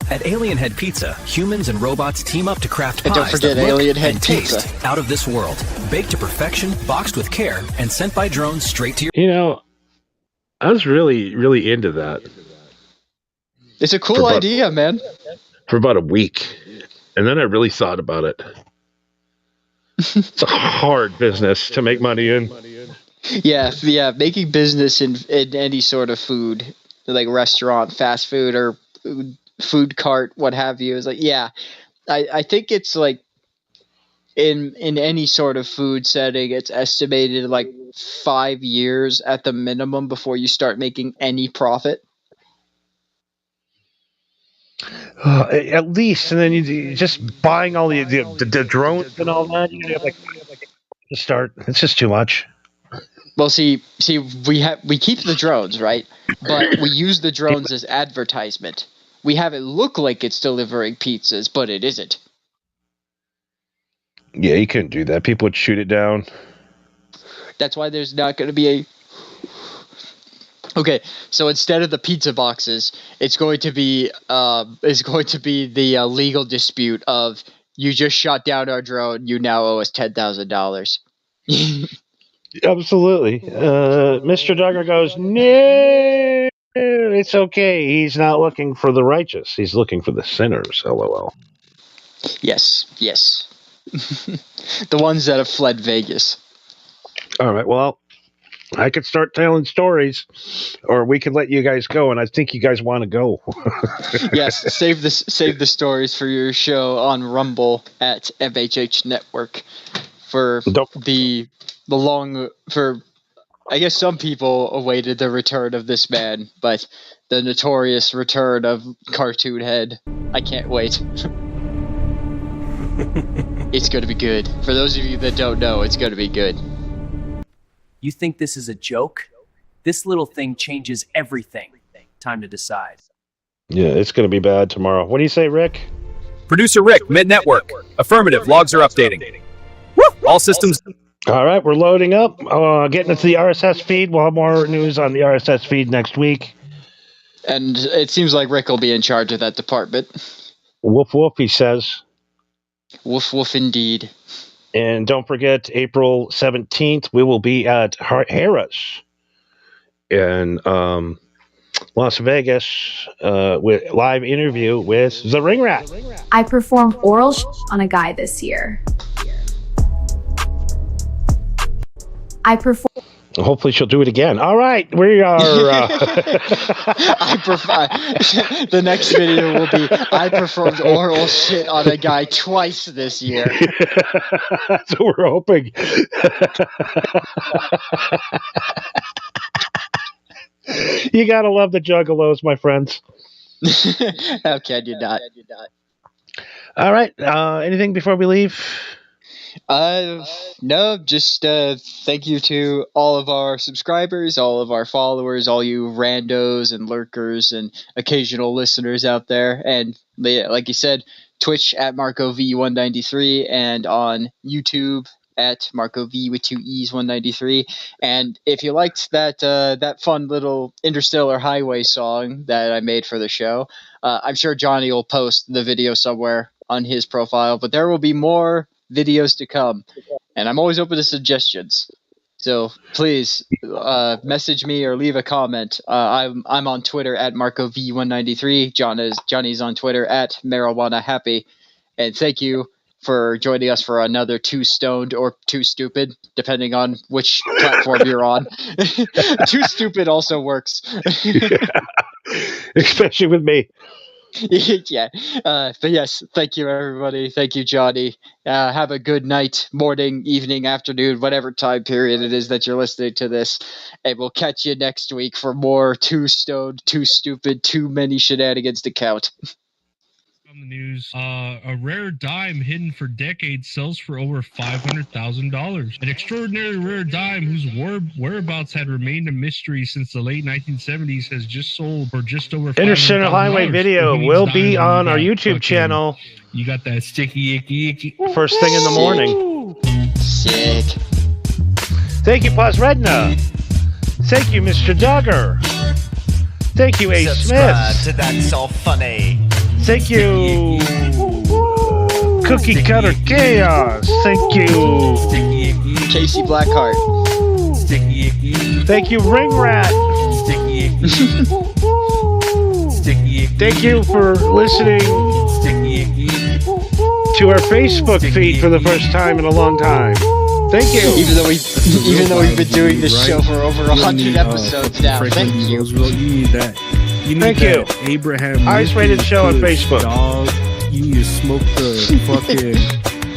At Alien Head Pizza, humans and robots team up to craft And pies don't forget that look Alien Head and taste Pizza. out of this world. Baked to perfection, boxed with care, and sent by drone straight to your... You know, I was really, really into that. It's a cool idea, man. For about a week. And then I really thought about it. It's a hard business to make money in. Yeah, making business in any sort of food, like restaurant, fast food, or food cart, what have you, is like, yeah, I think it's like in any sort of food setting, it's estimated like 5 years at the minimum before you start making any profit. At least, and then you just buying all the drones and all that. You know, like to start, it's just too much. Well, see, we keep the drones, right? But we use the drones as advertisement. We have it look like it's delivering pizzas, but it isn't. Yeah, you couldn't do that. People would shoot it down. That's why there's not going to be a... Okay, so instead of the pizza boxes, it's going to be the legal dispute of, you just shot down our drone, you now owe us $10,000. Absolutely. Mr. Duggar goes, no, it's okay. He's not looking for the righteous. He's looking for the sinners, LOL. Yes. The ones that have fled Vegas. All right, well, I could start telling stories, or we could let you guys go, and I think you guys want to go. Yes, save the stories for your show on Rumble at MHH Network for the long, for I guess some people awaited the return of this man, but the notorious return of Cartoon Head. I can't wait. It's going to be good. For those of you that don't know, it's going to be good. You think this is a joke? This little thing changes everything. Time to decide. Yeah, it's going to be bad tomorrow. What do you say, Rick? Producer Rick, Mid-Network. Affirmative, logs are updating. Woo! All systems... All right, we're loading up. Getting into the RSS feed. We'll have more news on the RSS feed next week. And it seems like Rick will be in charge of that department. Woof woof, he says. Woof woof indeed. And don't forget, April 17th, we will be at Harrah's in Las Vegas with live interview with the Ring Rat. I performed oral on a guy this year. Hopefully she'll do it again. All right, we are... I prefer... The next video will be, I performed oral shit on a guy twice this year. That's what we're hoping. You gotta love the Juggalos, my friends. How can you not? All right, anything before we leave? No, just thank you to all of our subscribers, all of our followers, all you randos and lurkers and occasional listeners out there. And like you said, Twitch at Marco V193 and on YouTube at Marco V with 2 E's 193. And if you liked that fun little Interstellar Highway song that I made for the show, I'm sure Johnny will post the video somewhere on his profile, but there will be more videos to come, and I'm always open to suggestions, so please message me or leave a comment. I'm on Twitter at Marco V193. Johnny's on Twitter at Marijuana Happy. And thank you for joining us for another Too Stoned or Too Stupid, depending on which platform you're on. Too Stupid also works. Especially with me. Yeah, but yes, thank you everybody. Thank you, Johnny. Have a good night, morning, evening, afternoon, whatever time period it is that you're listening to this, and we'll catch you next week for more Too Stoned, Too Stupid, Too Many Shenanigans to Count. On the news, a rare dime hidden for decades sells for over $500,000. An extraordinary rare dime whose whereabouts had remained a mystery since the late 1970s has just sold for just over $500,000. Interstellar Highway video will be on our YouTube channel. You got that sticky icky. First thing in the morning. Sick. Thank you, Paz Redna. Thank you, Mr. Duggar. Thank you, A. Subscribe Smith. to That's So Funny. Thank you, Cookie Cutter Chaos. Thank you, Casey Blackheart. Thank you, Ring Rat. Thank you for listening to our Facebook feed for the first time in a long time. Thank you. Even though we've been doing this show for over 100 episodes now. Thank you. Roosevelt, you need that. You need Thank that you. Abraham Highest rated show on Push, Facebook. Dog. You need to smoke the fucking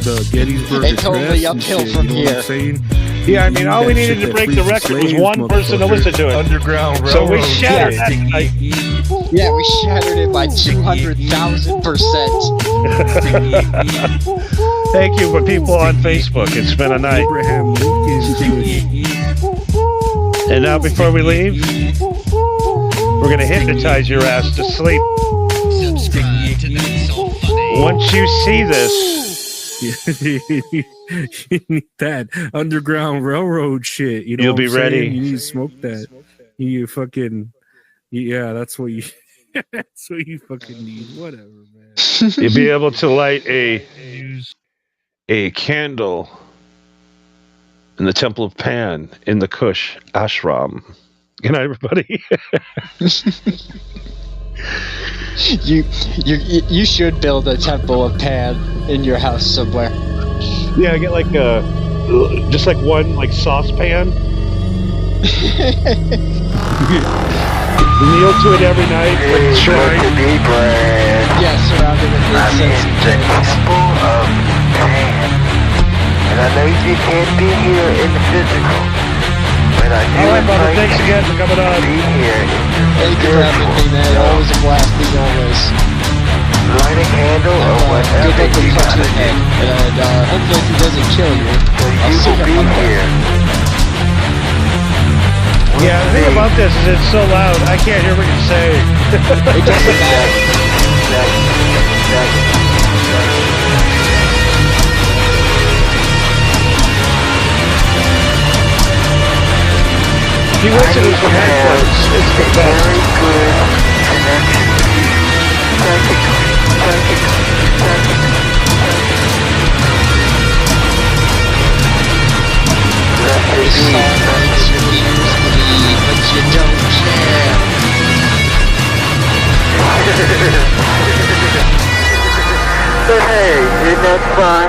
the Gettysburg It's totally Address and uphill shit, from you know here. What I'm saying? Yeah, I mean, all we That needed shit to that break frees the record was slaves, one person to motherfucker. listen to it. Underground So we Railroad. shattered that night. Yeah, we shattered it by 200,000%. Thank you for people on Facebook. It's been a night. Abraham Lincoln. And now, before we leave, we're going to hypnotize your ass to sleep. Once you see this, You need that Underground Railroad shit. You know, You'll what be I'm saying? ready. You need to smoke that. You fucking, yeah. That's what you. That's what you fucking need. Whatever, man. you'll be able to light a candle in the Temple of Pan in the Kush ashram. Good night, everybody. You should build a temple of Pan in your house somewhere. Yeah, get like just like one like saucepan. Kneel to it every night. Yeah, surrounded with incense. The temple of Pan. And I know you can't be here in the physical, but I do All right, brother. invite Thanks again for coming on. you to be here in the Thank you for having me, man. Always a blast, as always. Light a candle or whatever Good luck you with gotta touching do. it. And hopefully if he doesn't kill you, So I'll you see will him be on that. here. Yeah, the thing about this is it's so loud, I can't hear what you're saying. It doesn't matter. If you listen to some headphones, it's the best. Very good connection to you. Psychically. This song makes your ears bleed, but you don't care. But hey, isn't that fun?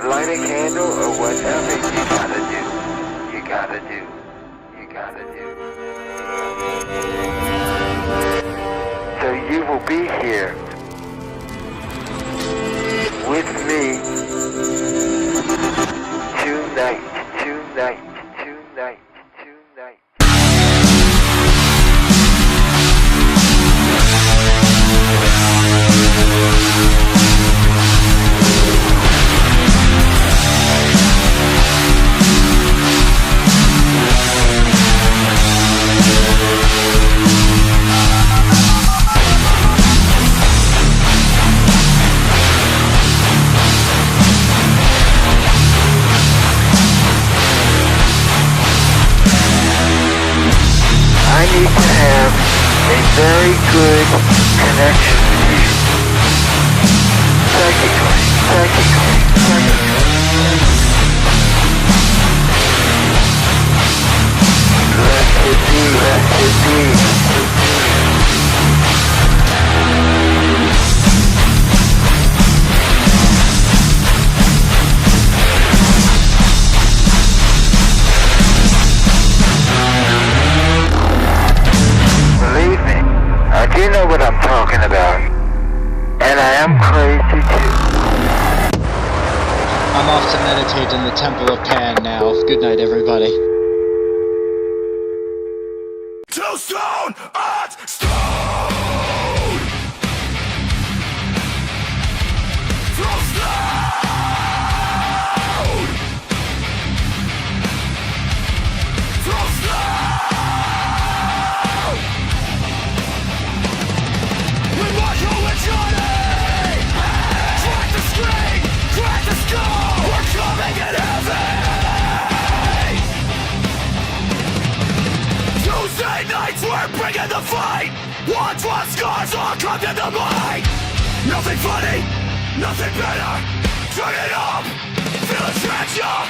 light a candle or whatever you gotta do. You gotta do. You gotta do. So you will be here with me tonight, tonight, tonight, tonight. I need to have a very good connection with you. to meditate in the Temple of Pan now. Good night, everybody. Two stone at stone. Throw stone. Throw stone. We want you with Johnny. Crack the screen, crack the skull. We're coming in heavy. Tuesday nights we're bringing the fight. Watch what scars all come to the mind. Nothing funny, nothing better. Turn it up, feel the tension.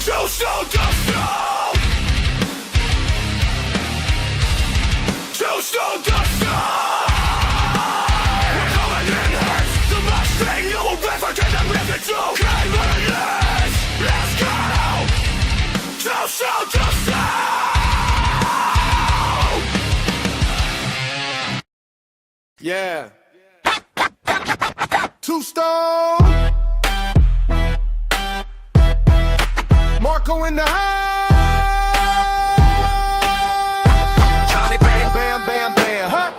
Two stone to stone. Two stone to stone. We're coming in hurts. The best thing you will ever get them if it's okay. Let's go. Two stone to stone. Yeah. Two Stone. Marco in the house. Johnny Bam Bam Bam Bam. Huh?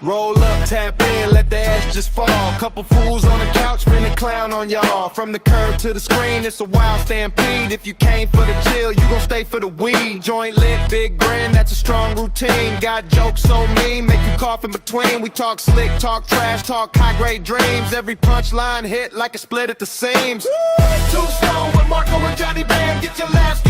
Roll up, tap in, let the ass just fall. Couple fools on the couch, spin a clown on y'all. From the curb to the screen, it's a wild stampede. If you came for the chill, you gon' stay for the weed. Joint lit, big grin, that's a strong routine. Got jokes so mean, make you cough in between. We talk slick, talk trash, talk high grade dreams. Every punchline hit like a split at the seams. Two Stone with Marco and Johnny Bam, get your laughs,